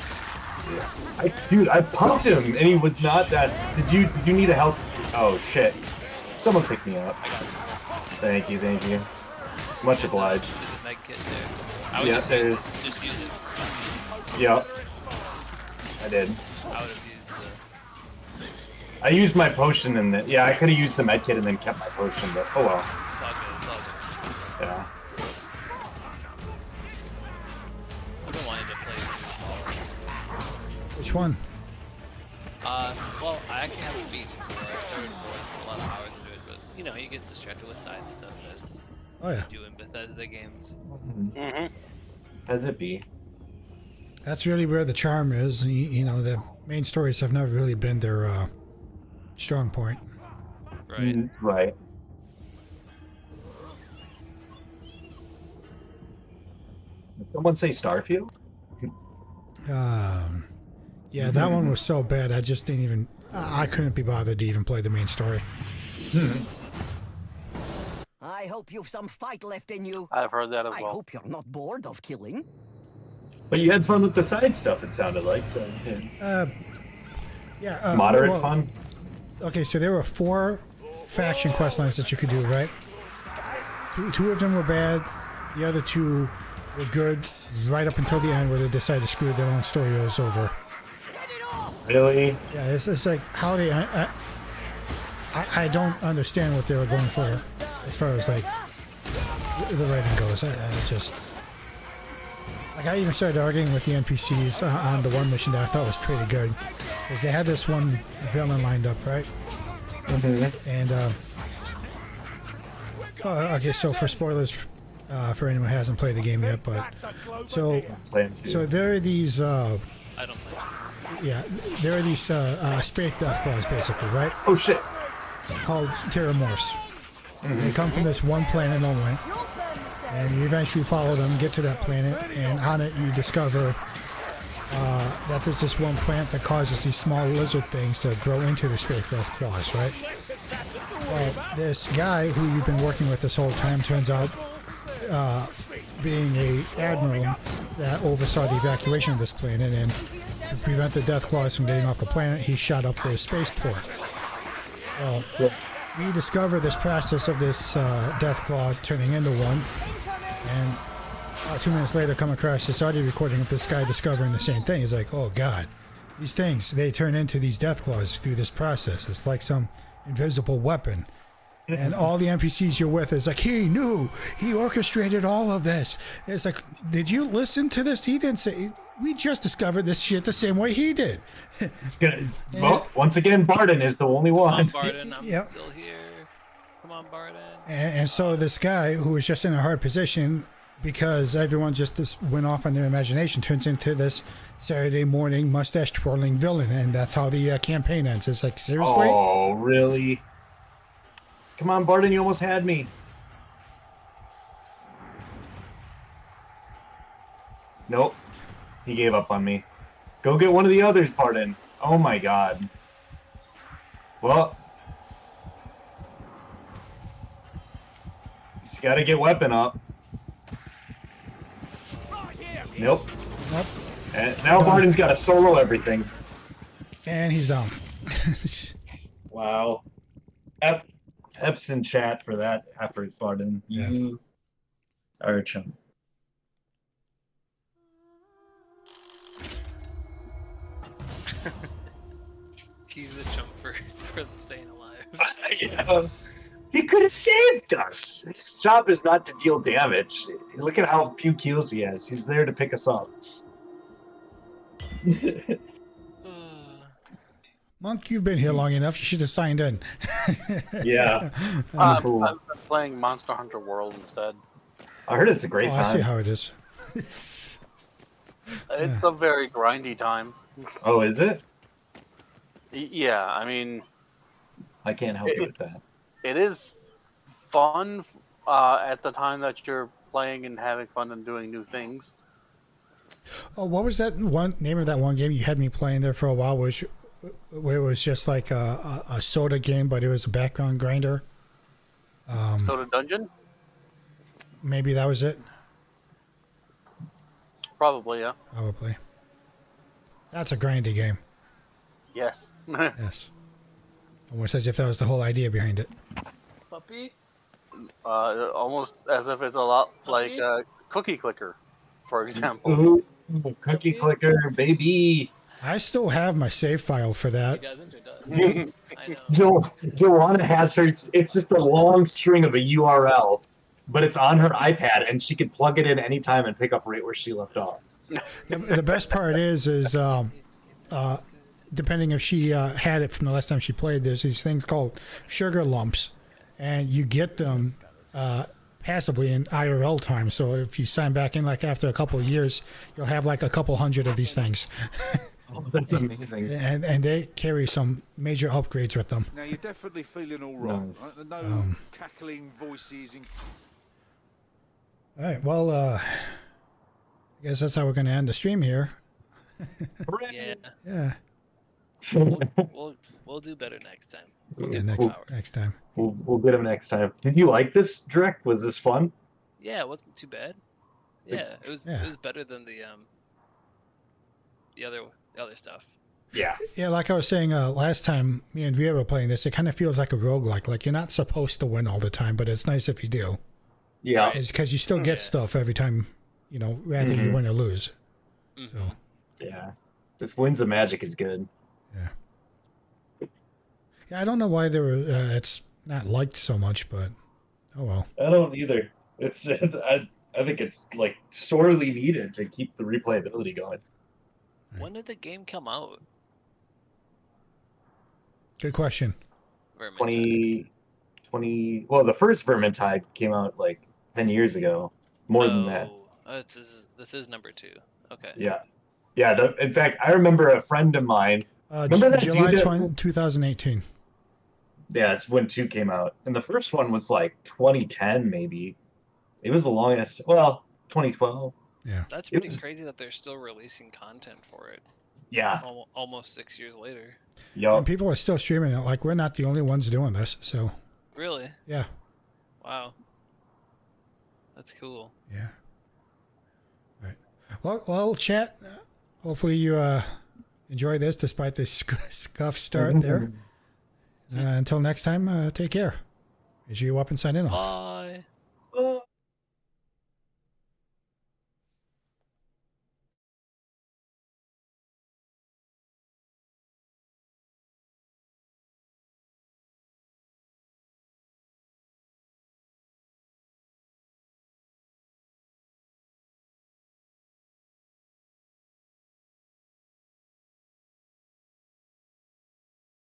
Yeah. Dude, I pumped him, and he was not that. Did you need a help? Oh shit! Someone pick me up. I got it. Thank you. Much obliged. There's a med kit there. I would Yeah, there is. just use it. Yep. I did. I would have used I used my potion and the, yeah, I could have used the medkit and then kept my potion, but oh well. It's all good, it's all good. Yeah. I've been wanting to play Which one? well, I actually haven't beaten before. I started putting a lot of hours into it, but you know, you get distracted with side stuff as you do in Bethesda games. Mm-hmm. As it be. That's really where the charm is. You know, the main stories have never really been their strong point. Right. Right. Did someone say Starfield? Yeah, that one was so bad. I just didn't even. I couldn't be bothered to even play the main story. I hope you've some fight left in you. I've heard that as I well. hope you're not bored of killing. But you had fun with the side stuff, it sounded like. So, yeah. Moderate fun? Okay, so there were 4 faction quest lines that you could do, right? Two of them were bad. The other 2 were good right up until the end where they decided to screw their own story over. Really? Yeah, it's like how they... I don't understand what they were going for as far as like the writing goes. I just... Like I even started arguing with the NPCs on the one mission that I thought was pretty good. Because they had this one villain lined up, right? Mm-hmm. And, okay, so for spoilers, for anyone who hasn't played the game yet, but... So there are these, I don't play. yeah, there are these, space death claws, basically, right? Oh shit! Called Terramorphs. They come from this one planet only. And you eventually follow them, get to that planet, and on it you discover that there's this one plant that causes these small lizard things to grow into the space death claws, right? Well, this guy who you've been working with this whole time turns out being a admiral that oversaw the evacuation of this planet, and to prevent the death claws from getting off the planet, he shot up their spaceport. Well, we discover this process of this death claw turning into one, and 2 minutes later, come across this audio recording of this guy discovering the same thing. He's like, oh God, these things, they turn into these death claws through this process. It's like some invisible weapon. And all the NPCs you're with is like, he knew, he orchestrated all of this. It's like, did you listen to this? He didn't say, we just discovered this shit the same way he did. It's gonna, well, once again, Barden is the only one. Come on, Barden, I'm still here. Come on, Barden. And so this guy who was just in a hard position because everyone just went off on their imagination turns into this Saturday morning mustache twirling villain. And that's how the campaign ends. It's like, seriously? Oh, really? Come on, Barden, you almost had me. Nope. He gave up on me. Go get one of the others, Barden. Oh my god. Well. You gotta get weapon up. Nope. Nope. And now Barden's gotta solo everything. And he's down. Wow. F's in chat for that effort, Barden. Yeah. You are a chump. He's the chump for staying alive. Yeah. He could have saved us. His job is not to deal damage. Look at how few kills he has. He's there to pick us up. Monk, you've been here long enough. You should have signed in. Yeah. Cool. I've been playing Monster Hunter World instead. I heard it's a great time. I see how it is. It's a very grindy time. Oh, is it? Yeah, I mean... I can't help you with that. It is fun at the time that you're playing and having fun and doing new things. Oh, what was that one name of that one game you had me playing there for a while? Where it was just like a soda game, but it was a background grinder. Soda Dungeon? Maybe that was it. Probably, yeah. Probably. That's a grindy game. Yes. Yes. Almost as if that was the whole idea behind it. Puppy? Almost as if it's a lot like Cookie Clicker, for example. Ooh, Cookie Clicker, baby. I still have my save file for that. I know. Joanna has hers. It's just a long string of a URL, but it's on her iPad, and she can plug it in anytime and pick up right where she left off. The best part is depending if she had it from the last time she played, there's these things called sugar lumps, and you get them passively in IRL time. So if you sign back in like after a couple of years, you'll have like a couple hundred of these things. Oh, that's amazing. And they carry some major upgrades with them. Now you're definitely feeling all right, Nice. right? No cackling voices. All right, well, I guess that's how we're going to end the stream here. Yeah. Yeah. We'll do better next time. Yeah, next time. We'll get him next time. Did you like this, Drek? Was this fun? Yeah, it wasn't too bad. Yeah, it was better than the other stuff. Yeah. Yeah, like I was saying last time, me and Vera were playing this, it kind of feels like a roguelike. Like you're not supposed to win all the time, but it's nice if you do. Yeah. It's because you still get stuff every time, rather you win or lose. So. Yeah. This Winds of Magic is good. Yeah, I don't know why it's not liked so much, but oh well. I don't either. It's I think it's like sorely needed to keep the replayability going. When did the game come out? Good question. 2020. Well, the first Vermintide came out like 10 years ago. More than that. This is number 2. Okay. Yeah. Yeah. In fact, I remember a friend of mine. Remember that July dude 2018. Yeah, it's when 2 came out. And the first one was like 2010, maybe. It was the longest. Well, 2012. Yeah. That's pretty crazy that they're still releasing content for it. Yeah. Almost 6 years later. Yep. And people are still streaming it. Like, we're not the only ones doing this, so. Really? Yeah. Wow. That's cool. Yeah. All right. Well, chat, hopefully you enjoy this despite the scuff start there. Until next time, take care. Is EWeapon sign in off.